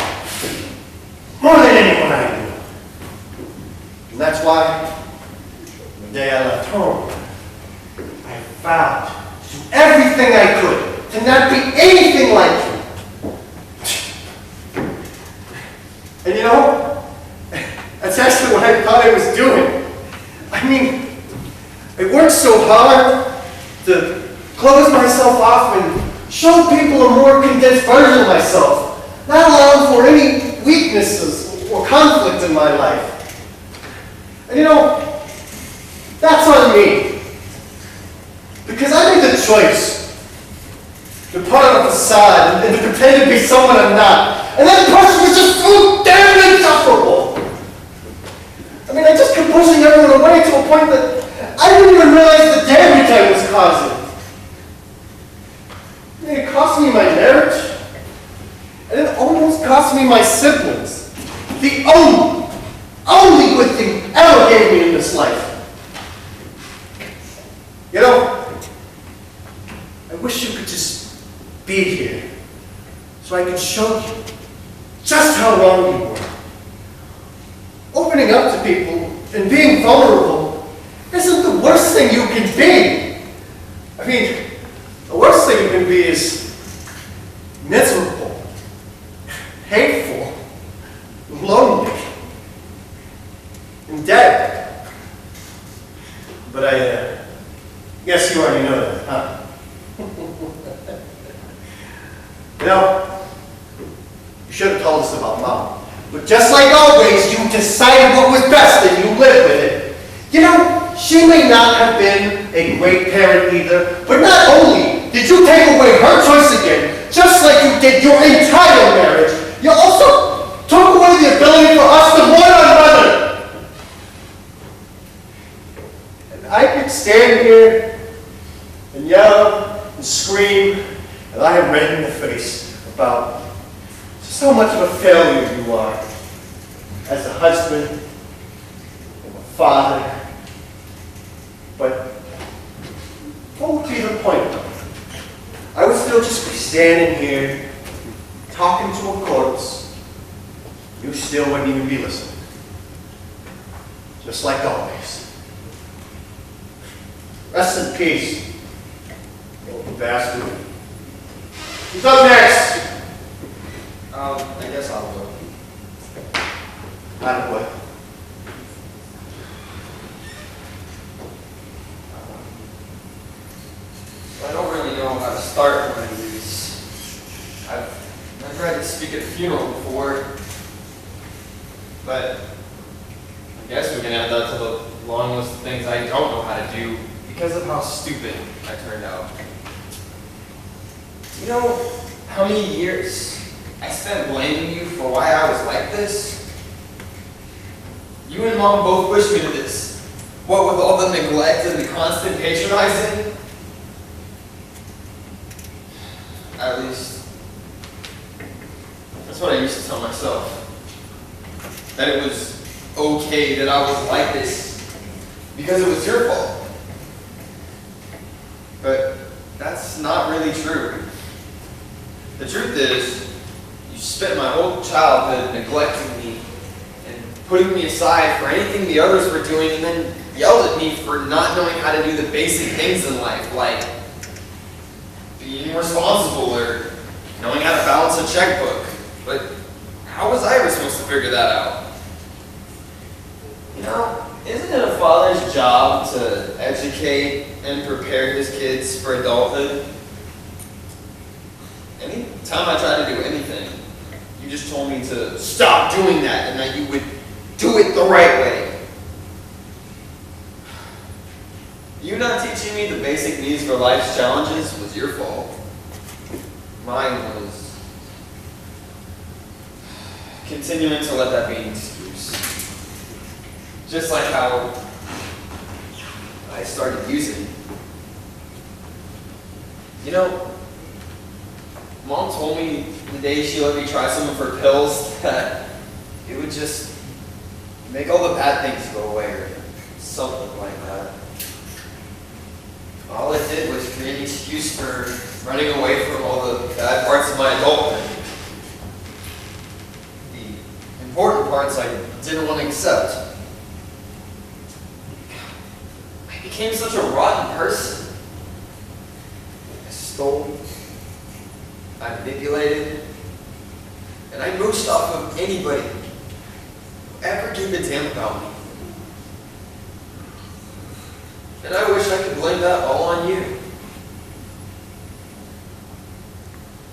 more than anyone I knew. And that's why the day I left home, I vowed to do everything I could to not be anything like you. And you know, that's actually what I thought I was doing. I mean, I worked so hard to close myself off and show people a more condensed version of myself, not allowing for any weaknesses or conflict in my life. And you know, that's on me. Because I made the choice to put on a facade and to pretend to be someone I'm not. And that person was just so damn insufferable. I mean, I just kept pushing everyone away to a point that I didn't even realize the damage I was causing. I mean, it cost me my marriage. And it almost cost me my siblings. The only good thing ever gave me in this life. You know, I wish you could just be here so I could show you just how wrong you were. Opening up to people and being vulnerable isn't the worst thing you can be. I mean, the worst thing you can be is miserable, hateful, lonely, and dead. But I guess you already know that, huh? You know, you should have told us about Mom. But just like always, you decided what was best and you lived with it. You know, she may not have been a great parent either, but not only did you take away her choice again, just like you did your entire marriage, you also took away the ability for us to love one another. And I could stand here and yell and scream, and I am red in the face about just how much of a failure you are as a husband and a father. But what would be the point though? I would still just be standing here talking to a corpse. You still wouldn't even be listening. Just like always. Rest in peace, old bastard. Who's up next? I guess I'll go. Attaboy. I don't really know how to start one of these. I've tried to speak at a funeral before, but I guess we can add that to the long list of things I don't know how to do because of how stupid I turned out. You know how many years I spent blaming you for why I was like this? You and Mom both pushed me to this. What with all the neglect and the constant patronizing? At least, that's what I used to tell myself. That it was okay that I was like this because it was your fault. But that's not really true. The truth is, you spent my whole childhood neglecting me and putting me aside for anything the others were doing, and then yelled at me for not knowing how to do the basic things in life, like being responsible or knowing how to balance a checkbook. But how was I ever supposed to figure that out? You know, isn't it a father's job to educate and prepare his kids for adulthood? Anytime I tried to do anything, you just told me to stop doing that and that you would do it the right way. You not teaching me the basic needs for life's challenges was your fault. Mine was continuing to let that be an excuse. Just like how I started using it. You know, Mom told me the day she let me try some of her pills that it would just make all the bad things go away or something like that. All it did was create an excuse for running away from all the bad parts of my adulthood. The important parts I didn't want to accept. I became such a rotten person. I stole, I manipulated, and I mooched off of anybody who ever gave a damn about me. And I wish I could blame that all on you.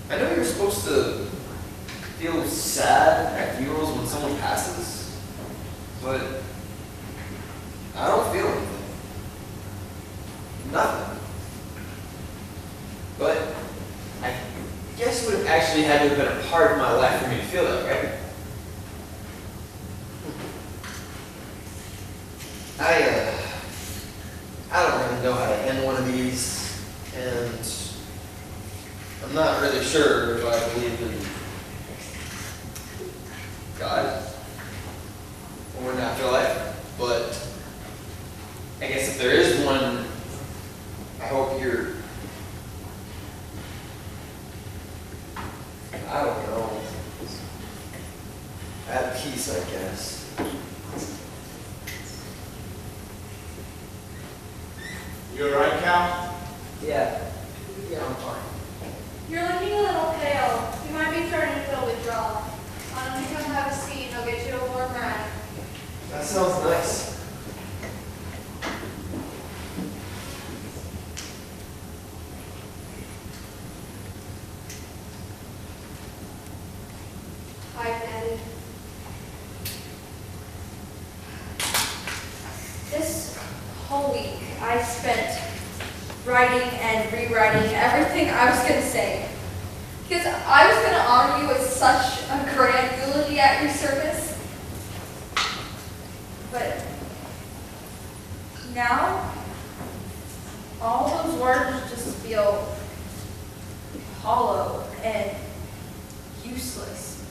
I know you're supposed to feel sad at funerals when someone passes, but I don't feel anything. Nothing. But I guess it would have actually had to have been a part of my life for me to feel that, right? I don't really know how to end one of these, and I'm not really sure if I believe in God or an afterlife, but I guess if there is one, I hope you're, I don't know, at peace, I guess. You alright, Cal? Yeah, I'm fine. You're looking a little pale. You might be starting to feel withdrawal. Why don't you come have a seat and I'll get you a warm rag. That sounds nice. Hi, Daddy. This whole week I spent writing and rewriting everything I was going to say. Because I was going to honor you with such a grand eulogy at your service. But now, all those words just feel hollow and useless.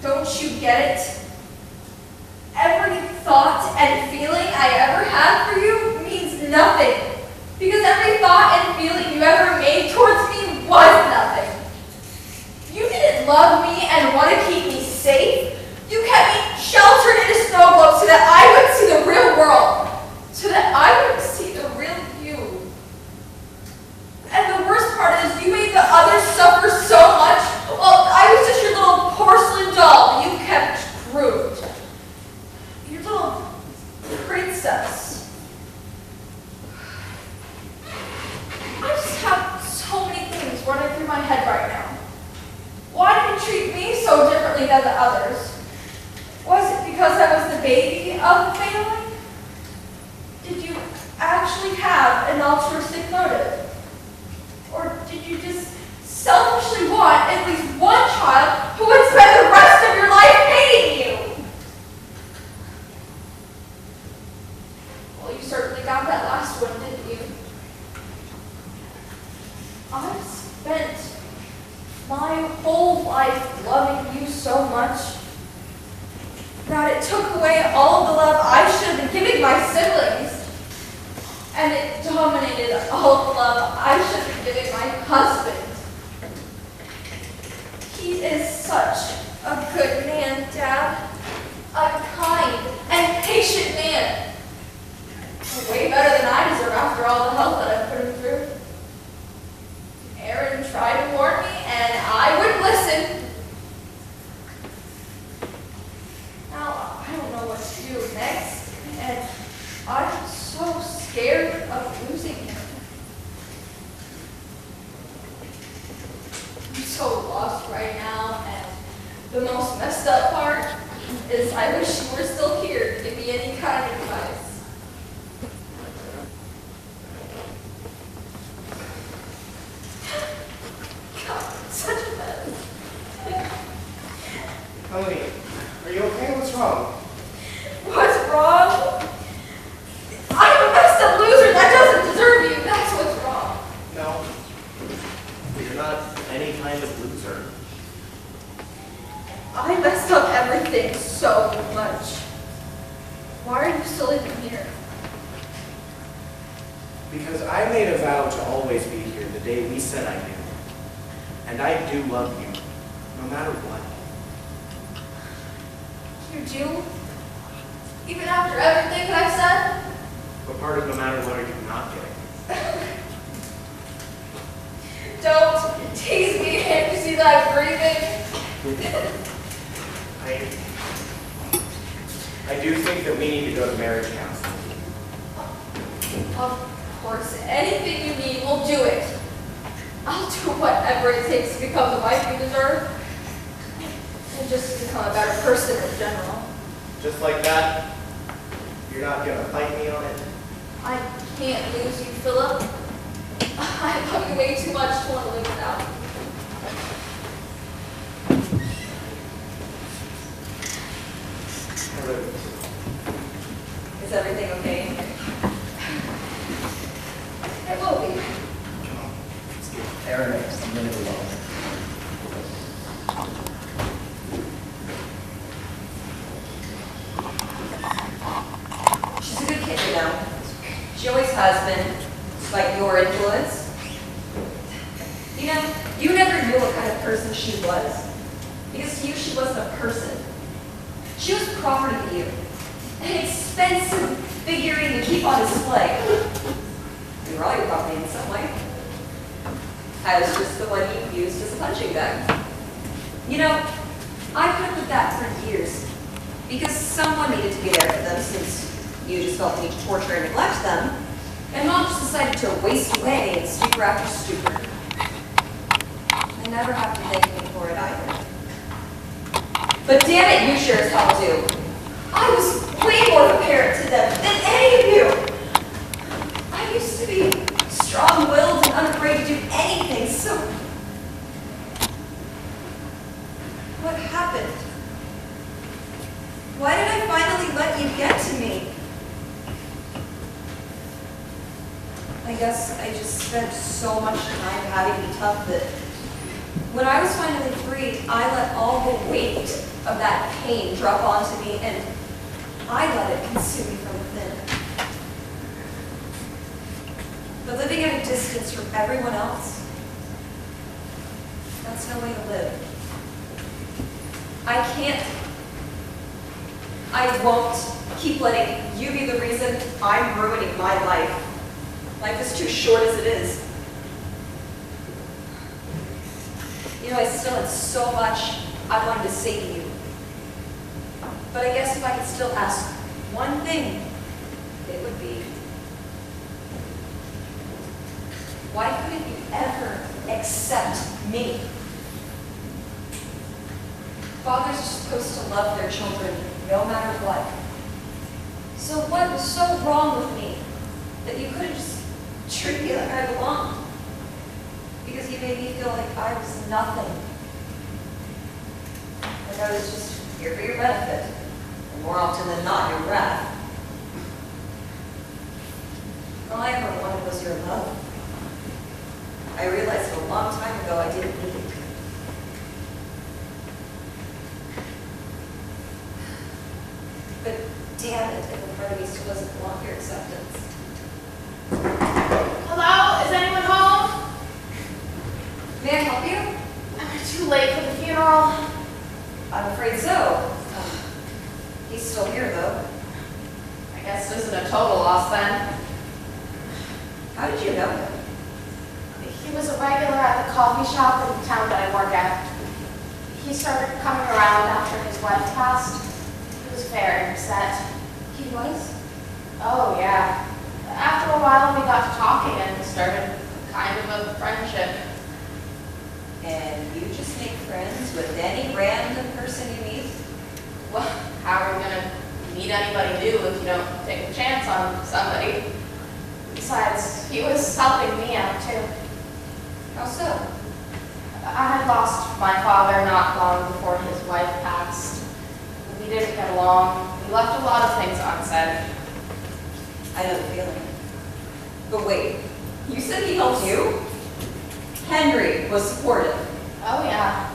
Don't you get it? Every thought and feeling I ever had for you means nothing. Because every thought and feeling you ever made towards me was nothing. You didn't love me and want to keep me safe. You kept me sheltered in a snow globe so that I would see the real world. So that I would see the real you. And the worst part is you made the others suffer so much. Well, I was just your little porcelain doll that you kept groomed. Your little princess. I just have so many things running through my head right now. Why did you treat me so differently than the others? Was it because I was the baby of the family? Did you actually have an altruistic motive? Or did you just selfishly want at least one child who would spend the rest of your life hating you? Well, you certainly got that last one, didn't you? I've spent my whole life loving you so much that it took away all of the love I should have been giving my siblings. And it dominated all of the love I should have been giving my husband. He is such a good man, Dad. A kind and patient man. Way better than I deserve after all the help that I've put him through. Aaron tried to warn me, and I wouldn't listen. Now, I don't know what to do next, and I'm so scared of losing him. I'm so lost right now, and the most messed up part is I wish you were still here to give me any kind of advice. God, such a mess. Melanie, are you okay? What's wrong? What's wrong? I'm a messed up loser that doesn't deserve you. That's what's wrong. No. You're not any kind of loser. I messed up everything so much. Why are you still even here? Because I made a vow to always be here the day we said I do. And I do love you, no matter what. You do? Even after everything that I've said? What part of no matter what are you not getting? Don't tease me. Can't you see that I'm grieving? I do think that we need to go to marriage counseling. Of course, anything you need, we'll do it. I'll do whatever it takes to become the wife you deserve. And just become a better person in general. Just like that? You're not gonna fight me on it? I can't lose you, Philip. I love you way too much to want to live without. Is everything okay? It will be. Come on, let's give Aaron a minute alone. She's a good kid, you know. She always has been, despite your influence. You know, you never knew what kind of person she was. Because to you, she wasn't a person. She was property to you. An expensive figurine to keep on display. We were all your property in some way. I was just the one you used as a punching bag. You know, I put up with that for years. Because someone needed to be there for them since you just felt the need to torture and neglect them. And Mom just decided to waste away in stupor after stupor. I never have to thank me for it either. But damn it, you sure as hell do. I was way more of a parent to them than any of you. I used to be strong-willed and unafraid to do anything, so... What happened? Why did I finally he let you get to me? I guess I just spent so much time having to be tough that when I was finally free, I let all the weight of that pain drop onto me, and I let it consume me from within. But living at a distance from everyone else, that's no way to live. I won't keep letting you be the reason I'm ruining my life. Life is too short as it is. You know, I still had so much I wanted to say to you. But I guess if I could still ask one thing, it would be, why couldn't you ever accept me? Fathers are supposed to love their children no matter what. So what was so wrong with me that you couldn't just treat me like I belonged? Because you made me feel like I was nothing. Like I was just here for your benefit, and more often than not, your wrath. All I ever wanted was your love. I realized a long time ago I didn't need it. But damn it, if a part of me still doesn't want your acceptance. Hello? Is anyone home? May I help you? Am I too late for the funeral? I'm afraid so. He's still here, though. I guess this isn't a total loss then. How did you know him? He was a regular at the coffee shop in the town that I work at. He started coming around after his wife passed. He was very upset. He was? Oh, yeah. After a while, we got to talking and started kind of a friendship. And you just make friends with any random person you meet? Well, how are you going to meet anybody new if you don't take a chance on somebody? Besides, he was helping me out, too. How so? I had lost my father not long before his wife passed. We didn't get along. We left a lot of things unsaid. I know the feeling. But wait, you said he helped you? Henry was supportive. Oh, yeah.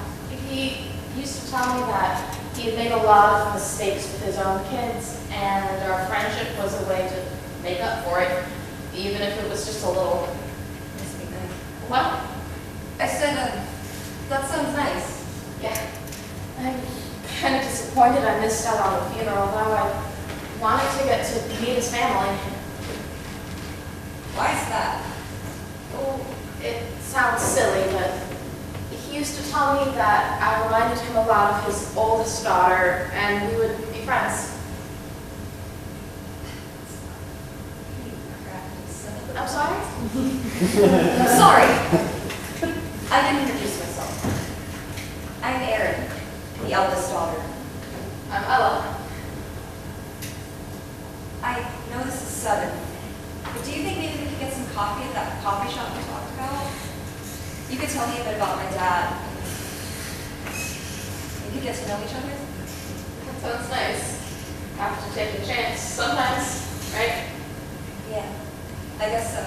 He used to tell me that he had made a lot of mistakes with his own kids, and our friendship was a way to make up for it, even if it was just a little. What? I said, that sounds nice. Yeah. I'm kind of disappointed I missed out on the funeral, though. I wanted to get to meet his family. Why is that? Oh, it sounds silly, but he used to tell me that I reminded him a lot of his oldest daughter, and we would be friends. I'm sorry? I'm sorry. I didn't introduce myself. I'm Erin, the eldest daughter. I'm Ella. I know this is sudden, but do you think maybe we could get some coffee at that coffee shop we talked about? You could tell me a bit about my dad. We could get to know each other. That sounds nice. Have to take a chance sometimes, right? Yeah, I guess so.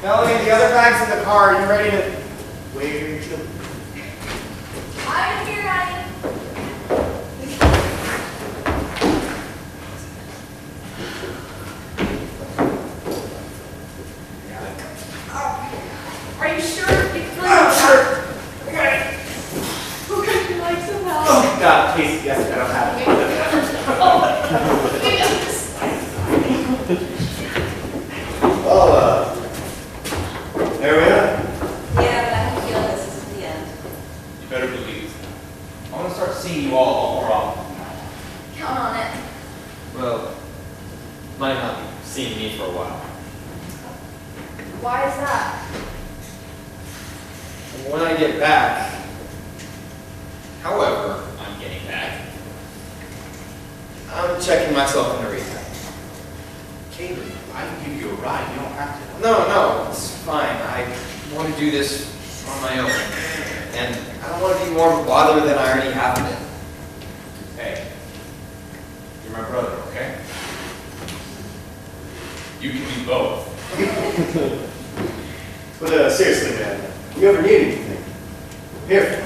Melanie, the other bag's in the car. Are you ready to wave your children? I'm here, honey. Are you sure? I'm sure. Okay. Would you like some help? Oh, God, please. Yes, I don't have it. Well, there we are. Yeah, but I have a feeling this is the end. You better believe it. I want to start seeing you all more often. Count on it. Well, might not be seeing me for a while. Why is that? When I get back, however I'm getting back, I'm checking myself into rehab. Caleb, I can give you a ride. You don't have to. No, it's fine. I want to do this on my own. and I don't want to be more of a bother than I already have been. Hey, you're my brother, okay? You can be both. But seriously, man, if you ever need anything, here.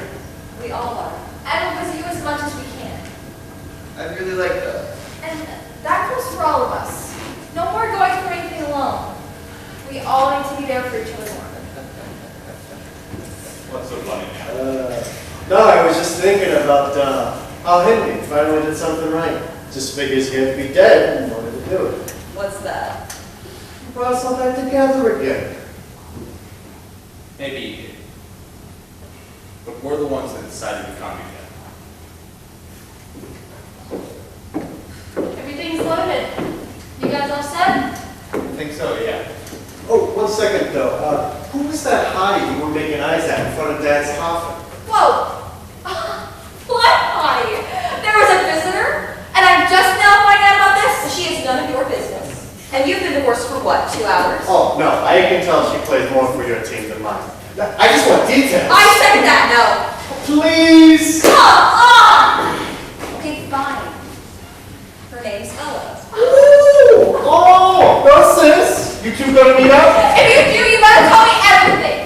We all are. And we'll visit you as much as we can. I'd really like that. And that goes for all of us. No more going through anything alone. We all need to be there for each other more. What's so funny? No, I was just thinking about how Henry finally did something right. Just figures he had to be dead and wanted to do it. What's that? He brought us all back together again. Maybe he did. But we're the ones that decided to come together. Everything's loaded. You guys all set? I think so, yeah. Oh, 1 second though. Who was that hottie you were making eyes at in front of Dad's coffin? Whoa! What party? There was a visitor, and I'm just now finding out about this? She is none of your business. And you've been divorced for what, 2 hours? Oh, no, I can tell she plays more for your team than mine. I just want details. I second that, no. Please! Come on! Okay, fine. Her name's Ella. Ooh! Oh! No, sis! You two gonna meet up? If you do, you better tell me everything!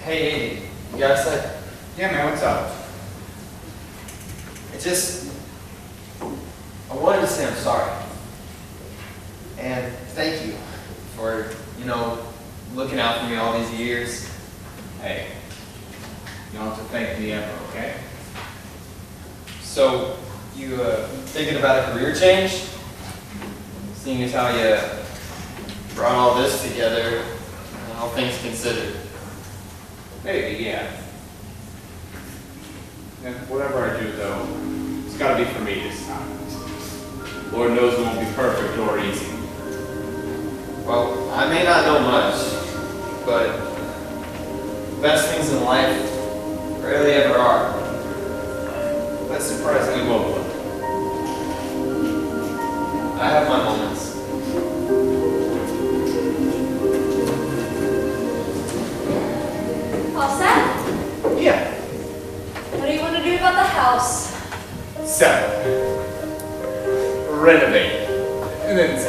Hey, you got a sec? Yeah, man, what's up? I wanted to say I'm sorry. And thank you for, looking out for me all these years. Hey, you don't have to thank me ever, okay? So, you thinking about a career change? Seeing as how you brought all this together, all things considered. Maybe, yeah. And whatever I do, though, it's got to be for me this time. Lord knows it won't be perfect or easy. Well, I may not know much, but best things in life rarely ever are. That's surprisingly well put. I have my moments. All set? Yeah. What do you want to do about the house? Sell. Renovate. And then sell.